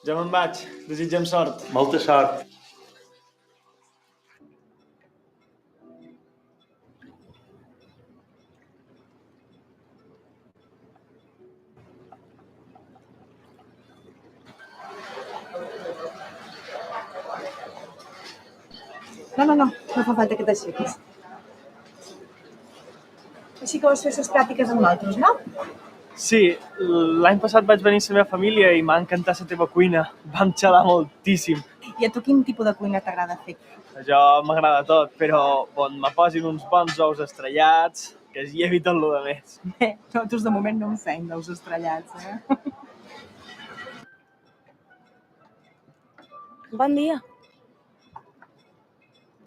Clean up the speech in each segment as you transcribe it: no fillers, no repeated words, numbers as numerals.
Ja me'n vaig. Desitgem sort. Molta sort. No fa falta que t'aixequis. Així que vas fer les pràctiques amb nosaltres, no? Sí, l'any passat vaig venir amb la meva família i m'ha encantat la teva cuina. Vam xalar moltíssim. I a tu quin tipus de cuina t'agrada fer? Jo m'agrada tot, però on me posin uns bons ous estrellats, que es llevi tot lo de més. Bé, nosaltres de moment no en fem d'ous estrellats, Bon dia.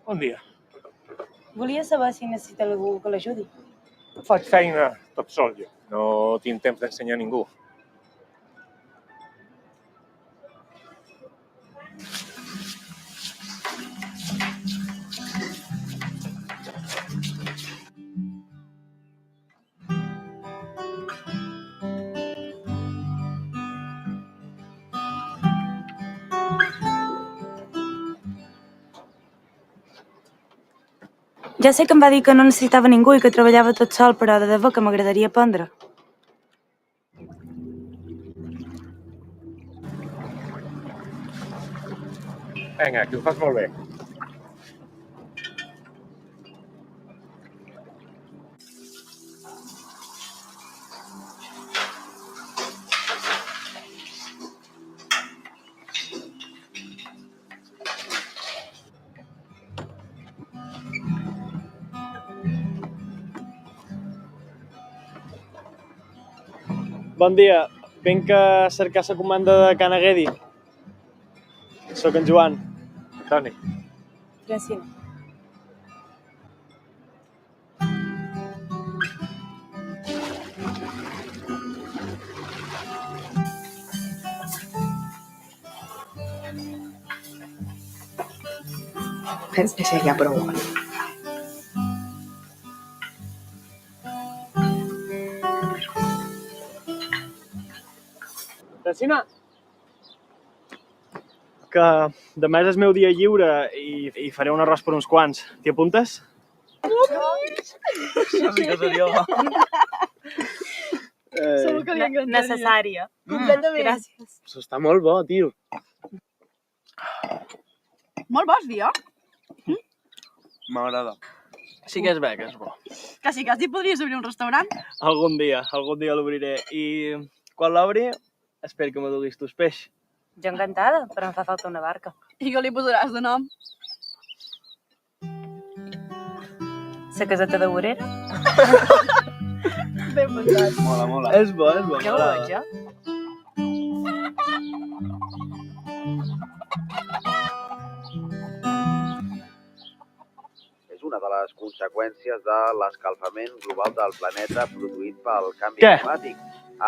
Bon dia. Volia saber si necessita algú que l'ajudi. Faig feina tot sol jo. No tinc temps d'ensenyar a ningú. Ja sé que em va dir que no necessitava ningú i que treballava tot sol, però de debò que m'agradaria aprendre. Vinga, que ho fas molt bé. Bon dia. Vinc a cercar la comanda de Can Aguedi. Soc en Joan. Antoni. Francina. Això ja prou. Francina! Que demà és el meu dia lliure i faré un arròs per uns quants. T'hi apuntes? Això sí que seria bo. Segur que li encantaria. Necessària. Completament. Gràcies. Això està molt bo, tio. Molt bons, dia. M'agrada. Sí que és bé, que és bo. Quasi podries obrir un restaurant. Algun dia l'obriré. I quan l'obri, espero que m'aduguis tus peix. Jo encantada, però em fa falta una barca. I què li posaràs de nom? La caseta de vorera? Ben pensat. Mola. És bo. Ja ho veig, jo. És una de les conseqüències de l'escalfament global del planeta produït pel canvi Què? climàtic.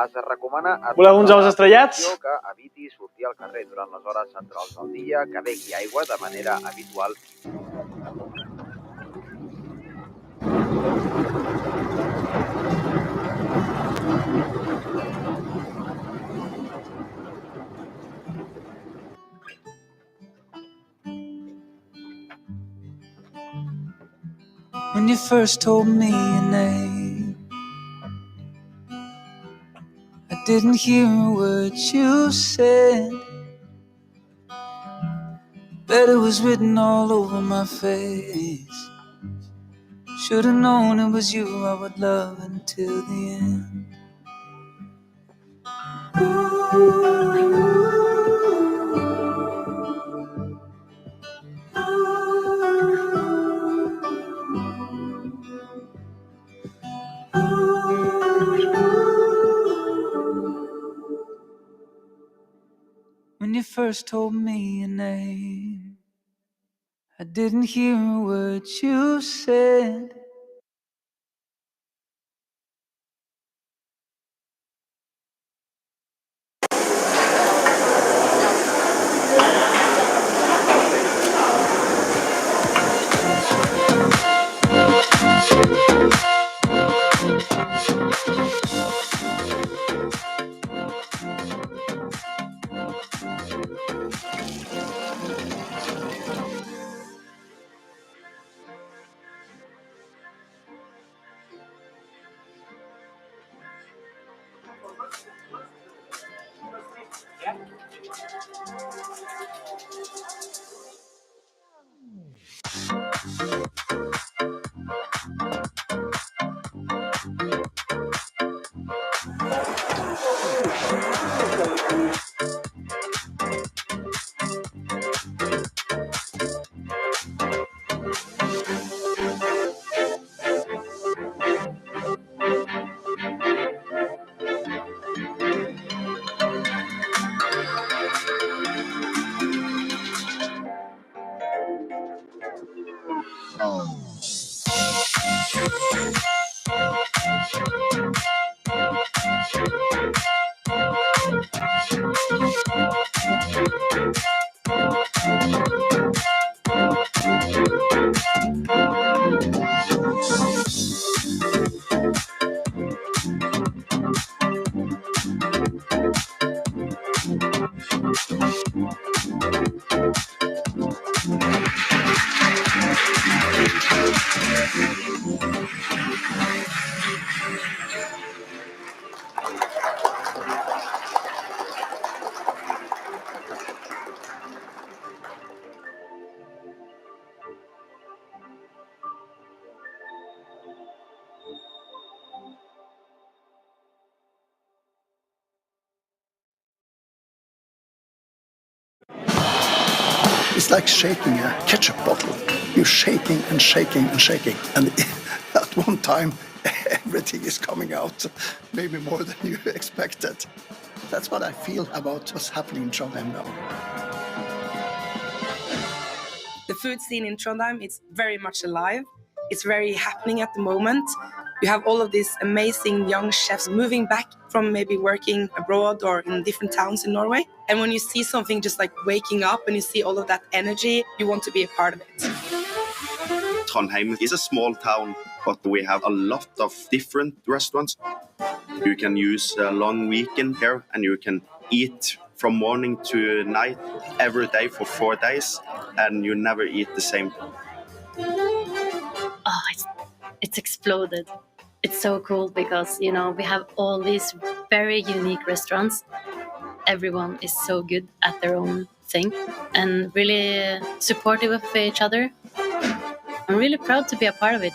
Es recomana Voleu uns ous estrellats? que eviti sortir al carrer durant les hores centrals del dia, que begui aigua de manera habitual. When you first told me your name, I didn't hear a word you said, but it was written all over my face. Should've known it was you I would love until the end. When you first told me your name, I didn't hear a word you said. It's like shaking a ketchup bottle. You're shaking and shaking and shaking. And at one time, everything is coming out, maybe more than you expected. That's what I feel about what's happening in Trondheim now. The food scene in Trondheim is very much alive. It's very happening at the moment. You have all of these amazing young chefs moving back from maybe working abroad or in different towns in Norway. And when you see something just like waking up and you see all of that energy, you want to be a part of it. Trondheim is a small town, but we have a lot of different restaurants. You can use a long weekend here and you can eat from morning to night every day for 4 days and you never eat the same. Oh, it's exploded. It's so cool because, you know, we have all these very unique restaurants. Everyone is so good at their own thing and really supportive of each other. I'm really proud to be a part of it.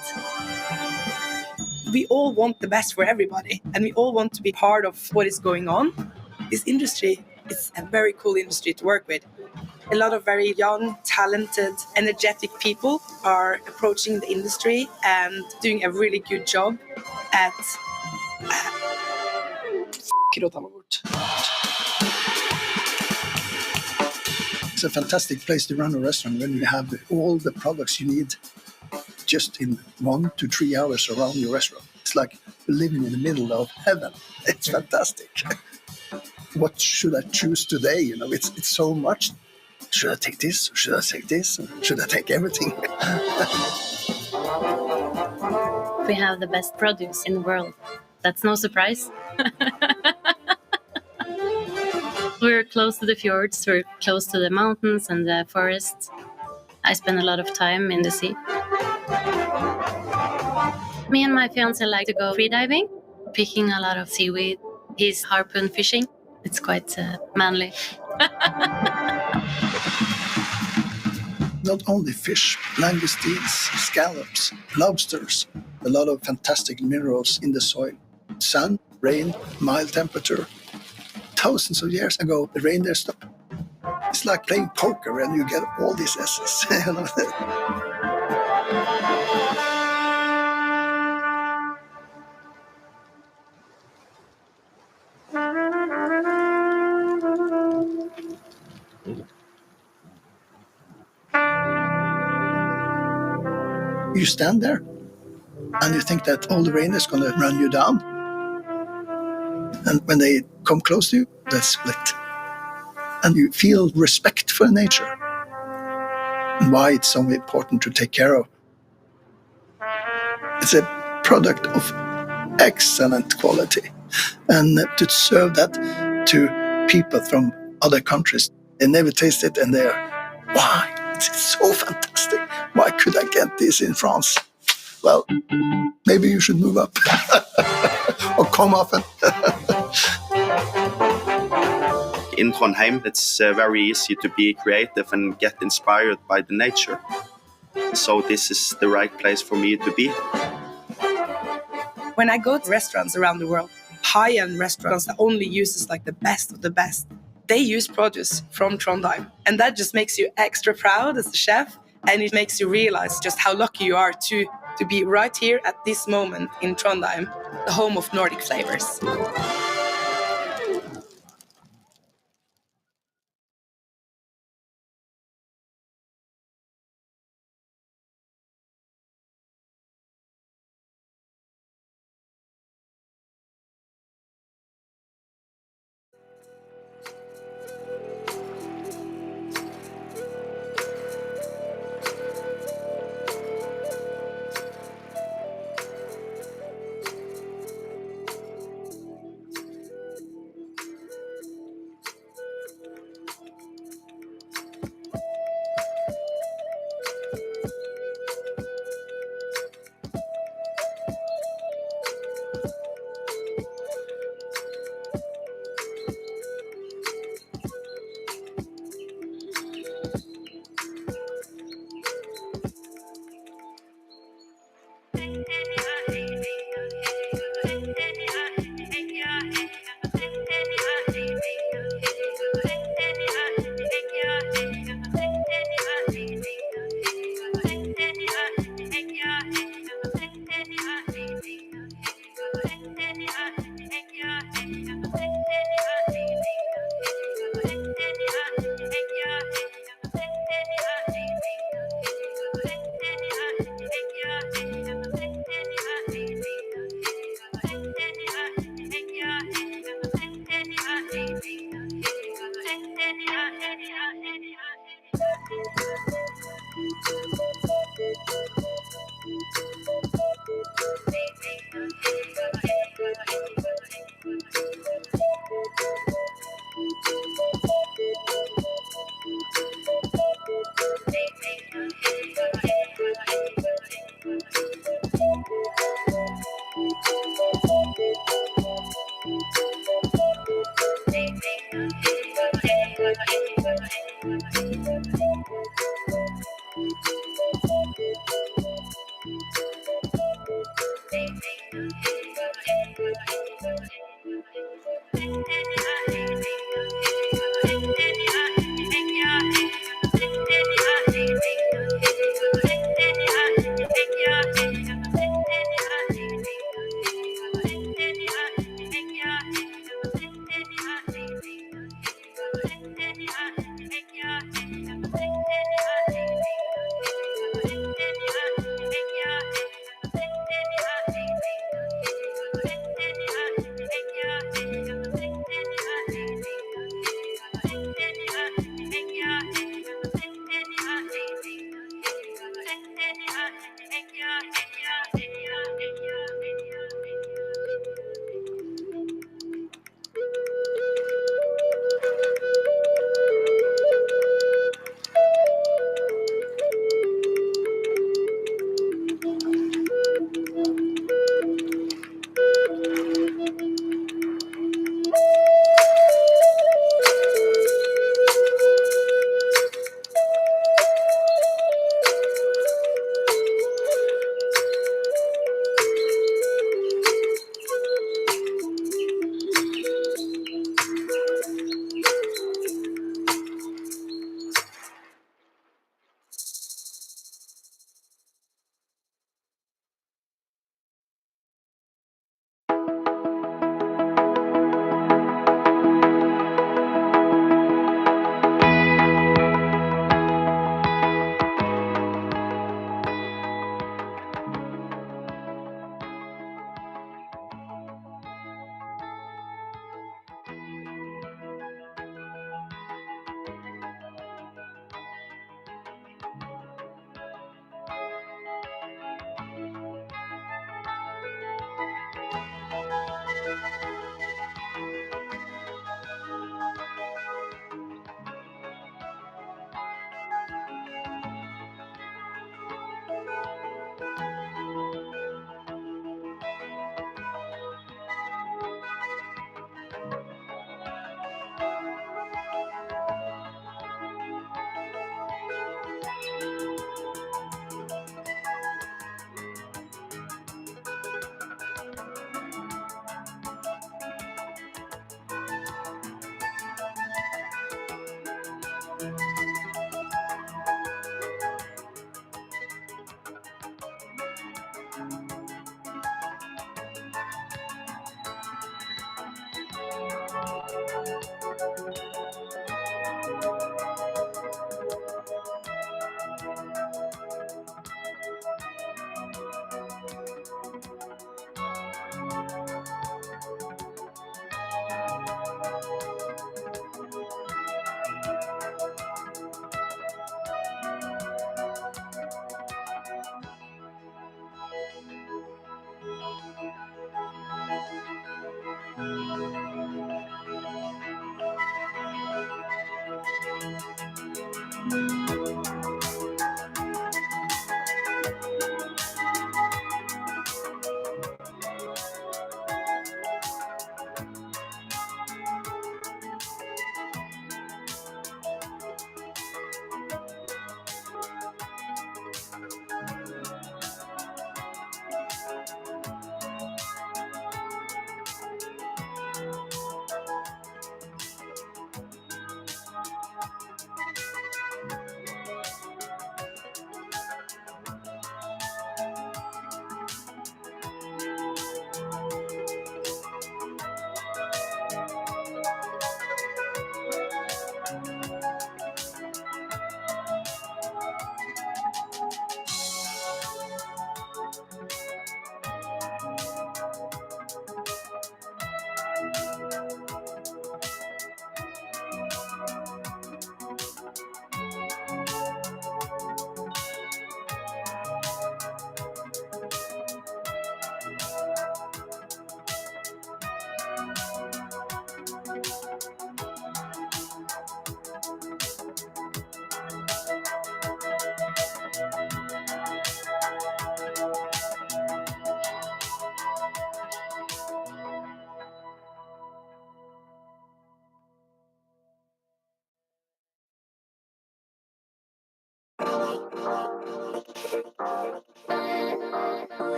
We all want the best for everybody and we all want to be part of what is going on. This industry is a very cool industry to work with. A lot of very young, talented, energetic people are approaching the industry and doing a really good job at... It's a fantastic place to run a restaurant when you have all the products you need just in 1 to 3 hours around your restaurant. It's like living in the middle of heaven. It's fantastic. What should I choose today? You know, it's so much. Should I take this? Should I take this? Should I take everything? We have the best produce in the world. That's no surprise. We're close to the fjords, we're close to the mountains and the forests. I spend a lot of time in the sea. Me and my fiancé like to go freediving, picking a lot of seaweed. He's harpoon fishing. It's quite manly. Not only fish, langoustines, scallops, lobsters, a lot of fantastic minerals in the soil. Sun, rain, mild temperature. Thousands of years ago, the reindeer stopped. It's like playing poker and you get all these S's. You stand there and you think that all the rain is going to run you down. And when they come close to you, they split. And you feel respect for nature and why it's so important to take care of. It's a product of excellent quality. And to serve that to people from other countries, they never taste it and they're, why? It's so fantastic. Why could I get this in France? Well, maybe you should move up or come often. In Trondheim, it's very easy to be creative and get inspired by the nature. So this is the right place for me to be. When I go to restaurants around the world, high-end restaurants that only uses like the best of the best, they use produce from Trondheim. And that just makes you extra proud as a chef. And it makes you realize just how lucky you are to be right here at this moment in Trondheim, the home of Nordic flavors.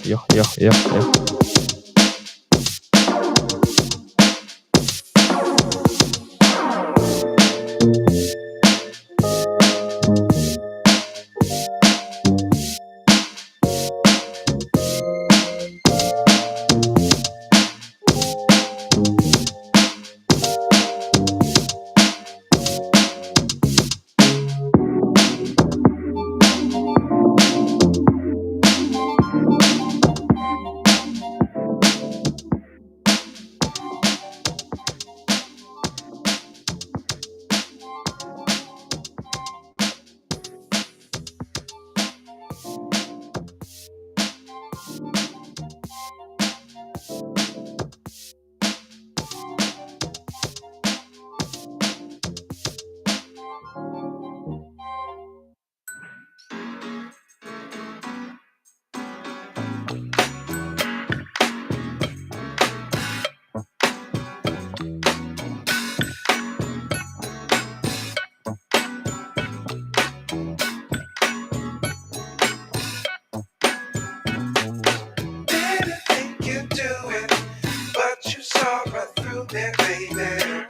Yeah. Didn't think you'd do it, but you saw right through me, baby.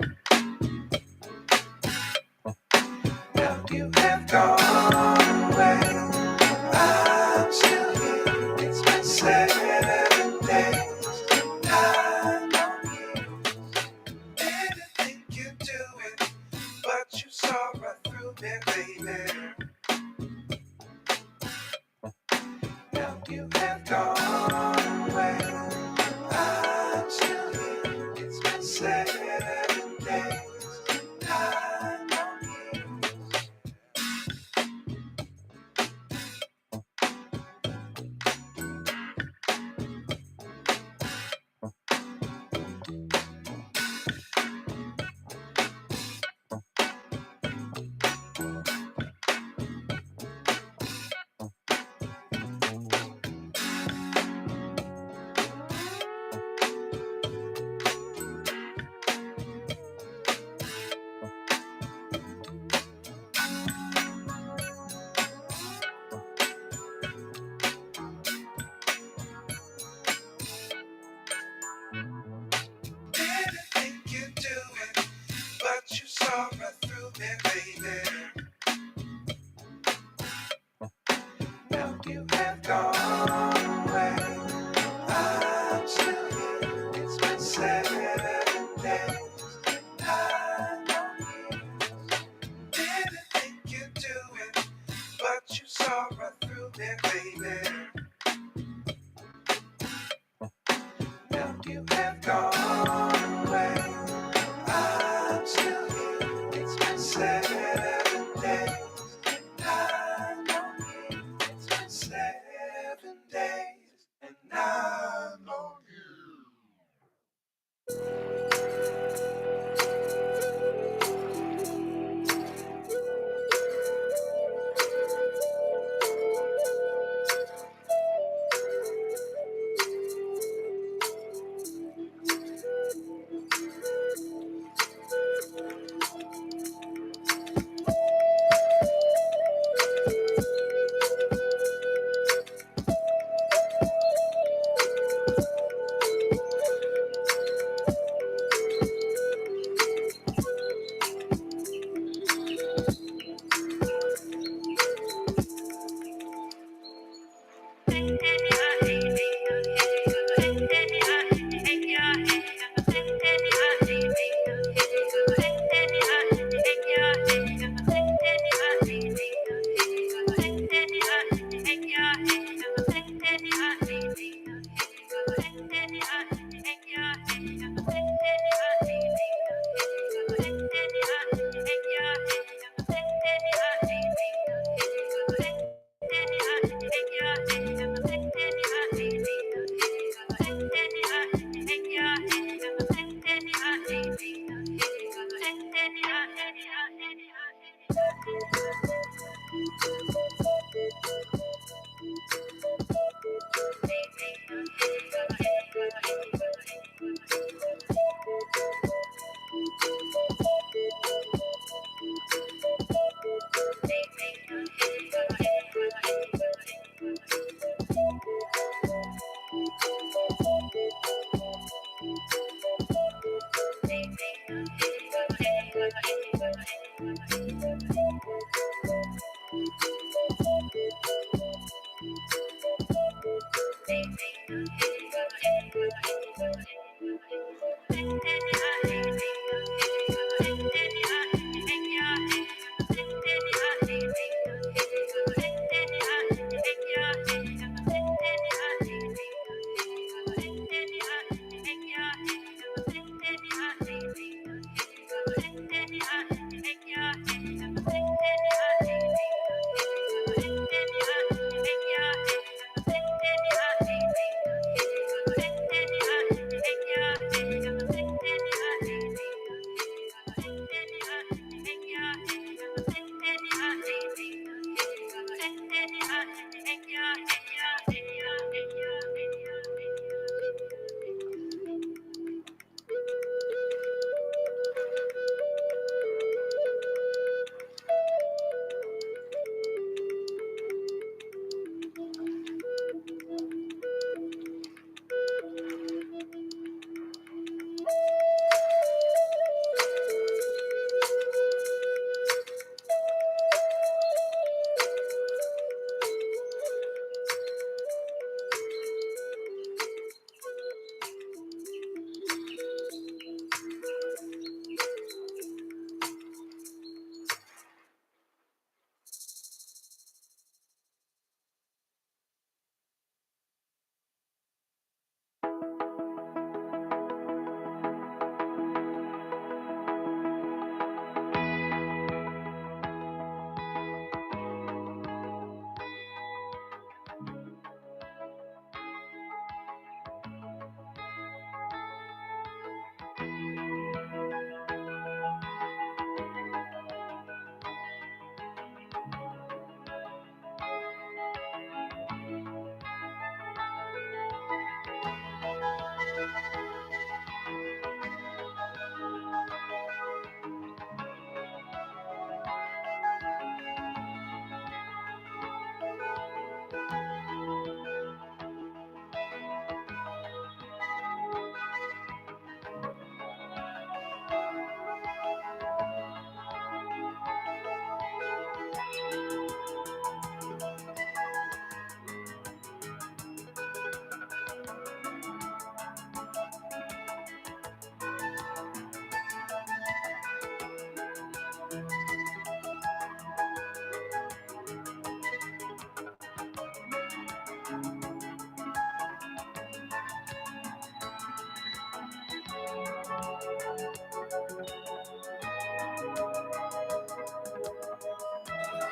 Now you have gone away. I'm still here. It's been 7 days. I know you. Didn't think you'd do it, but you saw right through me, baby. Now you have gone away. I'm still here. It's been 7 days. I know you. Didn't think you'd do it, but you saw right through me, baby. Now you have gone away. I'm still here. It's been 7 days. I know you. Didn't think you'd do it, but you saw right through me, baby. Now you have gone away. I'm still here. It's been 7 days. I know you. It's been 7 days, and I know you.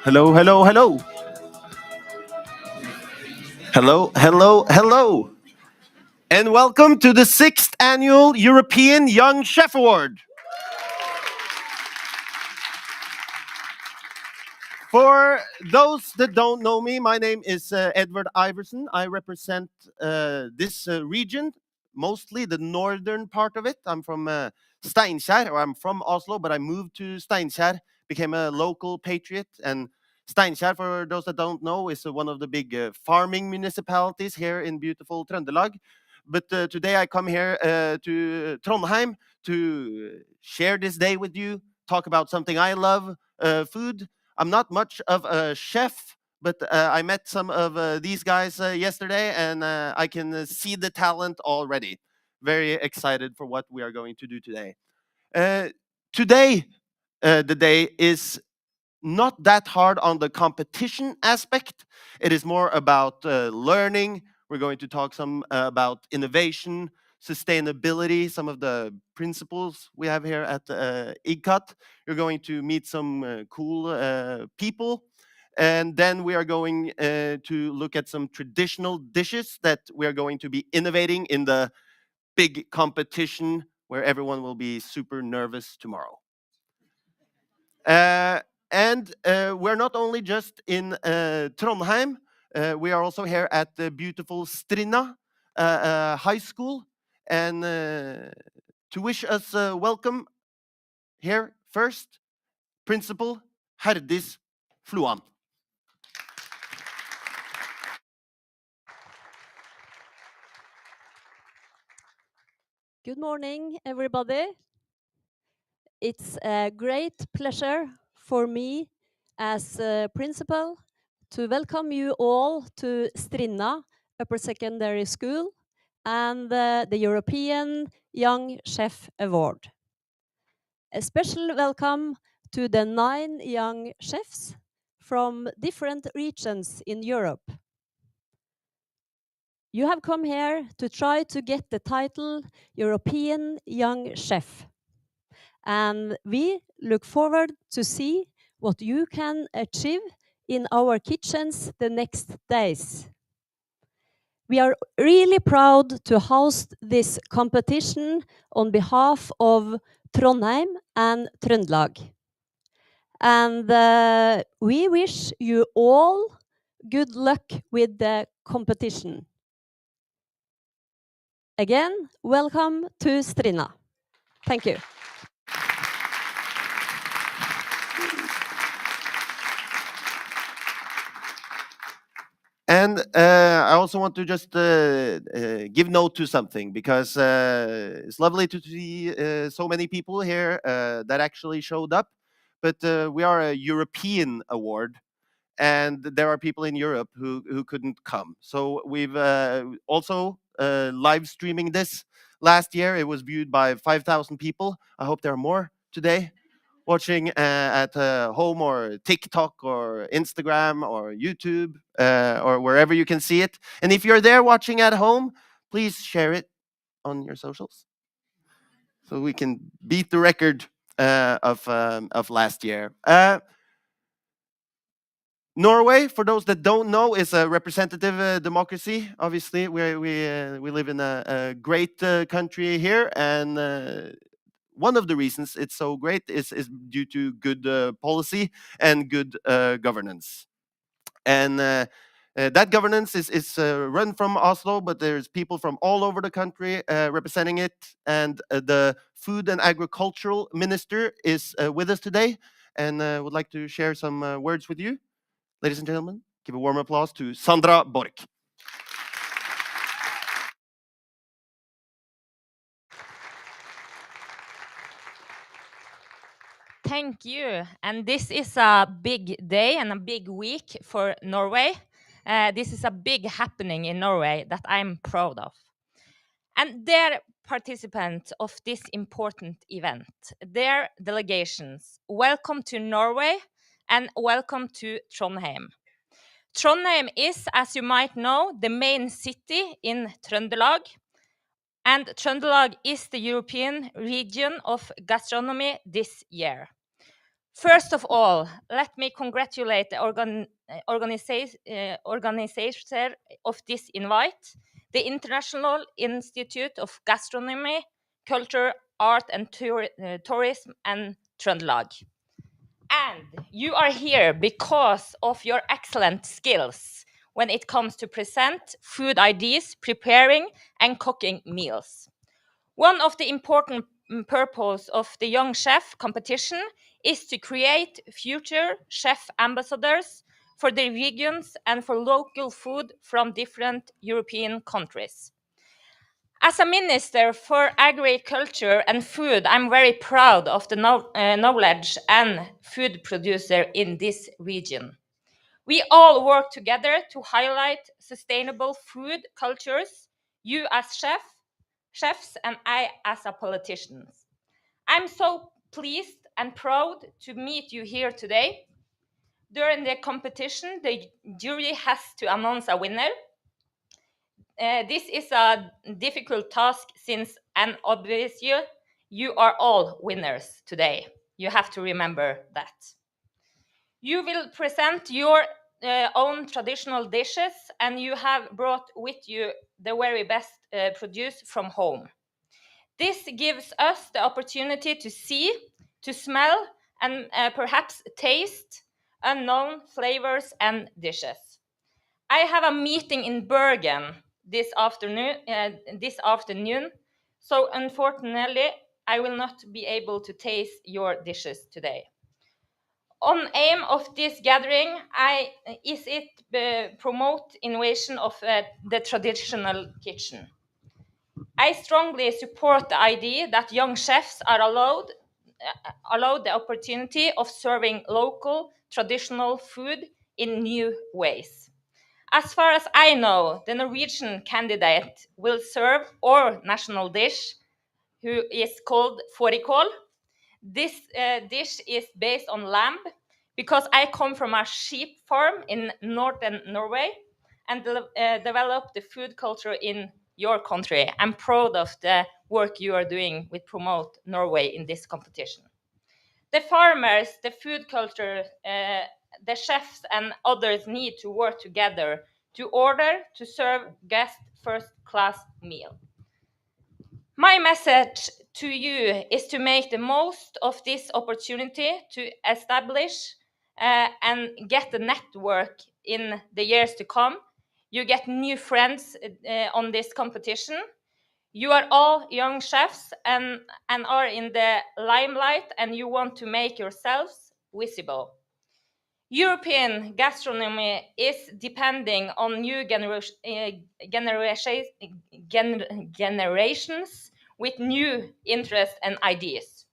Hello, hello, hello. Hello, hello, hello. And welcome to the 6th Annual European Young Chef Award. For those that don't know me, my name is Edward Iverson. I represent this region, mostly the northern part of it. I'm from Steinkjer, or I'm from Oslo, but I moved to Steinkjer, became a local patriot. And Steinkjer, for those that don't know, is one of the big farming municipalities here in beautiful Trøndelag. But today I come here to Trondheim to share this day with you, talk about something I love, food. I'm not much of a chef, but I met some of these guys yesterday, and I can see the talent already. Very excited for what we are going to do today. Today, the day is not that hard on the competition aspect. It is more about learning. We're going to talk some about innovation, sustainability, some of the principles we have here at IGCAT. You're going to meet some cool people. And then we are going to look at some traditional dishes that we are going to be innovating in the big competition where everyone will be super nervous tomorrow. And we're not only just in Trondheim, we are also here at the beautiful Strinda High School. And to wish us welcome here first, Principal Herdis Floan. Good morning, everybody. It's a great pleasure for me as principal to welcome you all to Strinda Upper Secondary School and the European Young Chef Award. A special welcome to the 9 young chefs from different regions in Europe. You have come here to try to get the title European Young Chef. And we look forward to see what you can achieve in our kitchens the next days. We are really proud to host this competition on behalf of Trondheim and Trøndelag. And we wish you all good luck with the competition. Again, welcome to Strinda. Thank you. And I also want to just give note to something, because it's lovely to see so many people here that actually showed up. But we are a European award, and there are people in Europe who couldn't come. So we've also live streaming this. Last year, it was viewed by 5,000 people. I hope there are more today watching at home or TikTok or Instagram or YouTube or wherever you can see it. And if you're there watching at home, please share it on your socials so we can beat the record of last year. Norway, for those that don't know, is a representative democracy. Obviously, we live in a great country here, and one of the reasons it's so great is due to good policy and good governance. And that governance is run from Oslo, but there's people from all over the country representing it. And the Food and Agricultural Minister is with us today, and would like to share some words with you. Ladies and gentlemen, give a warm applause to Sandra Borch. Thank you. And this is a big day and a big week for Norway. This is a big happening in Norway that I'm proud of. And their participants of this important event, their delegations, welcome to Norway and welcome to Trondheim. Trondheim is, as you might know, the main city in Trøndelag, and Trøndelag is the European Region of Gastronomy this year. First of all, let me congratulate the organizer of this invite, the International Institute of Gastronomy, Culture, Art and Tourism and Trøndelag. And you are here because of your excellent skills when it comes to present food ideas, preparing and cooking meals. One of the important purpose of the Young Chef competition is to create future chef ambassadors for the regions and for local food from different European countries. As a minister for agriculture and food, I'm very proud of the knowledge and food producer in this region. We all work together to highlight sustainable food cultures, you as chefs and I as a politician. I'm so pleased and proud to meet you here today. During the competition, the jury has to announce a winner. This is a difficult task since, and obviously, you are all winners today. You have to remember that. You will present your own traditional dishes, and you have brought with you the very best produce from home. This gives us the opportunity to see, to smell, and perhaps taste unknown flavors and dishes. I have a meeting in Bergen this afternoon, so unfortunately, I will not be able to taste your dishes today. On aim of this gathering is it promote innovation of the traditional kitchen. I strongly support the idea that young chefs are allowed the opportunity of serving local traditional food in new ways. As far as I know, the Norwegian candidate will serve our national dish, who is called fårikål. This dish is based on lamb, because I come from a sheep farm in northern Norway and developed the food culture in your country. I'm proud of the work you are doing with Promote Norway in this competition. The farmers, the food culture, the chefs and others need to work together to order to serve guests first-class meal. My message to you is to make the most of this opportunity to establish and get the network in the years to come. You get new friends on this competition. You are all young chefs and are in the limelight, and you want to make yourselves visible. European gastronomy is depending on new generations with new interests and ideas.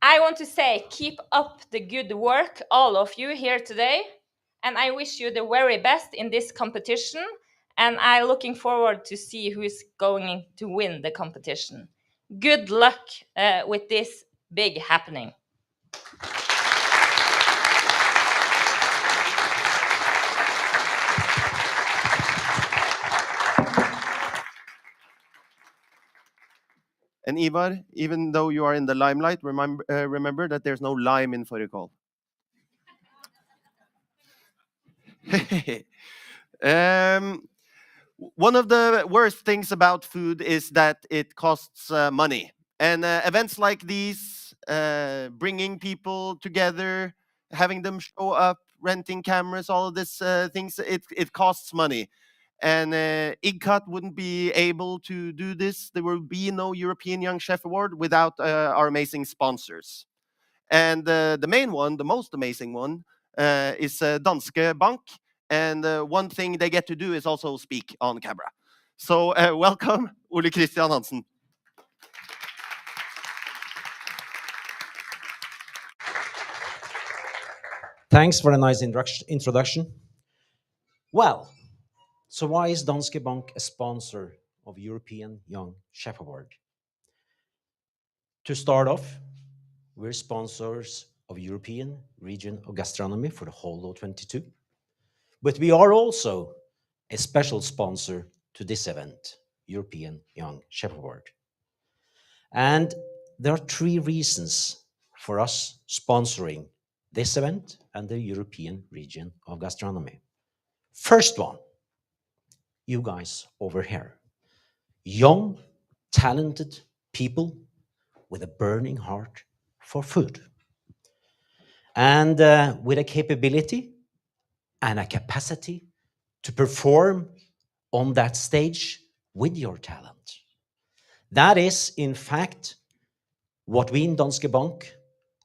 I want to say, keep up the good work, all of you here today, and I wish you the very best in this competition, and I'm looking forward to see who's going to win the competition. Good luck with this big happening. And Ivar, even though you are in the limelight, remember that there's no lime in fårikål. One of the worst things about food is that it costs money. And events like these, bringing people together, having them show up, renting cameras, all of these things, it costs money. And IGCAT wouldn't be able to do this. There will be no European Young Chef Award without our amazing sponsors. And the main one, the most amazing one, is Danske Bank. And one thing they get to do is also speak on camera. So welcome, Ole Christian Hansen. Thanks for a nice introduction. Well, so why is Danske Bank a sponsor of European Young Chef Award? To start off, we're sponsors of European Region of Gastronomy for the whole of 22. But we are also a special sponsor to this event, European Young Chef Award. And there are 3 reasons for us sponsoring this event and the European Region of Gastronomy. First one, you guys over here. Young, talented people with a burning heart for food. And with a capability and a capacity to perform on that stage with your talent. That is, in fact, what we in Danske Bank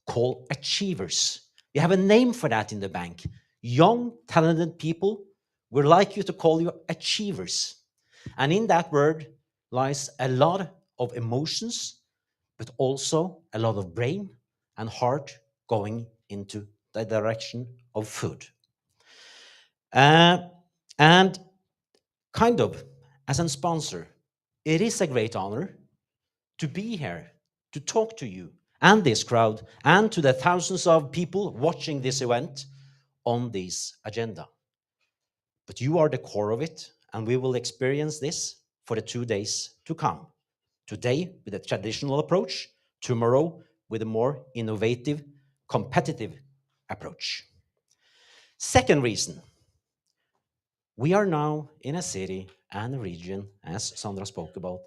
call achievers. We have a name for that in the bank. Young, talented people, we'd like you to call you achievers. And in that word lies a lot of emotions, but also a lot of brain and heart going into the direction of food. And kind of, as a sponsor, it is a great honor to be here, to talk to you and this crowd and to the thousands of people watching this event on this agenda. But you are the core of it, and we will experience this for the 2 days to come. Today with a traditional approach, tomorrow with a more innovative, competitive approach. Second reason, we are now in a city and a region, as Sandra spoke about,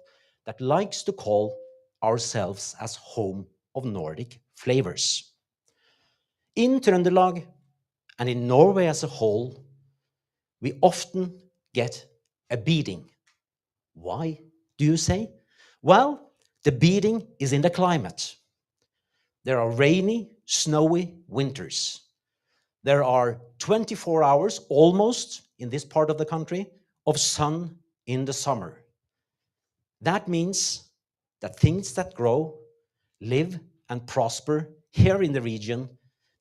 that likes to call ourselves as home of Nordic flavors. In Trøndelag and in Norway as a whole, we often get a beating. Why, do you say? Well, the beating is in the climate. There are rainy, snowy winters. There are 24 hours, almost, in this part of the country, of sun in the summer. That means that things that grow, live, and prosper here in the region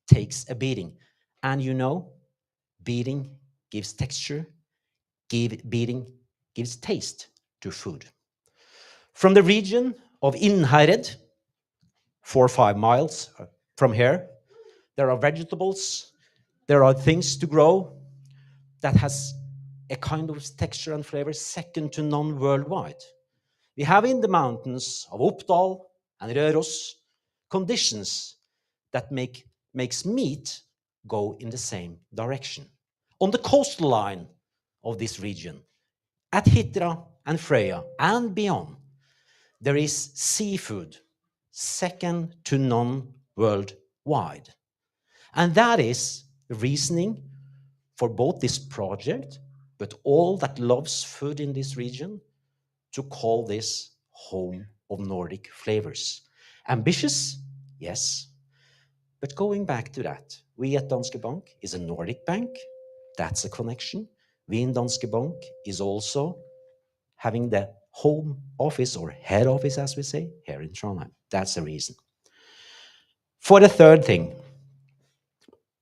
takes a beating. And you know, beating gives texture, beating gives taste to food. From the region of Innherred, 4 or 5 miles from here, there are vegetables, there are things to grow that has a kind of texture and flavor second to none worldwide. We have in the mountains of Oppdal and Røros conditions that makes meat go in the same direction. On the coastal line of this region, at Hitra and Frøya and beyond, there is seafood second to none worldwide. And that is the reasoning for both this project, but all that loves food in this region, to call this home of Nordic flavors. Ambitious? Yes. But going back to that, we at Danske Bank is a Nordic bank. That's a connection. We in Danske Bank is also having the home office, or head office as we say, here in Trondheim. That's the reason. For the third thing,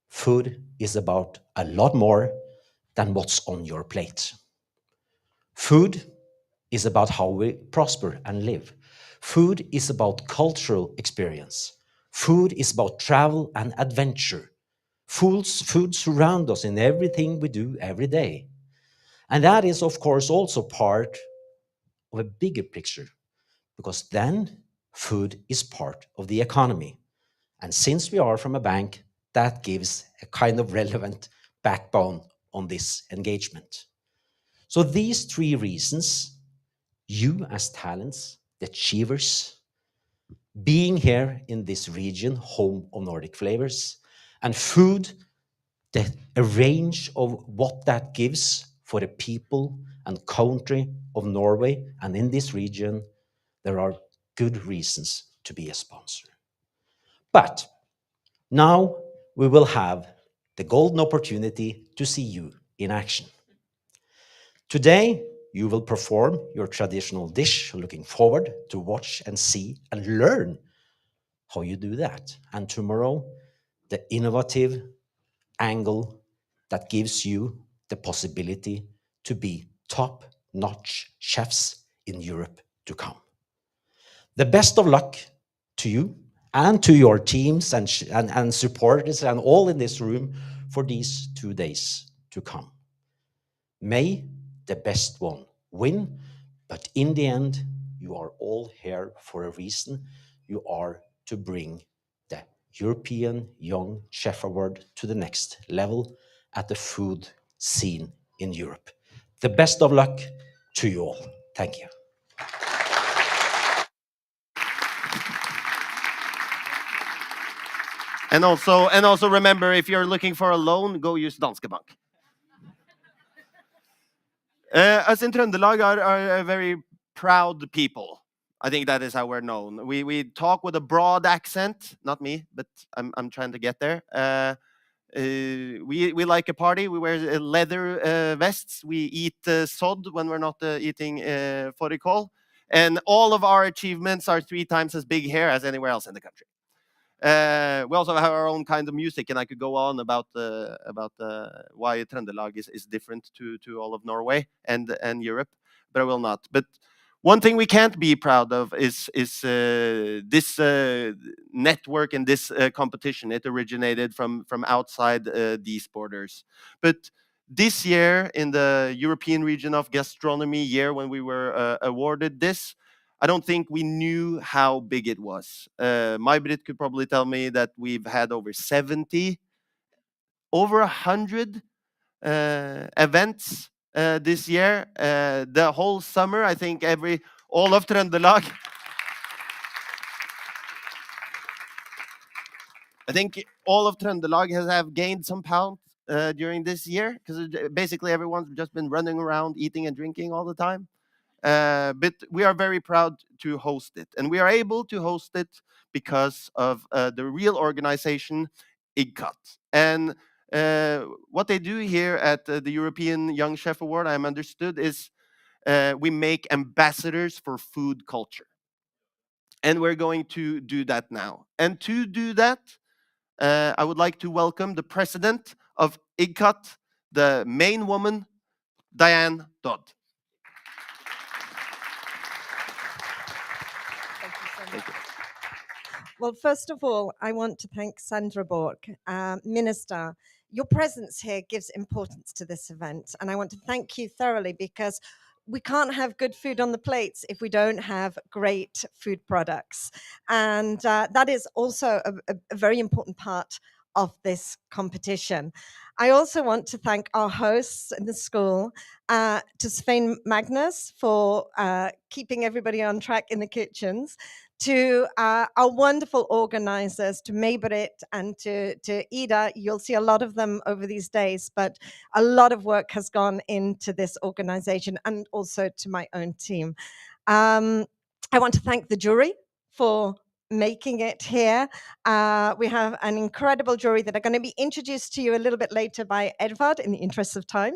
food is about a lot more than what's on your plate. Food is about how we prosper and live. Food is about cultural experience. Food is about travel and adventure. Food surrounds us in everything we do every day. And that is, of course, also part of a bigger picture, because then food is part of the economy. And since we are from a bank, that gives a kind of relevant backbone on this engagement. So these three reasons, you as talents, the achievers, being here in this region, home of Nordic flavors, and food, a range of what that gives for the people and country of Norway, and in this region, there are good reasons to be a sponsor. But now we will have the golden opportunity to see you in action. Today, you will perform your traditional dish, looking forward to watch and see and learn how you do that. And tomorrow, the innovative angle that gives you the possibility to be top-notch chefs in Europe to come. The best of luck to you and to your teams and supporters and all in this room for these 2 days to come. May the best one win, but in the end, you are all here for a reason. You are to bring the European Young Chef Award to the next level at the food scene in Europe. The best of luck to you all. Thank you. And also remember, if you're looking for a loan, go use Danske Bank. Us in Trøndelag are a very proud people. I think that is how we're known. We talk with a broad accent. Not me, but I'm trying to get there. We like a party. We wear leather vests. We eat sod when we're not eating fårikål. And all of our achievements are 3 times as big here as anywhere else in the country. We also have our own kind of music, and I could go on about why Trøndelag is different to all of Norway and Europe, but I will not. But one thing we can't be proud of is this network and this competition. It originated from outside these borders. But this year, in the European Region of Gastronomy year, when we were awarded this, I don't think we knew how big it was. May-Britt could probably tell me that we've had over 70, over 100 events this year. The whole summer, I think all of Trøndelag. I think all of Trøndelag have gained some pounds during this year, because basically everyone's just been running around eating and drinking all the time. But we are very proud to host it. And we are able to host it because of the real organization, IGCAT. And what they do here at the European Young Chef Award, I'm understood, is we make ambassadors for food culture. And we're going to do that now. And to do that, I would like to welcome the president of IGCAT, the main woman, Diane Dodd. Thank you. Well, first of all, I want to thank Sandra Borch, Minister. Your presence here gives importance to this event, and I want to thank you thoroughly, because we can't have good food on the plates if we don't have great food products. And that is also a very important part of this competition. I also want to thank our hosts in the school, to Svein Magnus for keeping everybody on track in the kitchens, to our wonderful organizers, to Maybrit and to Ida. You'll see a lot of them over these days, but a lot of work has gone into this organization, and also to my own team. I want to thank the jury for making it here. We have an incredible jury that are going to be introduced to you a little bit later by Edvard in the interest of time.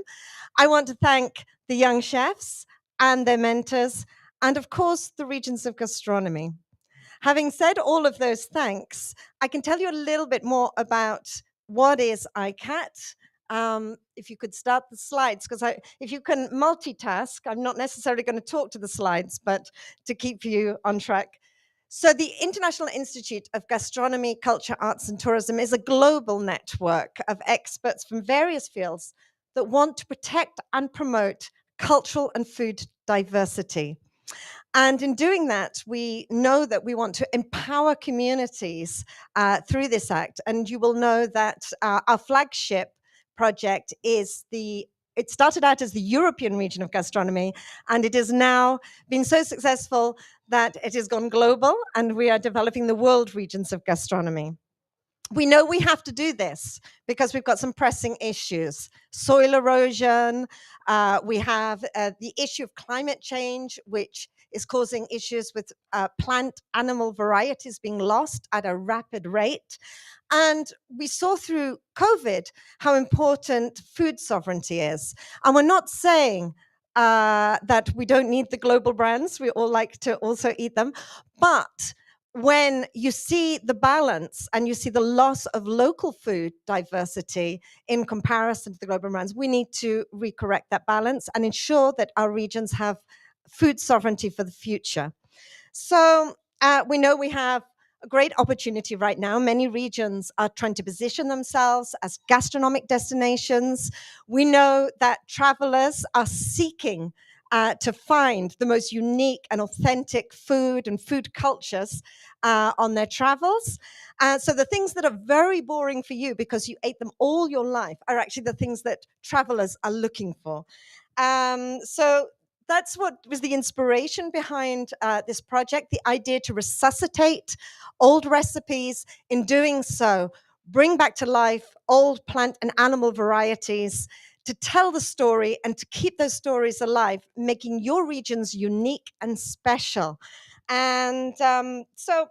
I want to thank the young chefs and their mentors, and of course, the Regions of Gastronomy. Having said all of those thanks, I can tell you a little bit more about what is IGCAT. If you could start the slides, because if you can multitask, I'm not necessarily going to talk to the slides, but to keep you on track. So the International Institute of Gastronomy, Culture, Arts and Tourism is a global network of experts from various fields that want to protect and promote cultural and food diversity. And in doing that, we know that we want to empower communities through this act. And you will know that our flagship project is it started out as the European Region of Gastronomy, and it has now been so successful that it has gone global, and we are developing the World Regions of Gastronomy. We know we have to do this because we've got some pressing issues. Soil erosion, we have the issue of climate change, which is causing issues with plant animal varieties being lost at a rapid rate. And we saw through COVID how important food sovereignty is. And we're not saying that we don't need the global brands. We all like to also eat them. But when you see the balance and you see the loss of local food diversity in comparison to the global brands, we need to recorrect that balance and ensure that our regions have food sovereignty for the future. So we know we have a great opportunity right now. Many regions are trying to position themselves as gastronomic destinations. We know that travelers are seeking to find the most unique and authentic food and food cultures on their travels. So the things that are very boring for you because you ate them all your life are actually the things that travelers are looking for. So that's what was the inspiration behind this project, the idea to resuscitate old recipes. In doing so, bring back to life old plant and animal varieties, to tell the story and to keep those stories alive, making your regions unique and special. And so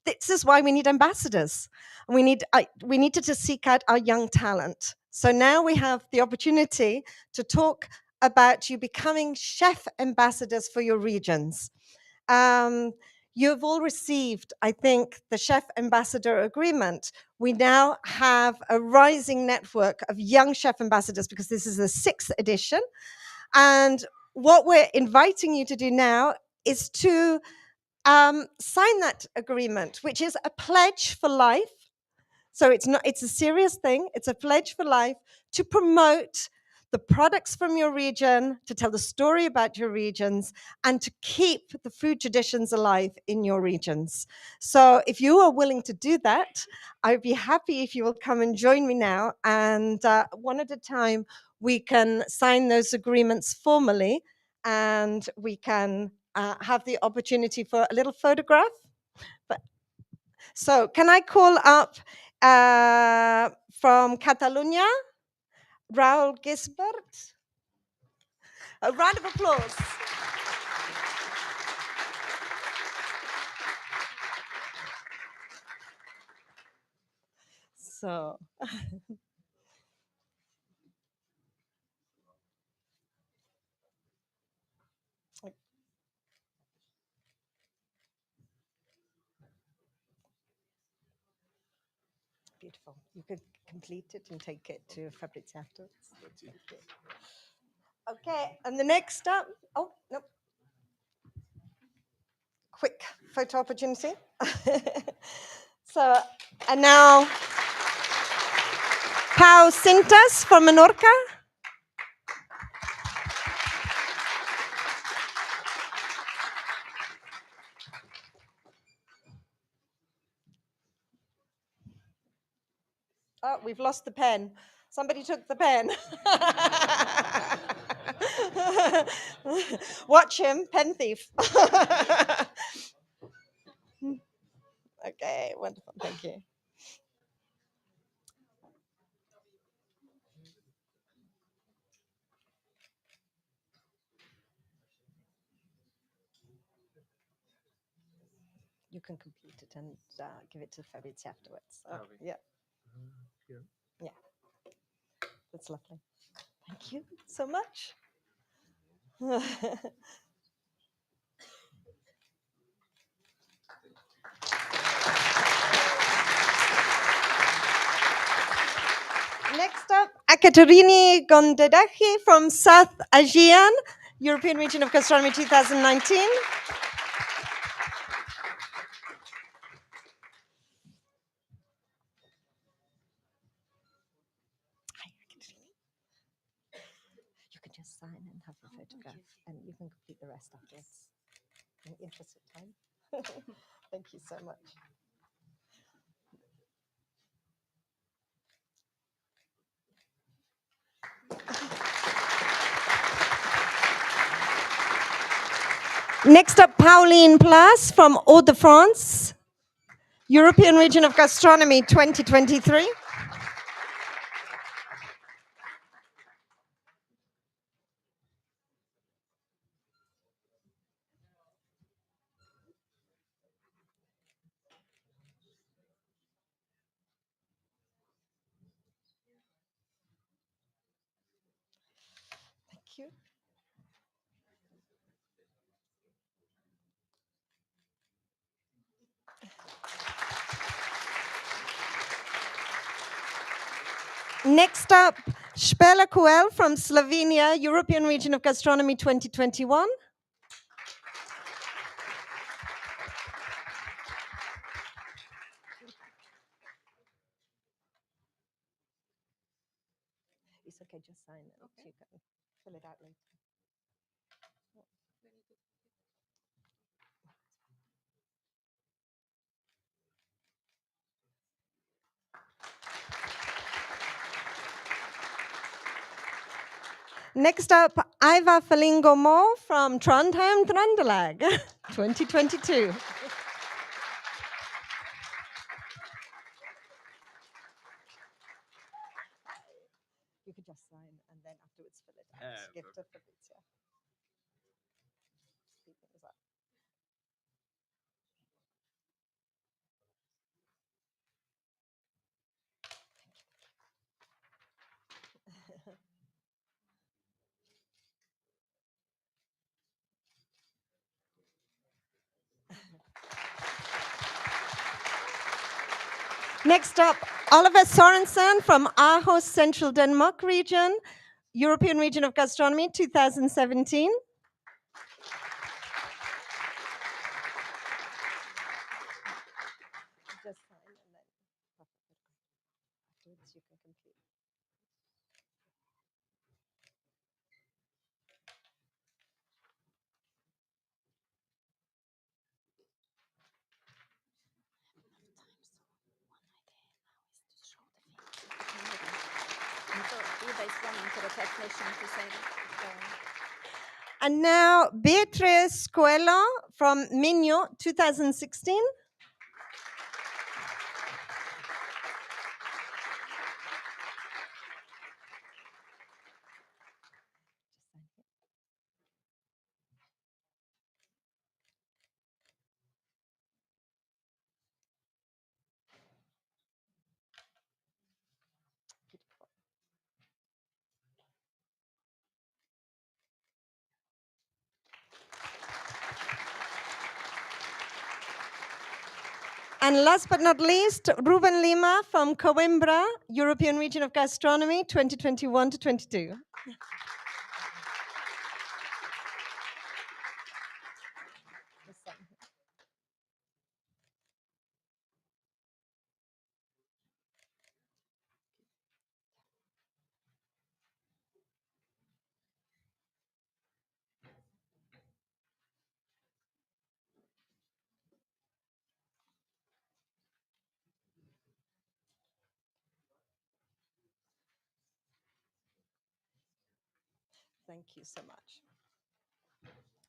this is why we need ambassadors. We needed to seek out our young talent. So now we have the opportunity to talk about you becoming chef ambassadors for your regions. You've all received, I think, the Chef Ambassador Agreement. We now have a rising network of young chef ambassadors because this is the 6th edition. And what we're inviting you to do now is to sign that agreement, which is a pledge for life. So it's a serious thing. It's a pledge for life to promote the products from your region, to tell the story about your regions, and to keep the food traditions alive in your regions. So if you are willing to do that, I'd be happy if you will come and join me now. And one at a time, we can sign those agreements formally, and we can have the opportunity for a little photograph. So can I call up from Catalonia, Raul Gisbert? A round of applause. So. Beautiful. You could complete it and take it to Fabrizio afterwards. Okay, and the next up, oh, no. Quick photo opportunity. So, and now, Pau Cintas from Menorca. Oh, we've lost the pen. Somebody took the pen. Watch him, pen thief. Okay, wonderful. Thank you. You can complete it and give it to Fabrizio afterwards. Yeah. Yeah. That's lovely. Thank you so much. Next up, Akaterini Gondadachi from South Aegean, European Region of Gastronomy 2019. You can just sign and have a photograph, and you can complete the rest afterwards. In the interest of time. Thank you so much. Next up, Pauline Plas from Hauts-de-France, European Region of Gastronomy 2023. Thank you. Next up, Spela Kuel from Slovenia, European Region of Gastronomy 2021. It's okay, just sign it. Okay. You can fill it out later. Next up, Iva Falingo Mo from Trondheim-Trøndelag, 2022. You could just sign and then afterwards fill it out. Give to Fabrizio. Speed things up. Next up, Oliver Sorensen from Aarhus Central Denmark region, European Region of Gastronomy 2017. Just sign and then afterwards you can complete. And now Beatrice Coelho from Minho 2016. And last but not least, Ruben Lima from Coimbra, European Region of Gastronomy 2021 to 22. Thank you so much.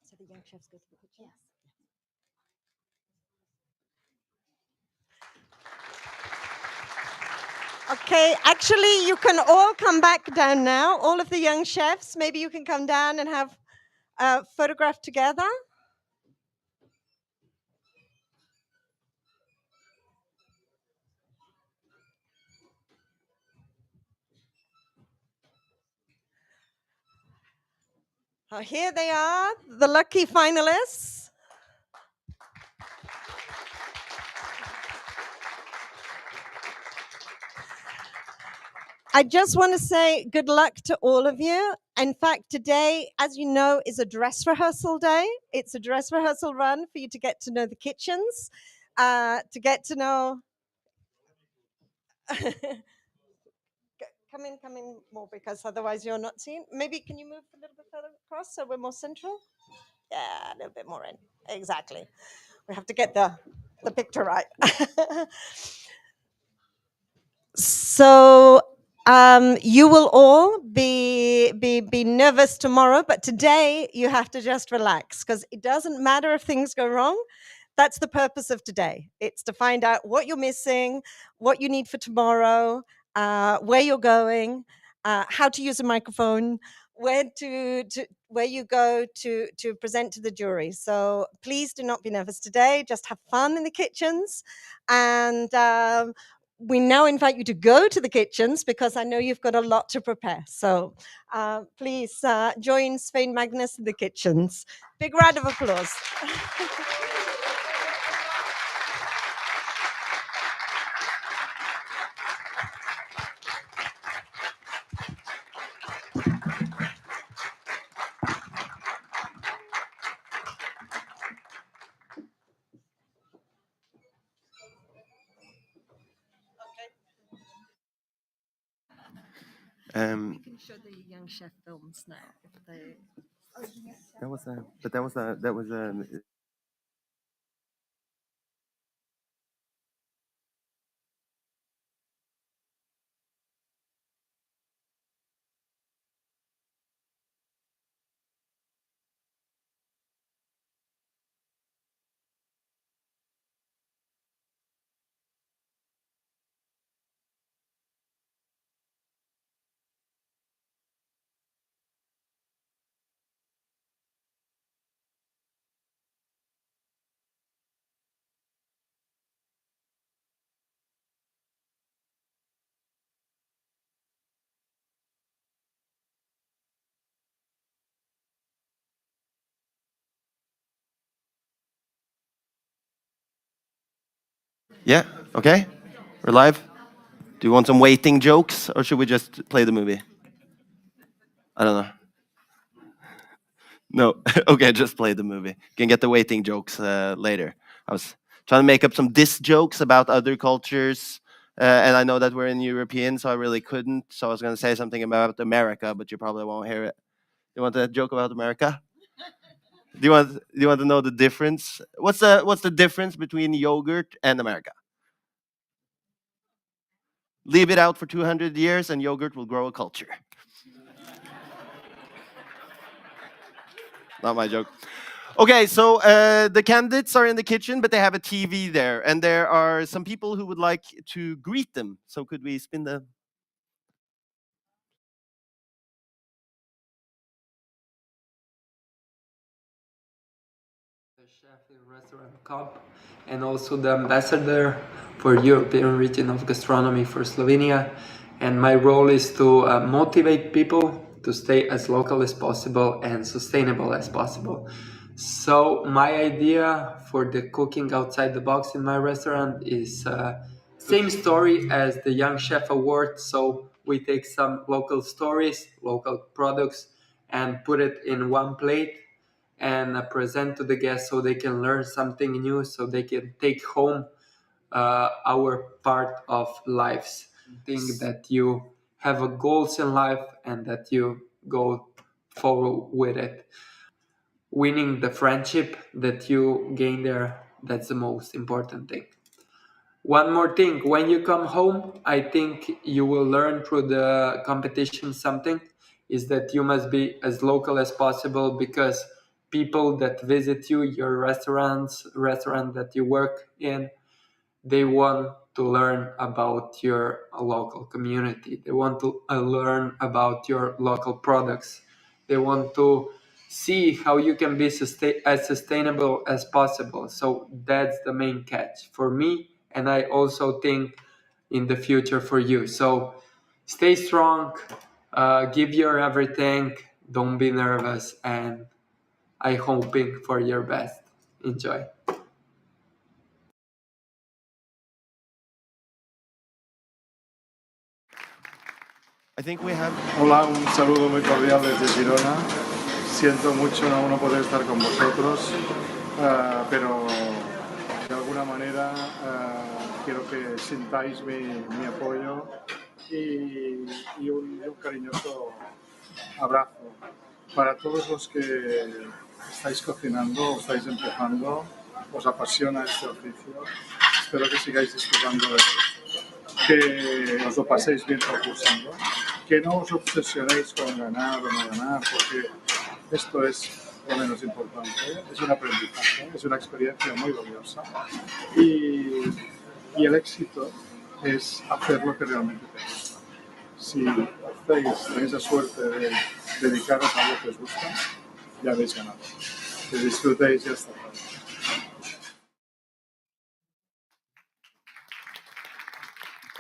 So the young chefs go to the kitchen? Yes. Okay, actually, you can all come back down now. All of the young chefs, maybe you can come down and have a photograph together. Here they are, the lucky finalists. I just want to say good luck to all of you. In fact, today, as you know, is a dress rehearsal day. It's a dress rehearsal run for you to get to know the kitchens, to get to know. Come in more, because otherwise you're not seen. Maybe can you move a little bit further across so we're more central? Yeah, a little bit more in. Exactly. We have to get the picture right. So you will all be nervous tomorrow, but today you have to just relax, because it doesn't matter if things go wrong. That's the purpose of today. It's to find out what you're missing, what you need for tomorrow, where you're going, how to use a microphone, where you go to present to the jury. So please do not be nervous today. Just have fun in the kitchens, and we now invite you to go to the kitchens, because I know you've got a lot to prepare. So please join Svein Magnus in the kitchens. Big round of applause. You can show the young chef films now. If they... That was a. Yeah, okay. We're live. Do you want some waiting jokes, or should we just play the movie? I don't know. No, okay, just play the movie. You can get the waiting jokes later. I was trying to make up some diss jokes about other cultures, and I know that we're in European, so I really couldn't. So I was going to say something about America, but you probably won't hear it. You want a joke about America? Do you want to know the difference? What's the difference between yogurt and America? Leave it out for 200 years, and yogurt will grow a culture. Not my joke. Okay, so the candidates are in the kitchen, but they have a TV there, and there are some people who would like to greet them. So could we spin the... The chef in Restaurant Cup, and also the ambassador for European Region of Gastronomy for Slovenia. And my role is to motivate people to stay as local as possible and sustainable as possible. So my idea for the cooking outside the box in my restaurant is same story as the Young Chef Award. So we take some local stories, local products, and put it in one plate and present to the guests so they can learn something new, so they can take home our part of lives. Think that you have a goals in life and that you go forward with it. Winning the friendship that you gain there, that's the most important thing. One more thing, when you come home, I think you will learn through the competition something. is that you must be as local as possible, because people that visit you, your restaurant that you work in, they want to learn about your local community. They want to learn about your local products. They want to see how you can be as sustainable as possible. So that's the main catch for me, and I also think in the future for you. So stay strong, give your everything, don't be nervous, and I'm hoping for your best. Enjoy. I think we have... Hola, un saludo muy cordial desde Girona. Siento mucho no poder estar con vosotros, pero de alguna manera quiero que sintáis mi apoyo y un cariñoso abrazo para todos los que estáis cocinando, os estáis empujando, os apasiona este oficio. Espero que sigáis disfrutando de él, que os lo paséis bien concursando, que no os obsesionéis con ganar o no ganar, porque esto es lo menos importante. Es un aprendizaje, es una experiencia muy valiosa y el éxito es hacer lo que realmente te gusta. Si tenéis la suerte de dedicaros a lo que os gusta, ya habéis ganado. Que disfrutéis y hasta luego.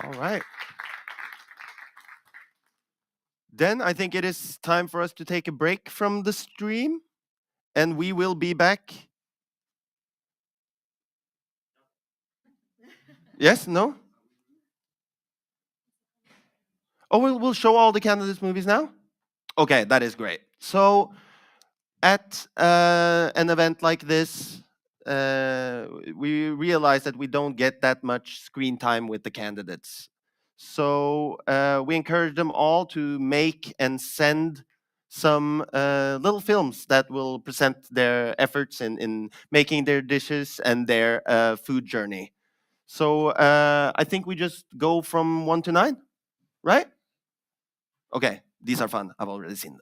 All right. Then I think it is time for us to take a break from the stream, and we will be back. Yes? No? Oh, we'll show all the candidates' movies now? Okay, that is great. So at an event like this, we realize that we don't get that much screen time with the candidates. So we encourage them all to make and send some little films that will present their efforts in making their dishes and their food journey. So I think we just go from 1 to 9, right? Okay, these are fun. I've already seen them.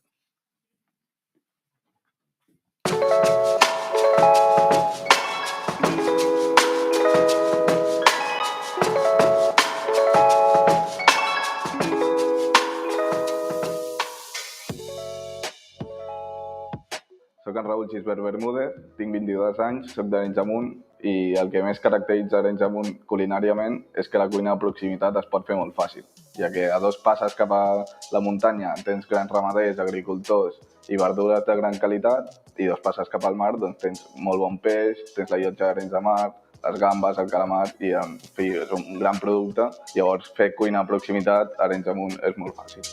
Soc en Raül Gisbert Bermúdez, tinc 22 anys, soc d'Arenys de Munt i el que més caracteritza Arenys de Munt culinàriament és que la cuina de proximitat es pot fer molt fàcil, ja que a 2 passes cap a la muntanya tens grans ramaders, agricultors i verdures de gran qualitat, i 2 passes cap al mar doncs tens molt bon peix, tens la llotja d'Arenys de Mar, les gambes, el calamar i, en fi, és un gran producte. Llavors, fer cuina de proximitat a Arenys de Munt és molt fàcil.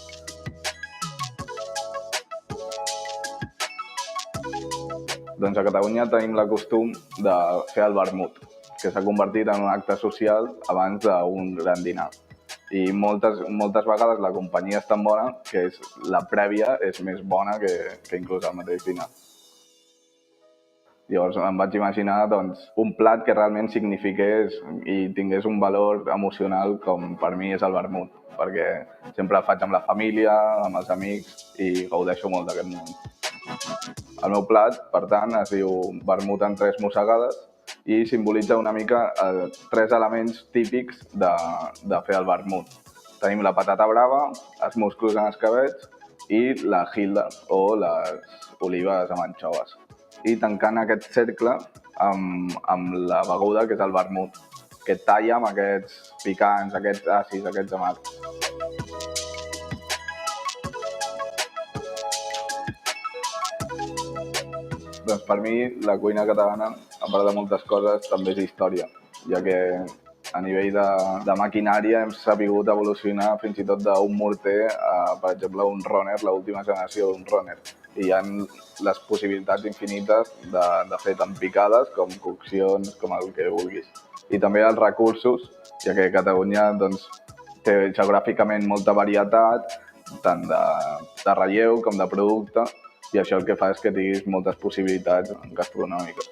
Doncs a Catalunya tenim la costum de fer el vermut, que s'ha convertit en un acte social abans d'un gran dinar. I moltes vegades la companyia és tan bona que la prèvia és més bona que inclús el mateix dinar. Llavors em vaig imaginar un plat que realment signifiqués i tingués un valor emocional com per mi és el vermut, perquè sempre el faig amb la família, amb els amics i gaudeixo molt d'aquest moment. El meu plat, per tant, es diu vermut en 3 mossegades i simbolitza una mica 3 elements típics de fer el vermut. Tenim la patata brava, els musclos en escabets i la hilda o les olives amb anxoves. I tancant aquest cercle amb la beguda, que és el vermut, que talla amb aquests picants, aquests àcids, aquests amargs. Doncs per mi la cuina catalana, a part de moltes coses, també és història, ja que a nivell de maquinària hem sabut evolucionar fins i tot d'un morter a, per exemple, un runner, l'última generació d'un runner. I hi ha les possibilitats infinites de fer tant picades com coccions, com el que vulguis. I també els recursos, ja que Catalunya té geogràficament molta varietat, tant de relleu com de producte, i això el que fa és que tinguis moltes possibilitats gastronòmiques.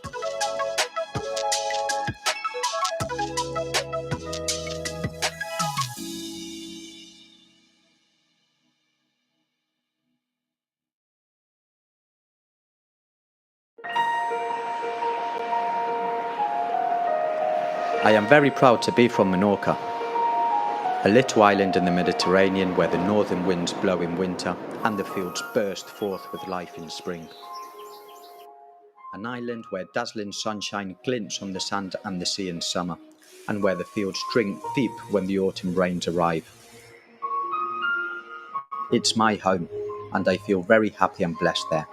I am very proud to be from Menorca, a little island in the Mediterranean where the northern winds blow in winter and the fields burst forth with life in spring. An island where dazzling sunshine glints on the sand and the sea in summer, and where the fields drink deep when the autumn rains arrive. It's my home, and I feel very happy and blessed there.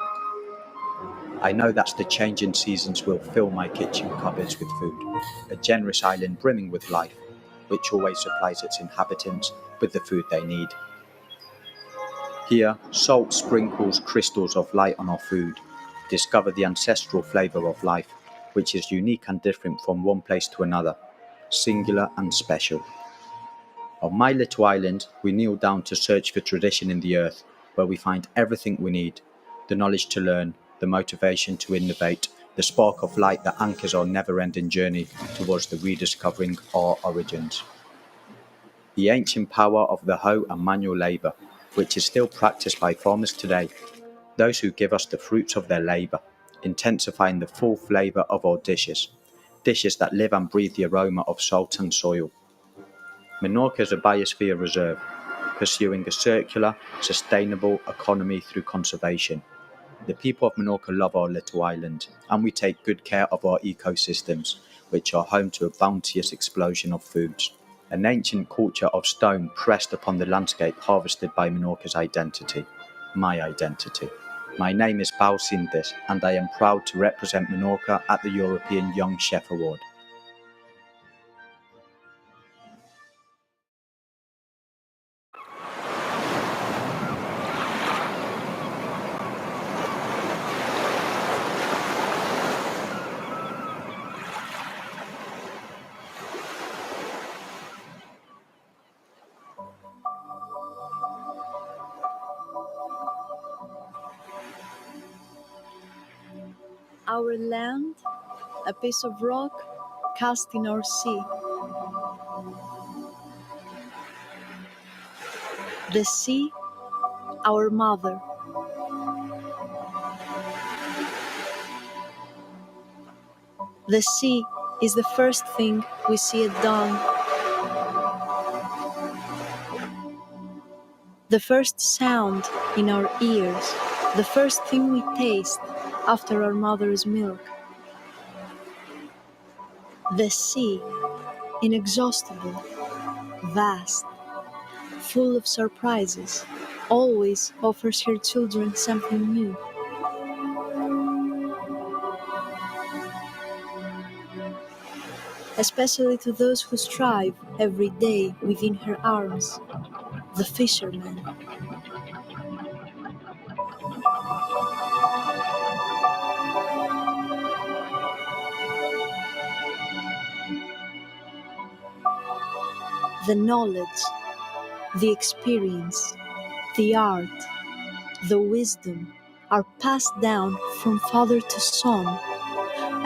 I know that the changing seasons will fill my kitchen cupboards with food, a generous island brimming with life, which always supplies its inhabitants with the food they need. Here, salt sprinkles crystals of light on our food, discover the ancestral flavour of life, which is unique and different from one place to another, singular and special. On my little island, we kneel down to search for tradition in the earth, where we find everything we need, the knowledge to learn, the motivation to innovate, the spark of light that anchors our never-ending journey towards the rediscovering our origins. The ancient power of the hoe and manual labour, which is still practiced by farmers today, those who give us the fruits of their labour, intensifying the full flavour of our dishes that live and breathe the aroma of salt and soil. Menorca is a biosphere reserve, pursuing a circular, sustainable economy through conservation. The people of Menorca love our little island, and we take good care of our ecosystems, which are home to a bounteous explosion of foods. An ancient culture of stone pressed upon the landscape harvested by Menorca's identity, my identity. My name is Pau Sintes, and I am proud to represent Menorca at the European Young Chef Award. Our land, a piece of rock cast in our sea. The sea, our mother. The sea is the first thing we see at dawn. The first sound in our ears, the first thing we taste after our mother's milk. The sea, inexhaustible, vast, full of surprises, always offers her children something new. Especially to those who strive every day within her arms, the fishermen. The knowledge, the experience, the art, the wisdom are passed down from father to son,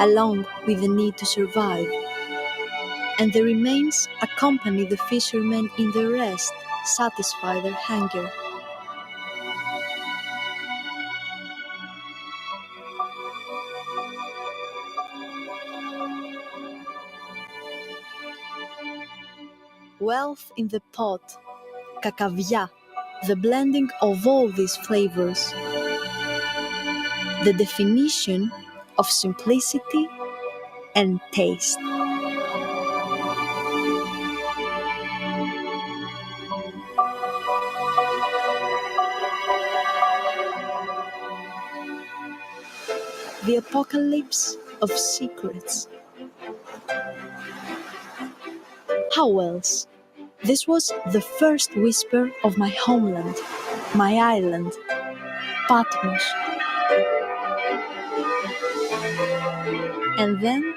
along with the need to survive. And the remains accompany the fishermen in their rest, satisfy their hunger. Wealth in the pot, kakavia, the blending of all these flavors. The definition of simplicity and taste. The apocalypse of secrets. How else? This was the first whisper of my homeland, my island, Patmos. And then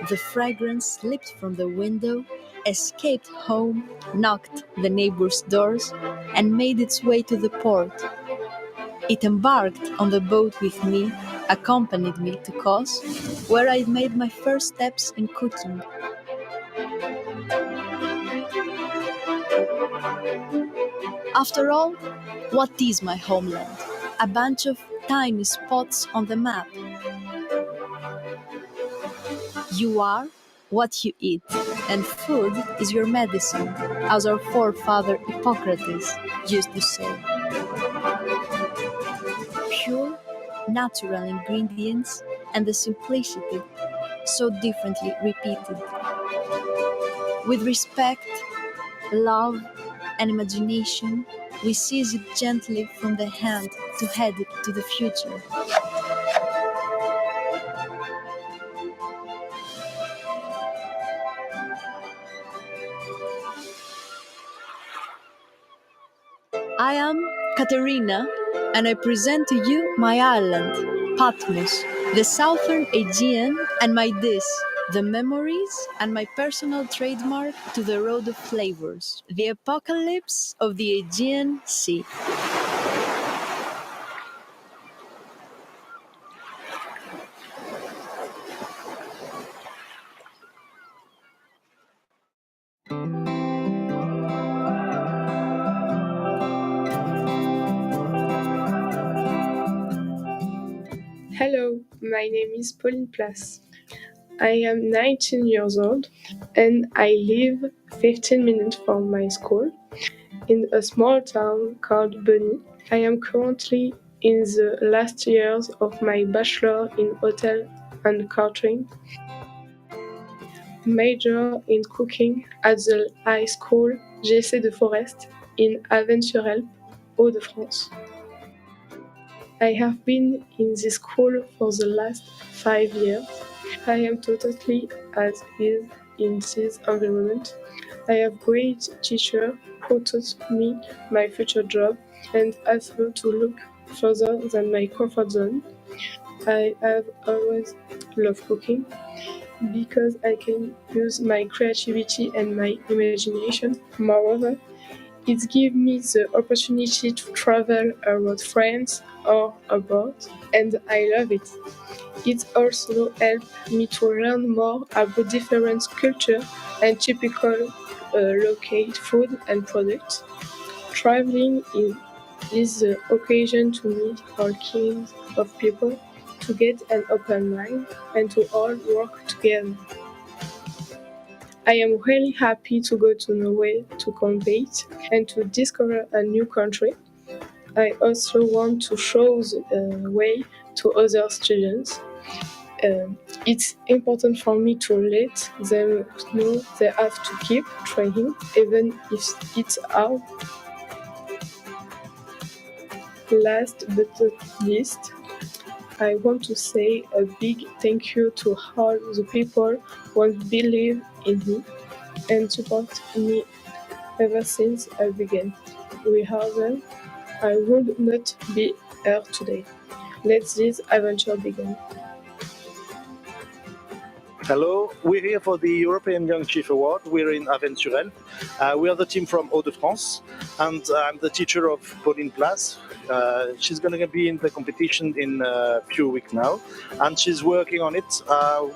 the fragrance slipped from the window, escaped home, knocked the neighbors' doors, and made its way to the port. It embarked on the boat with me, accompanied me to Kos, where I made my first steps in cooking. After all, what is my homeland? A bunch of tiny spots on the map. You are what you eat, and food is your medicine, as our forefather Hippocrates used to say. Pure, natural ingredients and the simplicity so differently repeated. With respect, love, and imagination, we seize it gently from the hand to head it to the future. I am Katerina, and I present to you my island, Patmos, the southern Aegean, and my dish, the memories, and my personal trademark to the road of flavors, the apocalypse of the Aegean Sea. Hello, my name is Pauline Place. I am 19 years old and I live 15 minutes from my school in a small town called Beny. I am currently in the last years of my bachelor in hotel and catering, major in cooking at the high school GC de Forest in Aventurel, Hauts-de-France. I have been in this school for the last 5 years. I am totally at ease in this environment. I have great teachers who taught me my future job and asked me to look further than my comfort zone. I have always loved cooking because I can use my creativity and my imagination. Moreover, it gives me the opportunity to travel around France or abroad, and I love it. It also helped me to learn more about different cultures and typical local food and products. Traveling is the occasion to meet all kinds of people, to get an open mind, and to all work together. I am really happy to go to Norway to compete and to discover a new country. I also want to show the way to other students. It's important for me to let them know they have to keep trying, even if it's hard. Last but not least, I want to say a big thank you to all the people who believe in me and support me ever since I began. Without them, I would not be here today. Let this adventure begin. Hello, we're here for the European Young Chief Award. We're in Aventurel. We are the team from Hauts-de-France, and I'm the teacher of Pauline Place. She's going to be in the competition in a few weeks now, and she's working on it.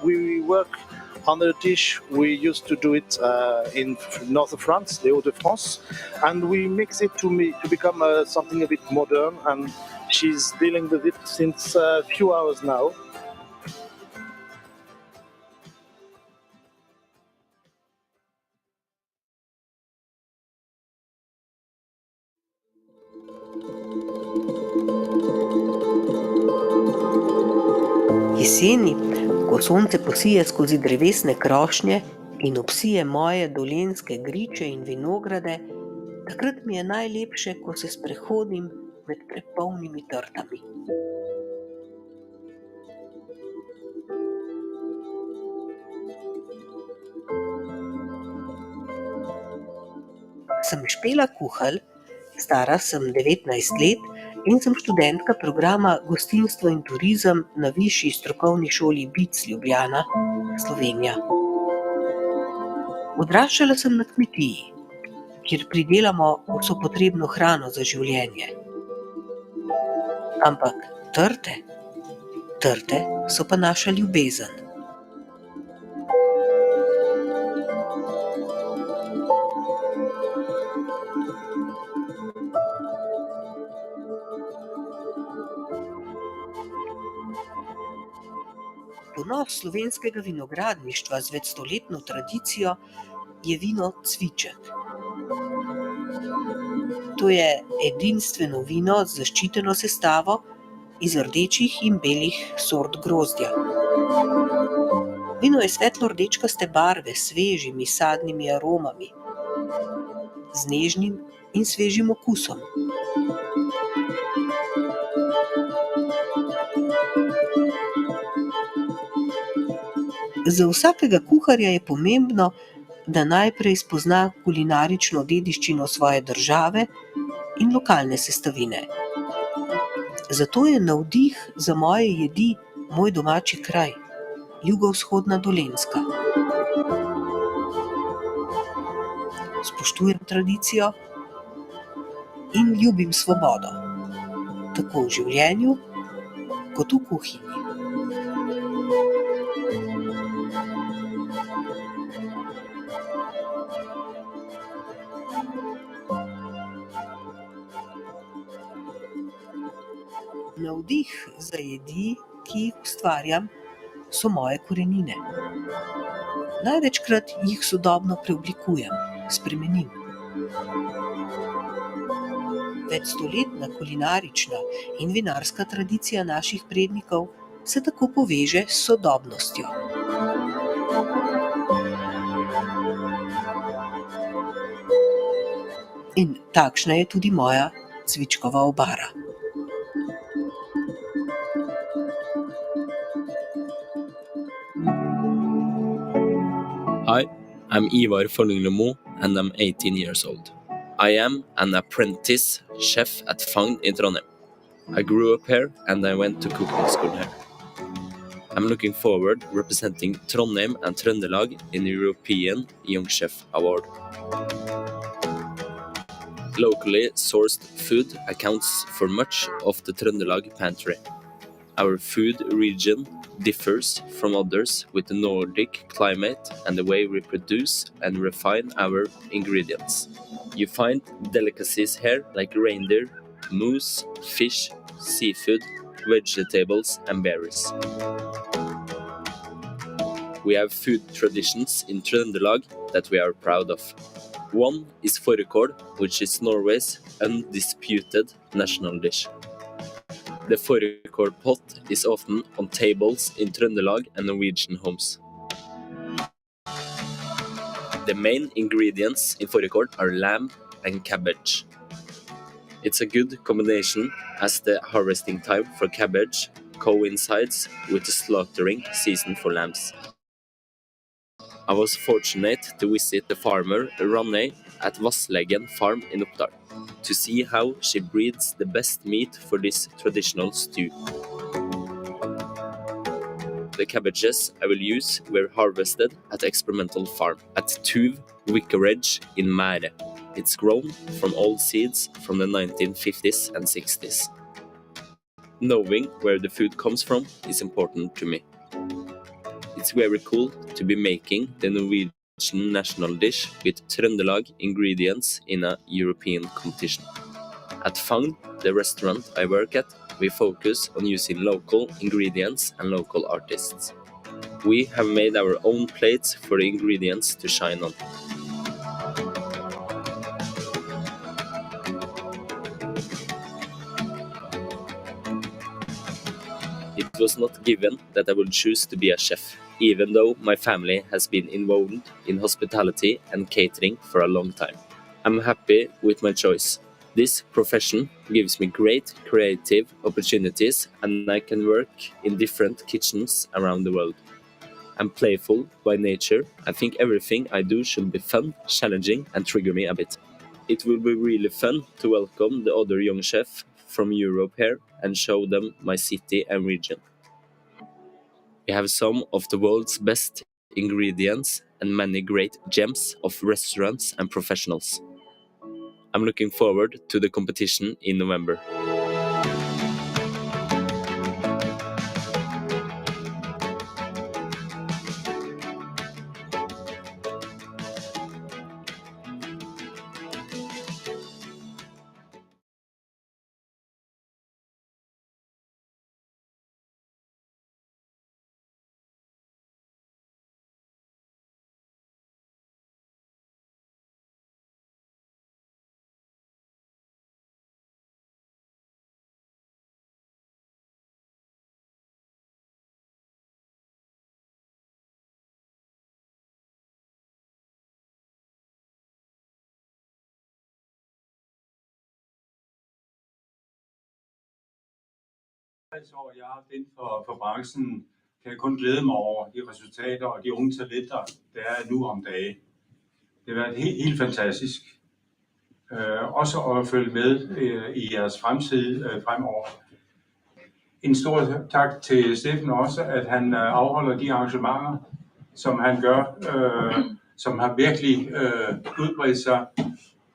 We work on a dish. We used to do it in north of France, the Hauts-de-France, and we mix it to become something a bit modern, and she's dealing with it since a few hours now. Jeseni, ko sonce posije skozi drevesne krošnje in obsije moje dolenjske griče in vinograde, takrat mi je najlepše, ko se sprehodim med prepolnimi trtami. Sem Špela Kuhelj, stara sem 19 let in sem študentka programa Gostinstvo in turizem na Višji strokovni šoli BIC Ljubljana, Slovenija. Odraščala sem na kmetiji, kjer pridelamo vso potrebno hrano za življenje. Ampak trte so pa naša ljubezen. Ponos slovenskega vinogradništva z večstoletno tradicijo je vino cviček. To je edinstveno vino z zaščiteno sestavo iz rdečih in belih sort grozdja. Vino je svetlo rdečkaste barve s svežimi sadnimi aromami, z nežnim in svežim okusom. Za vsakega kuharja je pomembno, da najprej spozna kulinarično dediščino svoje države in lokalne sestavine. Zato je navdih za moje jedi moj domači kraj, jugovzhodna Dolenjska. Spoštujem tradicijo in ljubim svobodo, tako v življenju kot v kuhinji. Navdih za jedi, ki jih ustvarjam, so moje korenine. Največkrat jih sodobno preoblikujem, spremenim. Večstoletna kulinarična in vinarska tradicija naših prednikov se tako poveže s sodobnostjo. In takšna je tudi moja cvičkova obara. Hi, I'm Ivar Forlinglemo and I'm 18 years old. I am an apprentice chef at Fagn in Trondheim. I grew up here and I went to cooking school here. I'm looking forward representing Trondheim and Trøndelag in the European Young Chef Award. Locally sourced food accounts for much of the Trøndelag pantry. Our food region differs from others with the Nordic climate and the way we produce and refine our ingredients. You find delicacies here like reindeer, moose, fish, seafood, vegetables and berries. We have food traditions in Trøndelag that we are proud of. One is fårikål, which is Norway's undisputed national dish. The fårikål pot is often on tables in Trøndelag and Norwegian homes. The main ingredients in fårikål are lamb and cabbage. It's a good combination as the harvesting time for cabbage coincides with the slaughtering season for lambs. I was fortunate to visit the farmer Ronny at Vassleggen farm in Oppdal to see how she breeds the best meat for this traditional stew. The cabbages I will use were harvested at experimental farm at Tuv Vicarage in Mære. It's grown from old seeds from the 1950s and 60s. Knowing where the food comes from is important to me. It's very cool to be making the Norwegian national dish with Trøndelag ingredients in a European competition. At Fagn, the restaurant I work at, we focus on using local ingredients and local artists. We have made our own plates for the ingredients to shine on. It was not given that I would choose to be a chef, even though my family has been involved in hospitality and catering for a long time. I'm happy with my choice. This profession gives me great creative opportunities and I can work in different kitchens around the world. I'm playful by nature. I think everything I do should be fun, challenging and trigger me a bit. It will be really fun to welcome the other young chefs from Europe here and show them my city and region. We have some of the world's best ingredients and many great gems of restaurants and professionals. I'm looking forward to the competition in November. år, jeg har haft inden for branchen, kan jeg kun glæde mig over de resultater og de unge talenter, der er nu om dagen. Det har været helt fantastisk. Også at følge med i jeres fremtid fremover. En stor tak til Steffen også, at han afholder de arrangementer, som han gør, som har virkelig udbredt sig.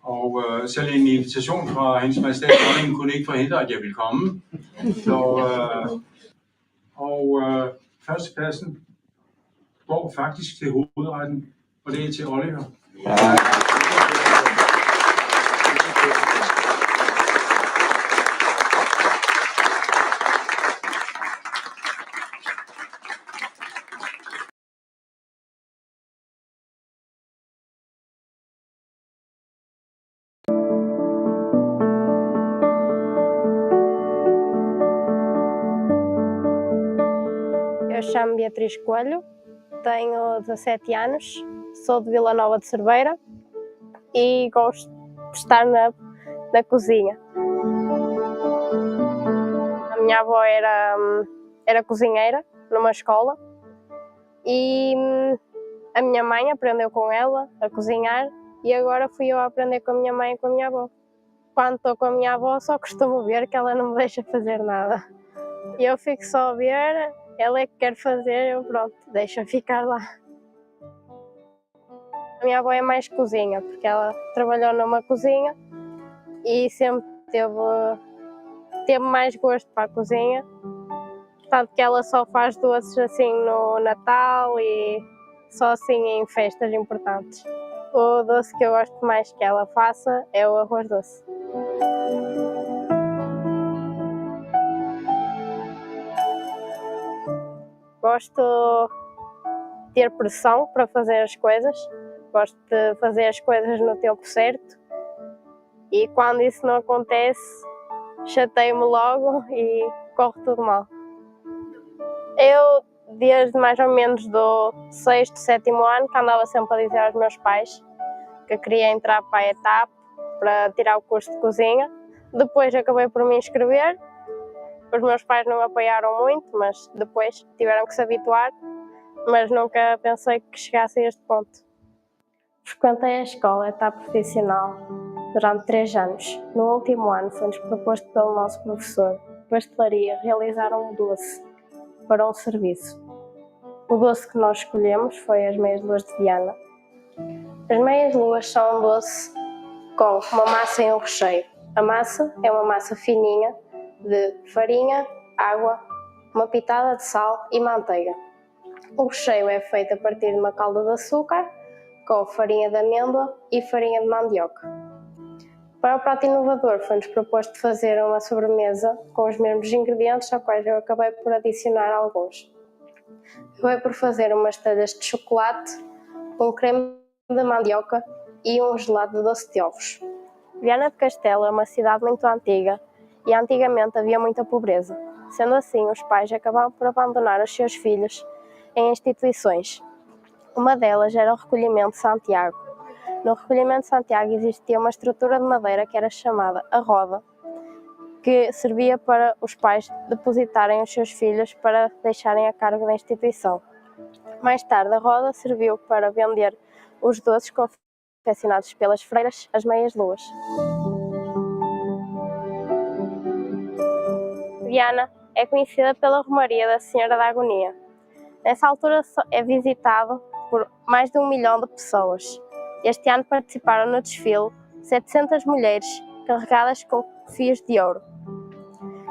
Og selv en invitation fra Hendes Majestæt Dronningen kunne ikke forhindre, at jeg ville komme. Førstepladsen går faktisk til hovedretten, og det er til Oliver. Eu chamo Beatriz Coelho, tenho 17 anos, sou de Vila Nova de Cerveira e gosto de estar na cozinha. A minha avó era cozinheira numa escola e a minha mãe aprendeu com ela a cozinhar e agora fui eu a aprender com a minha mãe e com a minha avó. Quando estou com a minha avó só costumo ver que ela não me deixa fazer nada. E eu fico só a ver, ela é que quer fazer, eu pronto, deixo ficar lá. A minha avó é mais cozinha, porque ela trabalhou numa cozinha e sempre teve mais gosto para a cozinha. Tanto que ela só faz doces assim no Natal e só assim em festas importantes. O doce que eu gosto mais que ela faça é o arroz doce. Gosto de ter pressão para fazer as coisas, gosto de fazer as coisas no tempo certo e quando isso não acontece, chateio-me logo e corre tudo mal. Eu, desde mais ou menos do 6º, 7º ano, que andava sempre a dizer aos meus pais que queria entrar para a etapa para tirar o curso de cozinha. Depois acabei por me inscrever. Os meus pais não apoiaram muito, mas depois tiveram que se habituar, mas nunca pensei que chegasse a este ponto. Frequentei a escola etapa profissional durante 3 anos. No último ano foi-nos proposto pelo nosso professor de pastelaria realizar um doce para um serviço. O doce que nós escolhemos foi as meias-luas de Viana. As meias-luas são um doce com uma massa e um recheio. A massa é uma massa fininha de farinha, água, uma pitada de sal e manteiga. O recheio é feito a partir de uma calda de açúcar com farinha de amêndoa e farinha de mandioca. Para o prato inovador foi-nos proposto de fazer uma sobremesa com os mesmos ingredientes, aos quais eu acabei por adicionar alguns. Acabei por fazer umas telhas de chocolate, um creme de mandioca e um gelado de doce de ovos. Viana do Castelo é uma cidade muito antiga e antigamente havia muita pobreza. Sendo assim, os pais acabavam por abandonar os seus filhos em instituições. Uma delas era o recolhimento de Santiago. No recolhimento de Santiago existia uma estrutura de madeira que era chamada a roda, que servia para os pais depositarem os seus filhos para deixarem a cargo da instituição. Mais tarde, a roda serviu para vender os doces confeccionados pelas freiras, as meias-luas. Viana é conhecida pela Romaria da Senhora da Agonia. Nessa altura é visitado por mais de 1 milhão de pessoas. Este ano participaram no desfile 700 mulheres carregadas com fios de ouro.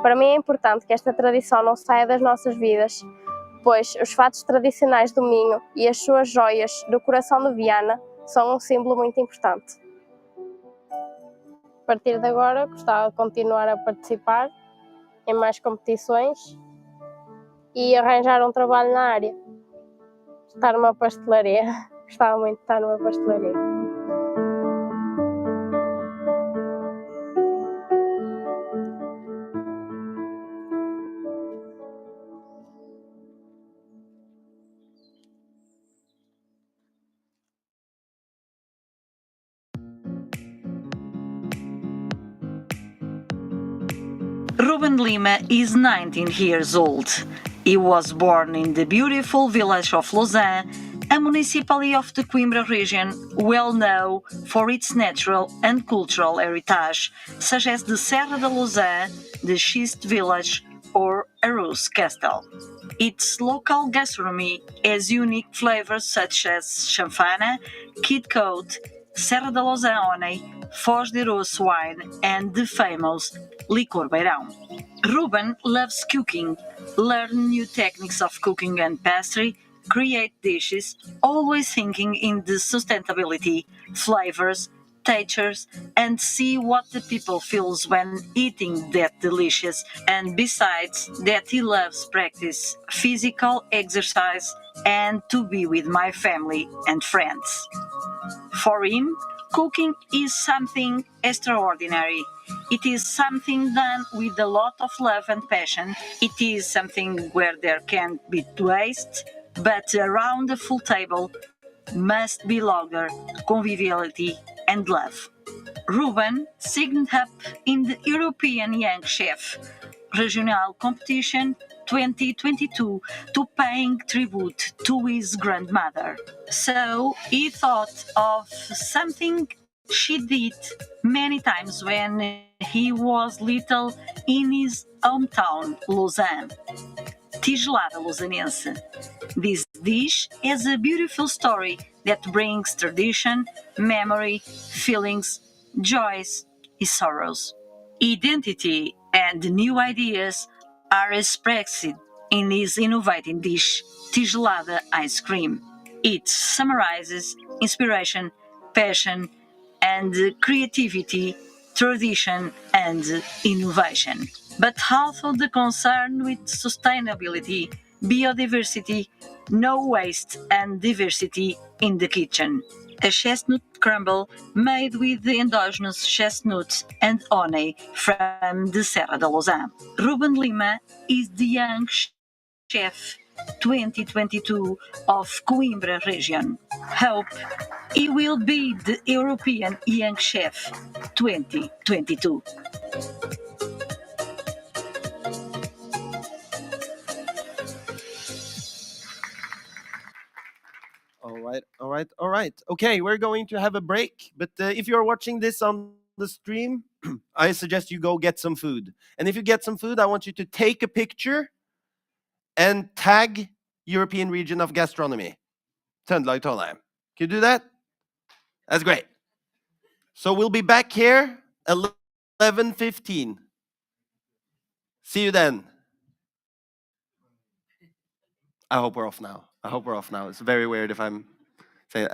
Para mim é importante que esta tradição não saia das nossas vidas, pois os fatos tradicionais do Minho e as suas joias do coração de Viana são um símbolo muito importante. A partir de agora, gostava de continuar a participar em mais competições e arranjar um trabalho na área. Estar numa pastelaria. Gostava muito de estar numa pastelaria. Ruben Lima is 19 years old. He was born in the beautiful village of Lausanne, a municipality of the Coimbra region, well known for its natural and cultural heritage, such as the Serra da Lausanne, the Schist village, or Arus Castle. Its local gastronomy has unique flavors such as chanfana, kid coat, Serra da Lausanne honey, Foz de Arus wine, and the famous licor beirão. Ruben loves cooking, learn new techniques of cooking and pastry, create dishes, always thinking in the sustainability, flavors, textures, and see what the people feels when eating that delicious. And besides that, he loves practice physical exercise and to be with my family and friends. For him, cooking is something extraordinary. It is something done with a lot of love and passion. It is something where there can't be waste, but around the full table must be laughter, conviviality, and love. Ruben signed up in the European Young Chef Regional Competition 2022 to paying tribute to his grandmother. So he thought of something she did many times when he was little in his hometown, Lausanne. Tigelada Lausanense. This dish has a beautiful story that brings tradition, memory, feelings, joys, and sorrows. Identity and new ideas are expressed in this innovative dish, Tigelada ice cream. It summarizes inspiration, passion, and creativity, tradition, and innovation. But also the concern with sustainability, biodiversity, no waste, and diversity in the kitchen. A chestnut crumble made with the endogenous chestnuts and honey from the Serra da Lausanne. Ruben Lima is the young chef 2022 of Coimbra region. Hope he will be the European Young Chef 2022. All right, all right, all right. Okay, we're going to have a break, but if you're watching this on the stream, I suggest you go get some food. And if you get some food, I want you to take a picture and tag European Region of Gastronomy, Trøndelag-Trondheim. Can you do that? That's great. So we'll be back here 11:15. See you then. I hope we're off now. I hope we're off now. It's very weird if I'm saying.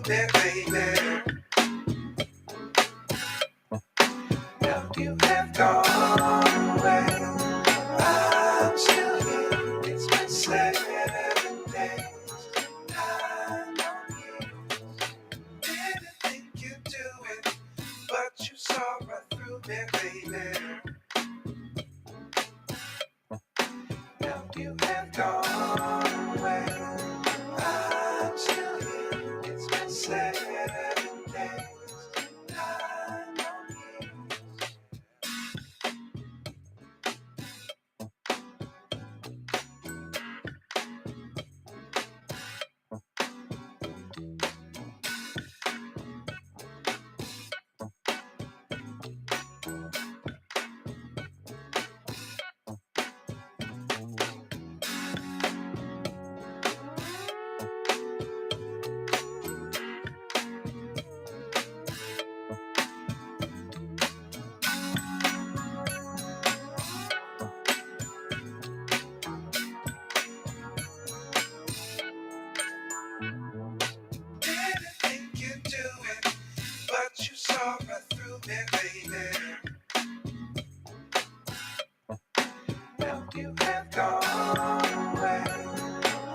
me, baby. Now you have gone away. I'm still here. It's been 7 days. I know you didn't think you'd do it, but you saw right through me, baby. Now you have gone away. I'm still here. It's been 7 days. I know you. Didn't think you'd do it, but you saw right through me, baby. Now you have gone away.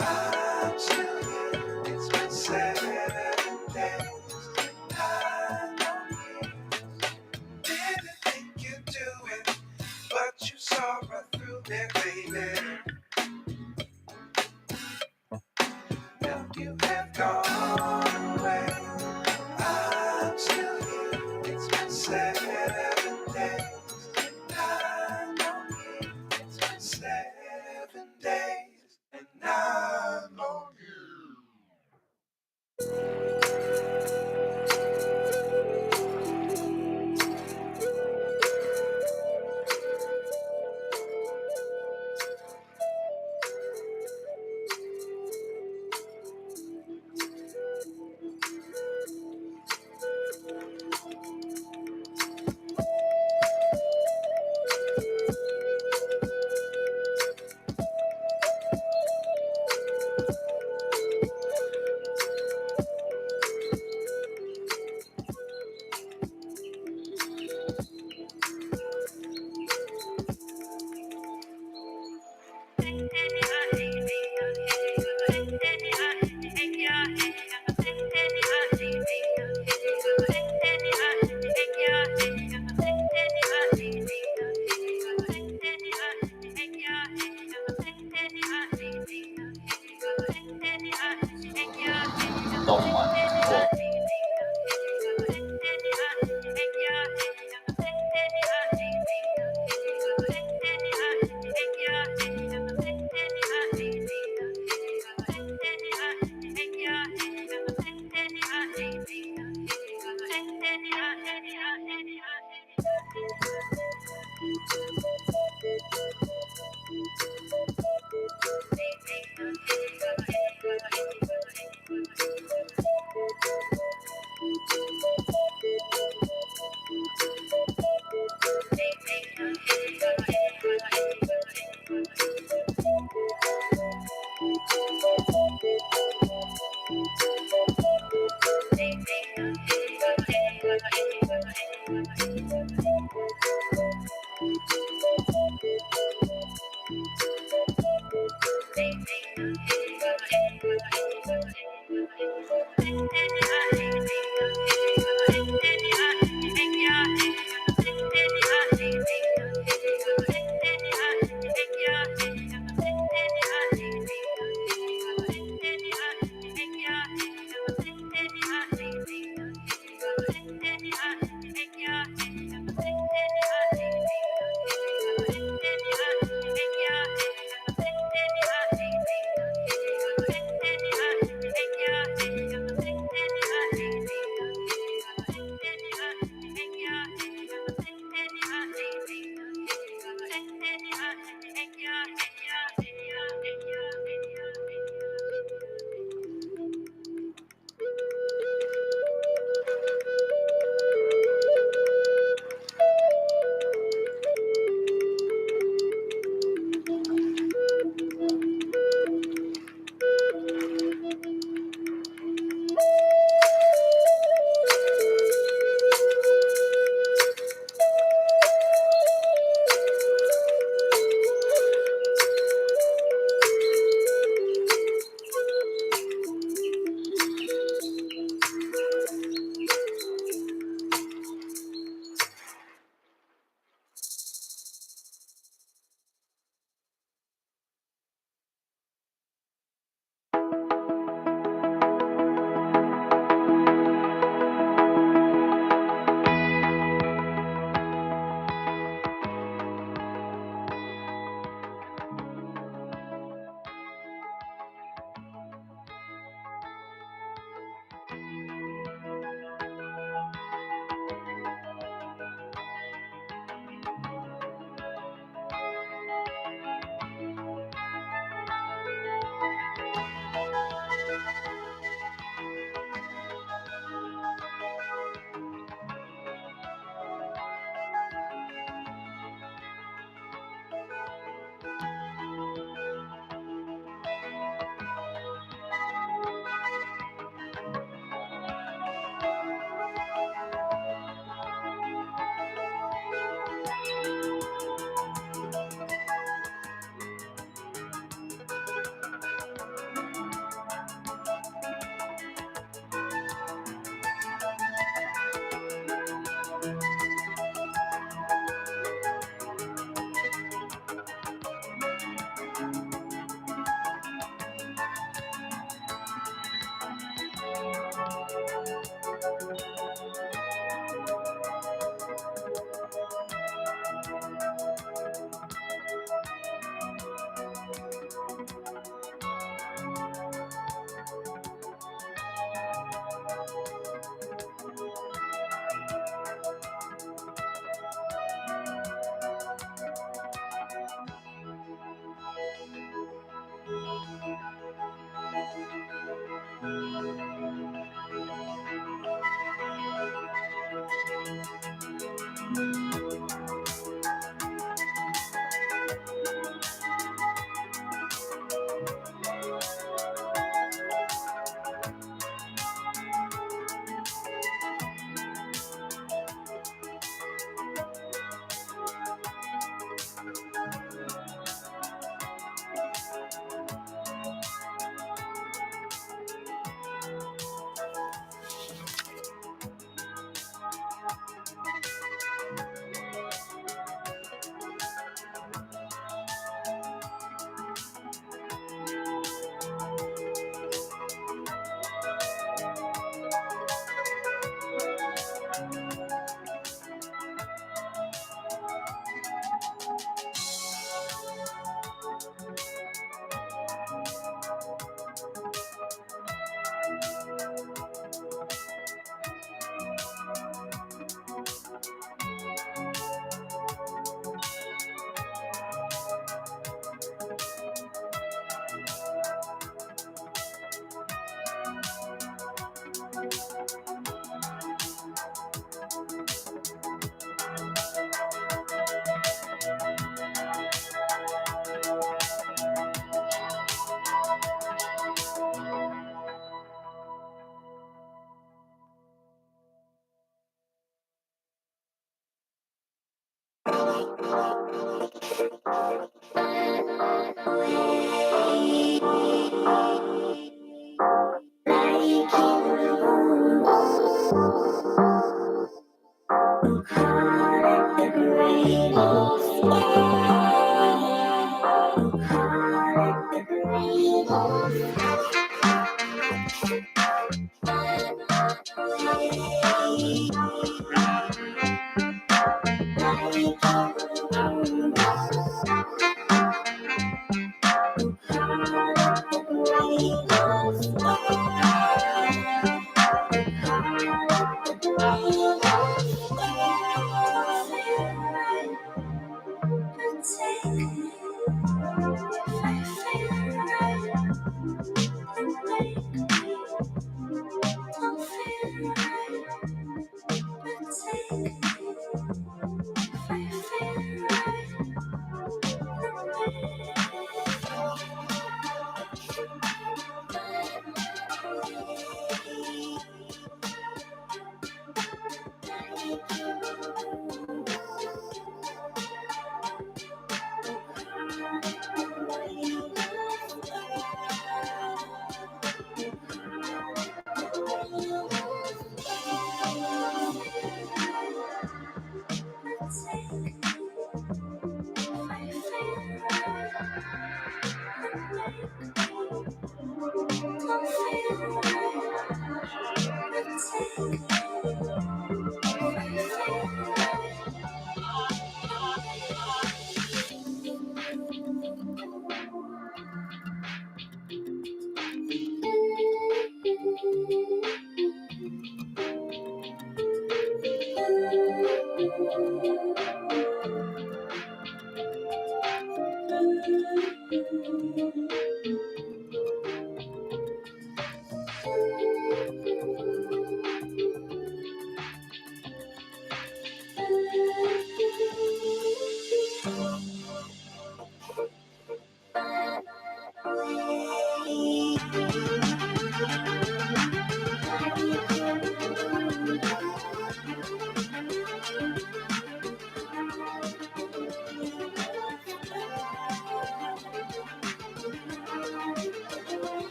I'm still here. It's been 7 days. I know you didn't think you'd do it, but you saw right through me, baby. Now you have gone away. I'm still here. It's been 7 days. I know you. It's been 7 days, and I know you.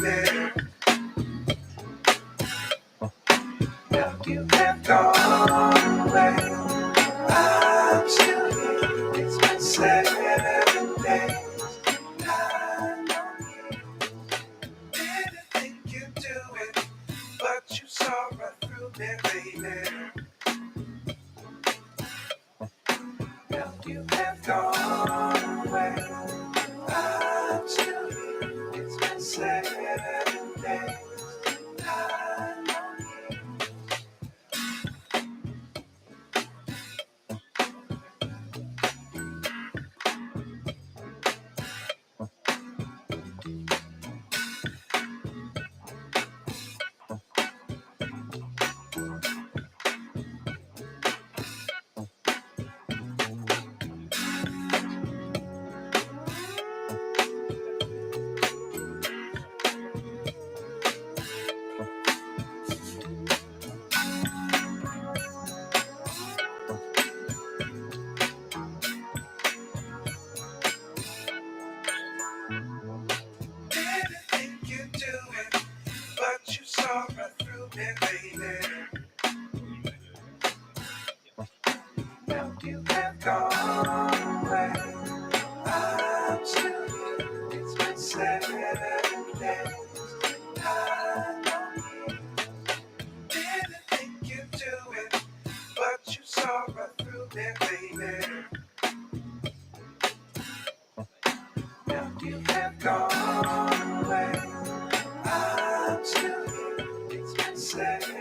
baby. Now you have gone away. I'm still here. It's been 7 days. I know you didn't think you'd do it, but you saw right through me, baby. Now you have gone away. I'm still here. It's been 7 days. I know you. Didn't think you'd do it, but you saw right through me, baby. Now you have gone away. I'm still here. It's been 7 days. I know you didn't think you'd do it, but you saw right through me, baby. Now you have gone away. I'm still here. It's been 7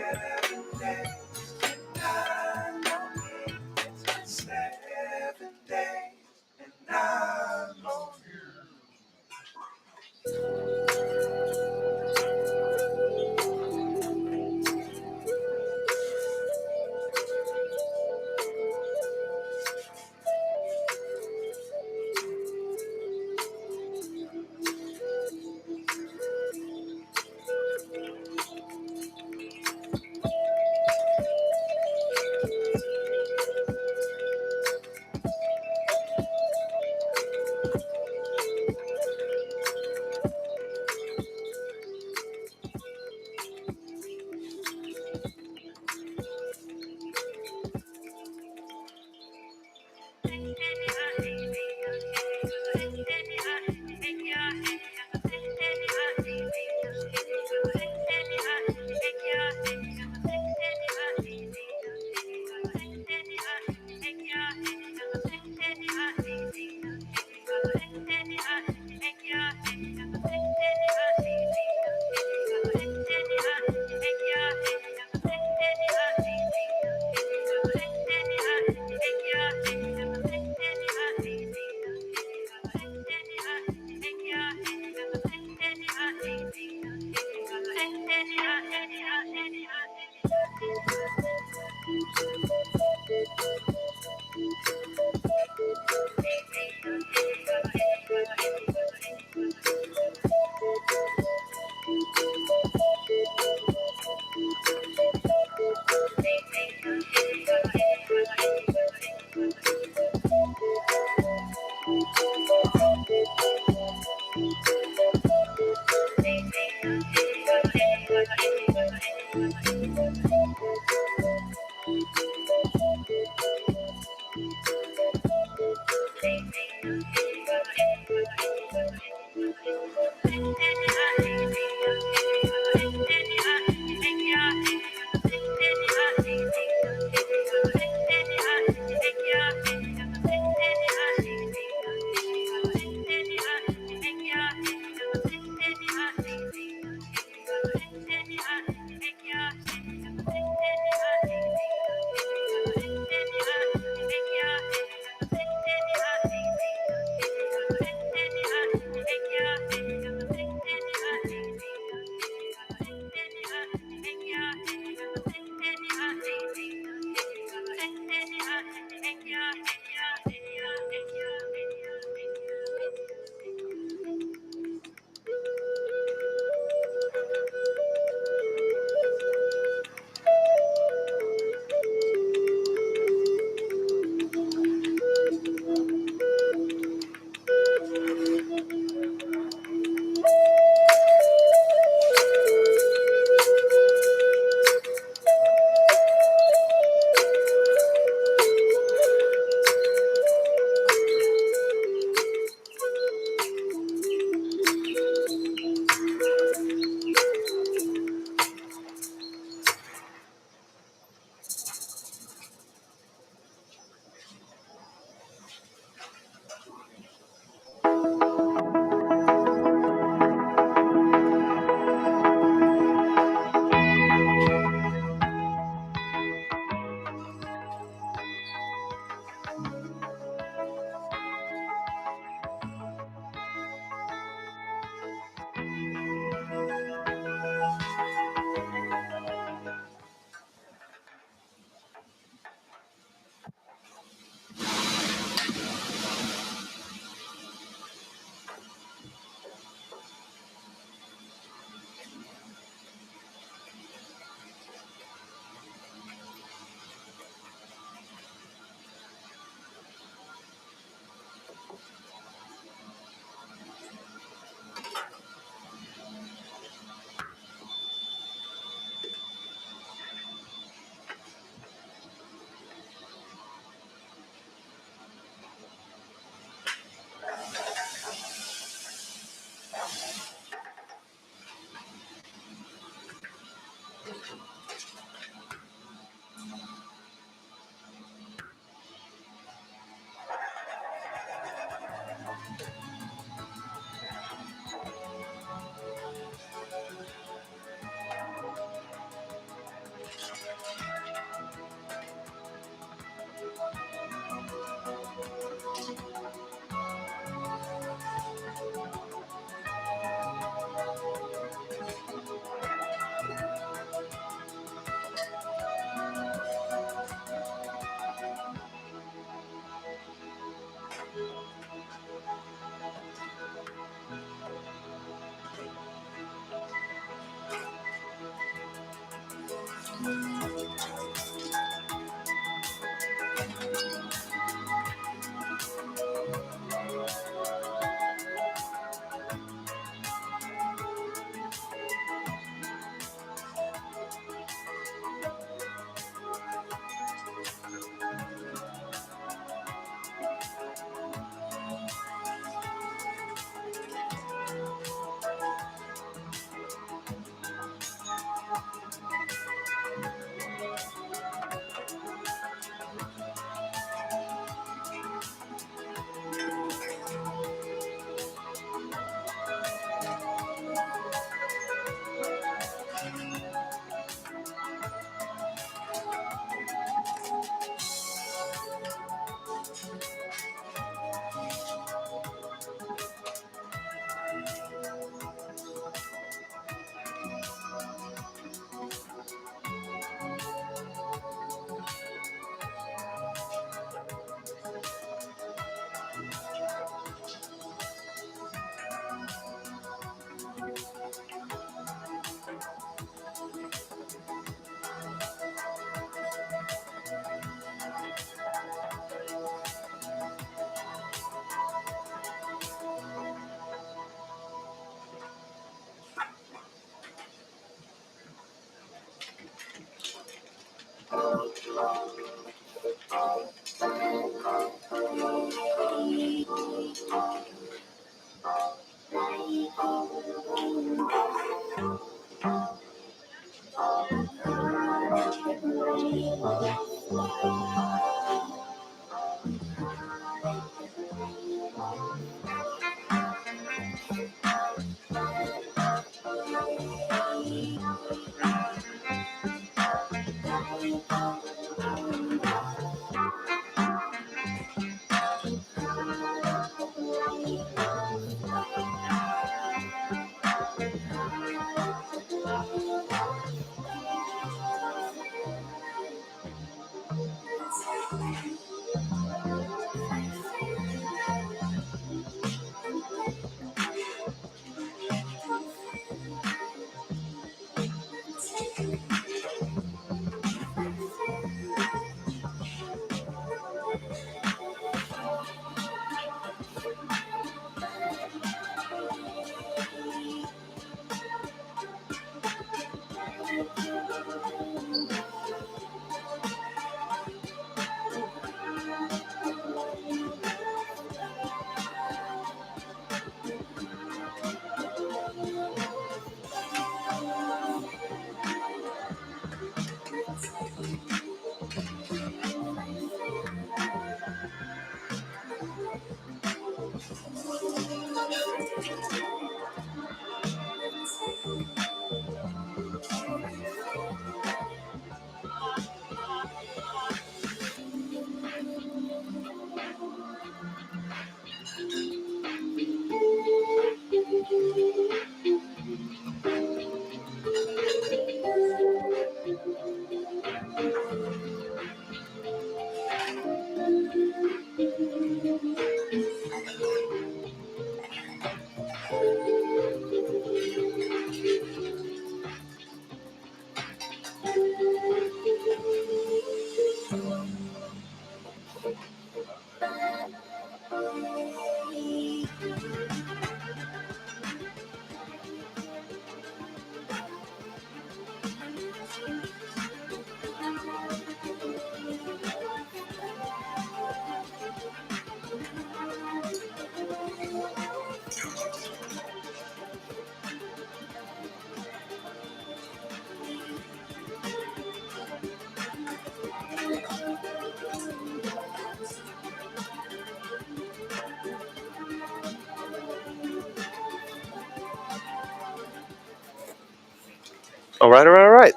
All right.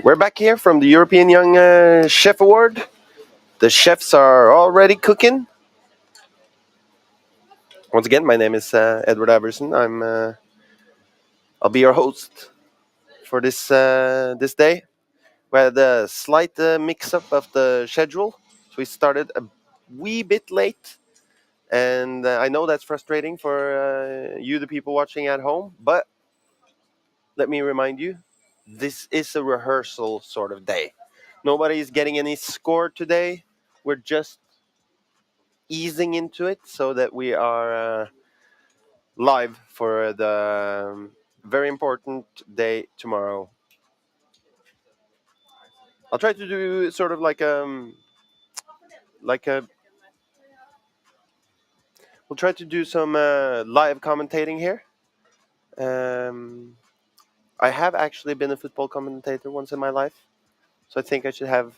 We're back here from the European Young Chef Award. The chefs are already cooking. Once again, my name is Edward Iverson. I'll be your host for this day. We had a slight mix-up of the schedule, so we started a wee bit late, and I know that's frustrating for you, the people watching at home. But let me remind you, this is a rehearsal sort of day. Nobody's getting any score today. We're just easing into it so that we are live for the very important day tomorrow. I'll try to do sort of we'll try to do some live commentating here. I have actually been a football commentator once in my life, so I think I should have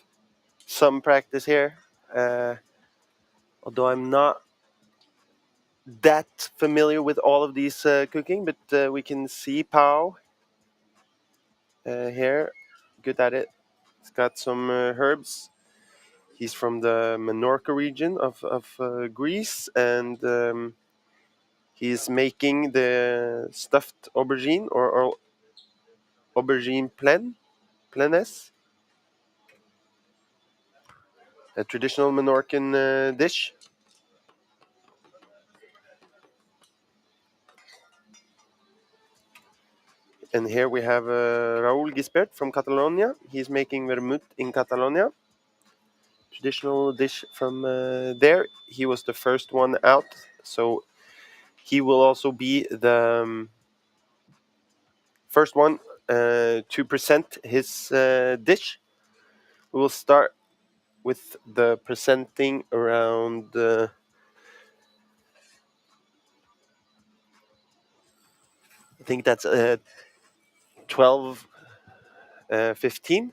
some practice here. Although I'm not that familiar with all of these cooking, but we can see Pau here, good at it. He's got some herbs. He's from the Menorca region of Greece, and he's making the stuffed aubergine or aubergine plenes, a traditional Menorcan dish. And here we have Raúl Gispert from Catalonia. He's making vermouth in Catalonia, traditional dish from there. He was the first one out, so he will also be the first one to present his dish. We will start with the presenting around I think that's 12:15.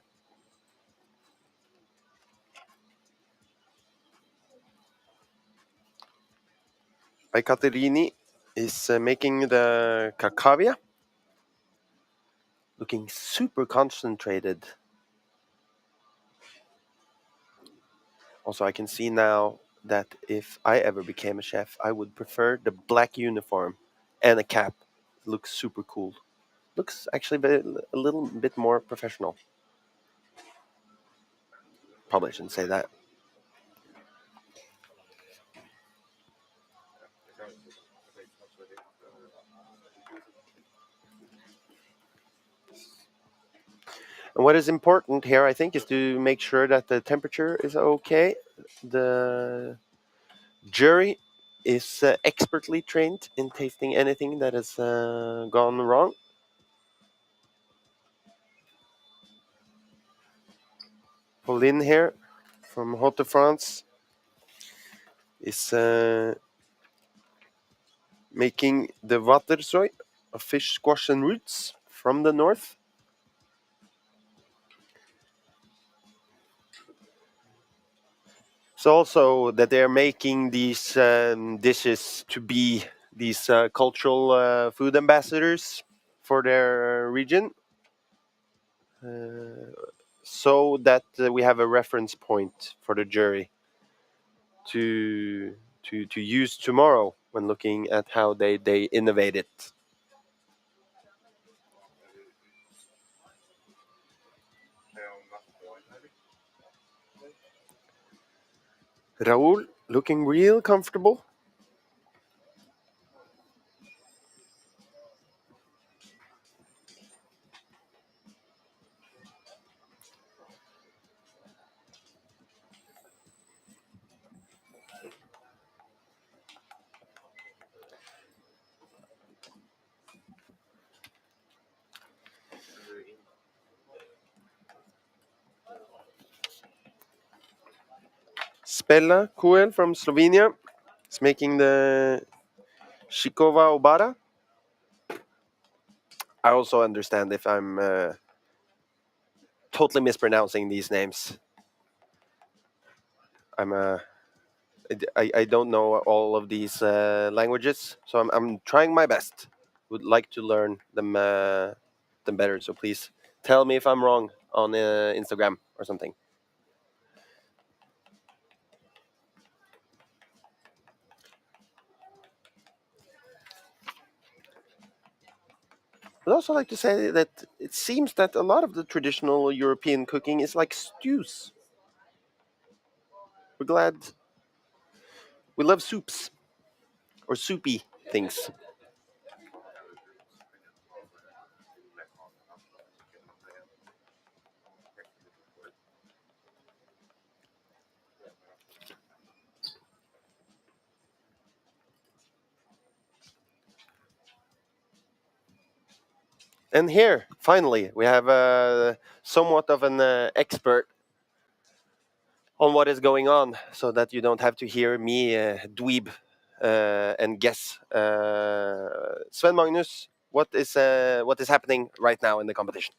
Katerini is making the cacavia, looking super concentrated. Also, I can see now that if I ever became a chef, I would prefer the black uniform and a cap. It looks super cool. Looks actually a little bit more professional. Probably shouldn't say that. And what is important here, I think, is to make sure that the temperature is okay. The jury is expertly trained in tasting anything that has gone wrong. Pauline here from Haute de France is making the watersoy, a fish, squash, and roots from the north. So also that they're making these dishes to be these cultural food ambassadors for their region, so that we have a reference point for the jury to use tomorrow when looking at how they innovate it. Raúl looking real comfortable. Spela Kuel from Slovenia is making the Shikova Obara. I also understand if I'm totally mispronouncing these names. I don't know all of these languages, so I'm trying my best. Would like to learn them better. So please tell me if I'm wrong on Instagram or something. I'd also like to say that it seems that a lot of the traditional European cooking is like stews. We're glad. We love soups or soupy things. And here, finally, we have somewhat of an expert on what is going on, so that you don't have to hear me dweeb and guess. Sven Magnus, what is happening right now in the competition?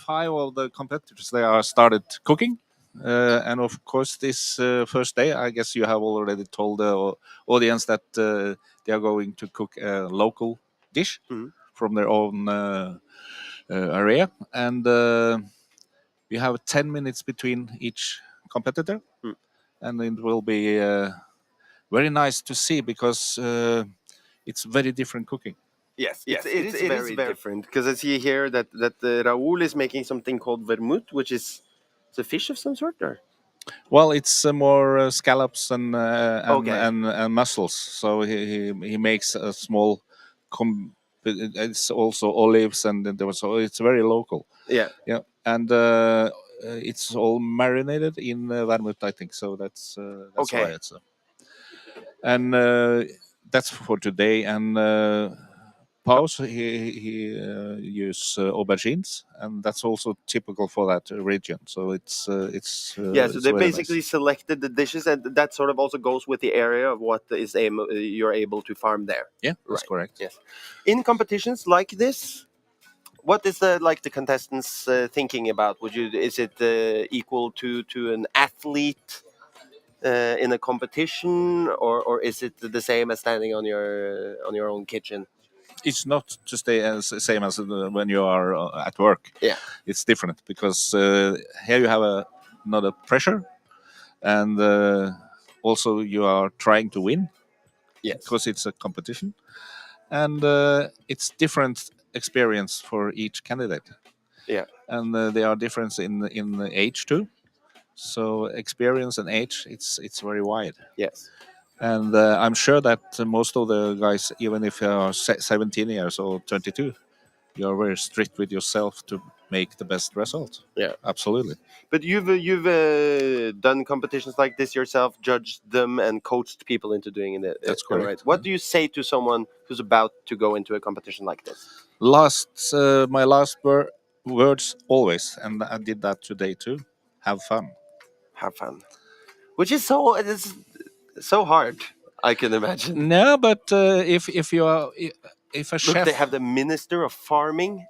Five of the competitors, they are started cooking. And of course, this first day, I guess you have already told the audience that they are going to cook a local dish from their own area. And we have 10 minutes between each competitor. And it will be very nice to see, because it's very different cooking. Yes, it is very different, because I see here that Raúl is making something called vermouth, which is a fish of some sort, or? Well, it's more scallops and mussels. So he makes a small. It's also olives, and there was. It's very local. Yeah. And it's all marinated in vermouth, I think. So that's Okay. why it's. And that's for today. And Paus, he use aubergines, and that's also typical for that region. So it's So it's they very basically nice. selected the dishes, and that sort of also goes with the area of what is you're able to farm there. Yeah, that's Right. correct. Yes. In competitions like this, what is the contestants thinking about? Is it equal to an athlete in a competition, or is it the same as standing on your own kitchen? It's not to stay as same as when you are at work. Yeah. It's different because here you have another pressure, and also you are trying to win. Yes. Because it's a competition, and it's different experience for each candidate. Yeah. And there are difference in age too. So experience and age, it's very wide. Yes. And I'm sure that most of the guys, even if you are 17 years or 22, you are very strict with yourself to make the best result. Yeah. Absolutely. But you've done competitions like this yourself, judged them, and coached people into doing it. That's correct. Right. What do you say to someone who's about to go into a competition like this? My last words always, and I did that today too. Have fun. Have fun. Which is it's so hard, I can imagine. No, but if you are if a Look, chef, they have the Minister of Farming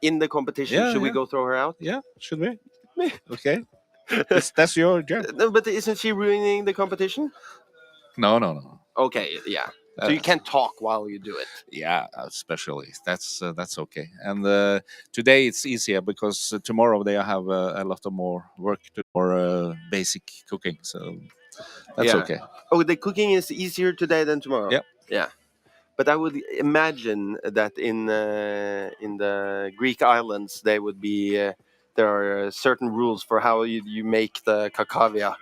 in the competition. Yeah, Should we yeah. go throw her out? Yeah, should we? Okay, that's your job. No, but isn't she ruining the competition? No. Okay, yeah. So you can't talk while you do it. Yeah, especially that's okay. And today it's easier because tomorrow they have a lot of more work to more basic cooking. So that's Yeah. okay. Oh, the cooking is easier today than tomorrow. Yep. Yeah. But I would imagine that in the Greek islands they would be there are certain rules for how you make the kakavia.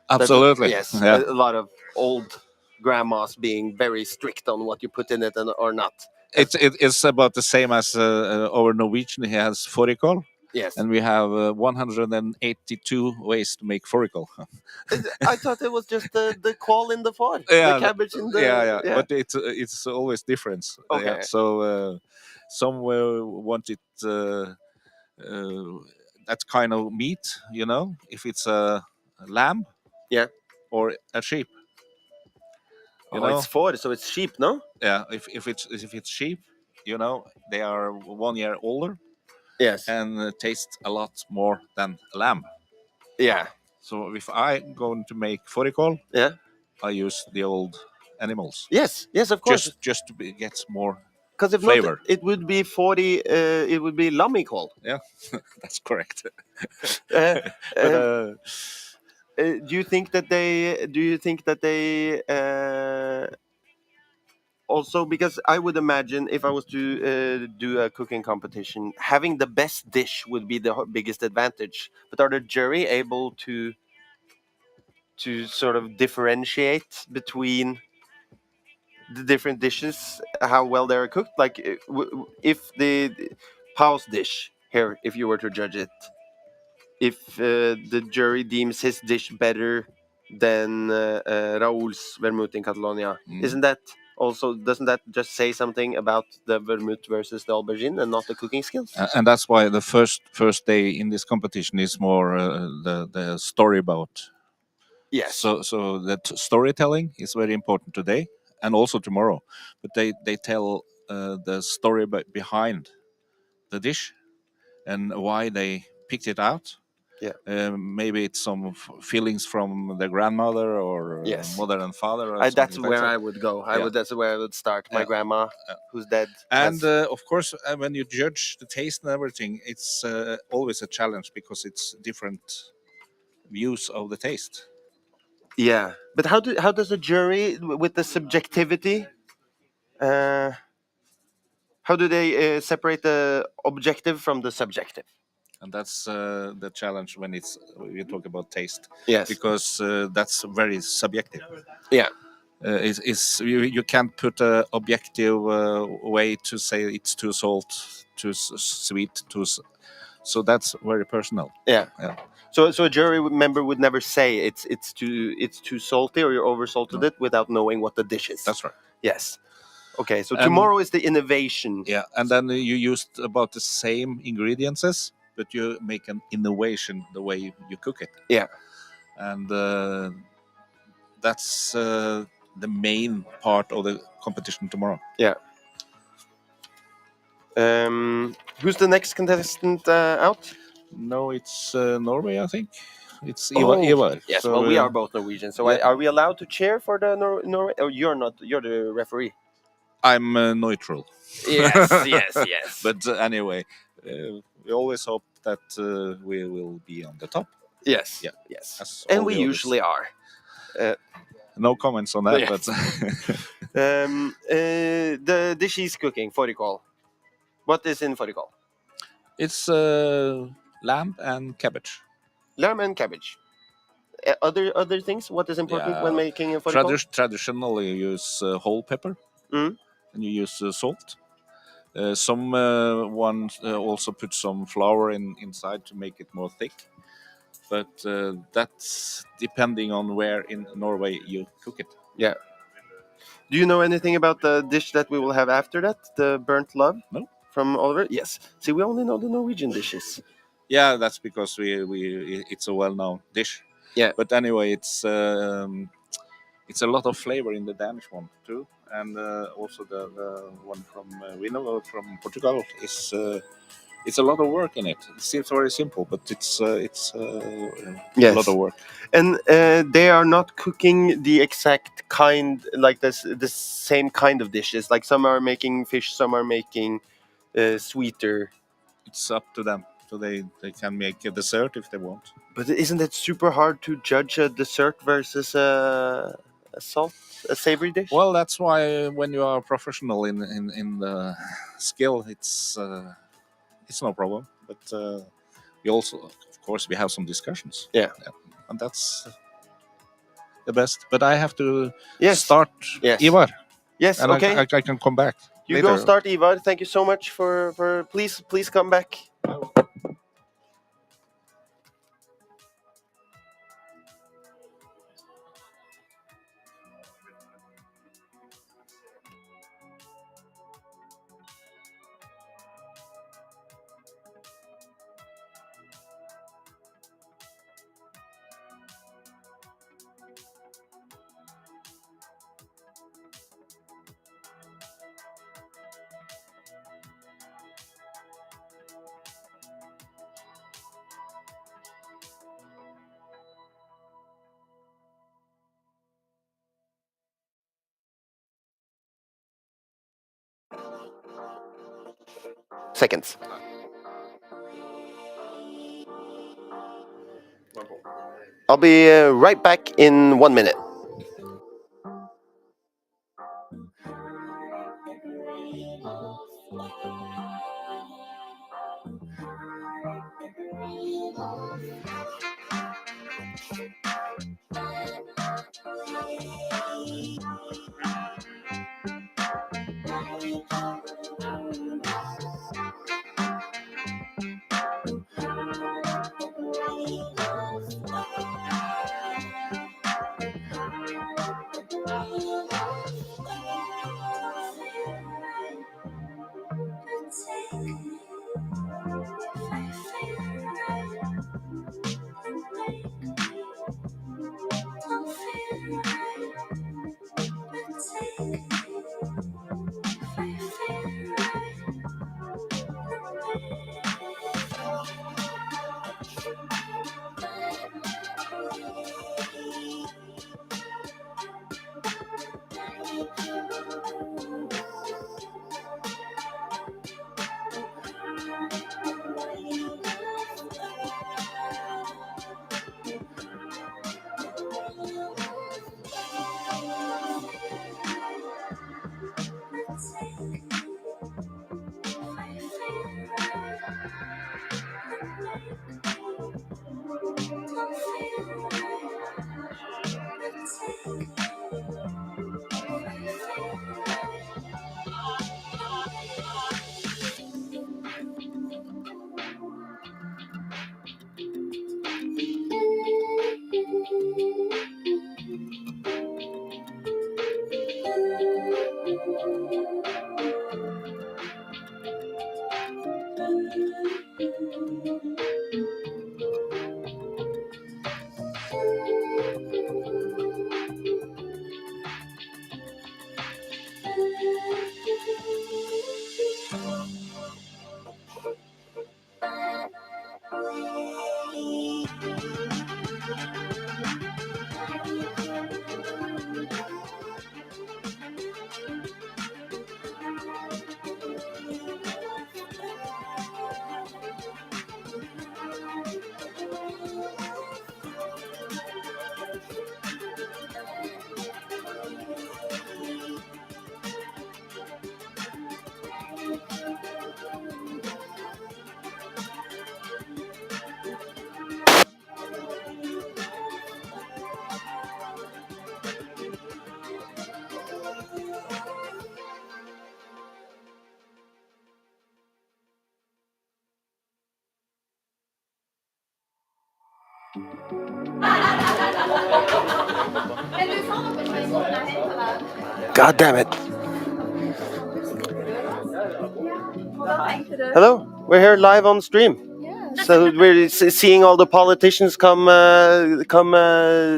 Absolutely. Yes. Yeah. A lot of old grandmas being very strict on what you put in it or not. It's about the same as our Norwegian. He has fårikål. Yes. And we have 182 ways to make fårikål. I thought it was just the kål in the får, Yeah, the cabbage in the yeah. But it's always different. Okay. Yeah. So some want it that kind of meat, if it's a lamb, yeah, or a sheep. It's får, so it's sheep, no? Yeah. If it's sheep, they are 1 year older. Yes. And taste a lot more than a lamb. Yeah. So if I'm going to make fårikål, yeah, I use the old animals. Yes, of course. Just to get more Because if flavor. not, it would be 40. It would be lammikål. Yeah, that's correct. Do you think that they? Also, because I would imagine if I was to do a cooking competition, having the best dish would be the biggest advantage. But are the jury able to sort of differentiate between the different dishes, how well they're cooked? Like if the Paus dish here, if you were to judge it, if the jury deems his dish better than Raúl's vermouth in Catalonia, doesn't that just say something about the vermouth versus the aubergine and not the cooking skills? And that's why the first day in this competition is more the story about. Yes. So that storytelling is very important today and also tomorrow. But they tell the story behind the dish and why they picked it out. Yeah. Maybe it's some feelings from the grandmother or mother and father. Or That's where I would go. Yeah. That's where I would start. My grandma, who's dead. And of course, when you judge the taste and everything, it's always a challenge because it's different views of the taste. Yeah, but how does the jury, with the subjectivity, how do they separate the objective from the subjective? And that's the challenge when you talk about taste. Yes. Because that's very subjective. Yeah. You can't put an objective way to say it's too salt, too sweet, so that's very personal. Yeah. So a jury member would never say it's too salty or you over salted it without knowing what the dish is. That's right. Yes. Okay, so And- tomorrow is the innovation. Yeah, and then you used about the same ingredients, but you make an innovation the way you cook it. Yeah. And that's the main part of the competition tomorrow. Yeah. Who's the next contestant out? No, it's Norway, I think. It's Oh, Ivar. yes, So, well, we are both Norwegian. So yeah. are we allowed to cheer for the Norway? Oh, you're not. You're the referee. I'm neutral. Yes, yes. But anyway, we always hope that we will be on the top. Yes, Yeah. yes. As And all we the others. usually are. No comments on that, Yes. but the dish he's cooking, fårikål. What is in fårikål? it's lamb and cabbage. Lamb and cabbage. Other things? What is important when making a fårikål? Traditionally, you use whole pepper, Mm. and you use salt. Some ones also put some flour inside to make it more thick. But that's depending on where in Norway you cook it. Yeah. Do you know anything about the dish that we will have after that? The burnt love? No. From Oliver? Yes. See, we only know the Norwegian dishes. Yeah, that's because it's a well-known dish. Yeah. But anyway, it's a lot of flavor in the Danish one too, and also the one from from Portugal is. It's a lot of work in it. It seems very simple, but it's Yes. a lot of work. And they are not cooking the exact kind, like the same kind of dishes. Like some are making fish, some are making sweeter. It's up to them. So they can make a dessert if they want. But isn't it super hard to judge a dessert versus a savory dish? Well, that's why when you are a professional in the skill, it's no problem. But we also, of course, we have some discussions. Yeah. And that's the best. But I have to Yes. start Yes. Ivar. Yes, and okay. I can come back. You later. go start, Ivar. Thank you so much for please come back. Seconds. I'll be right back in 1 minute. God damn it. Hello, we're here live on stream. So we're seeing all the politicians come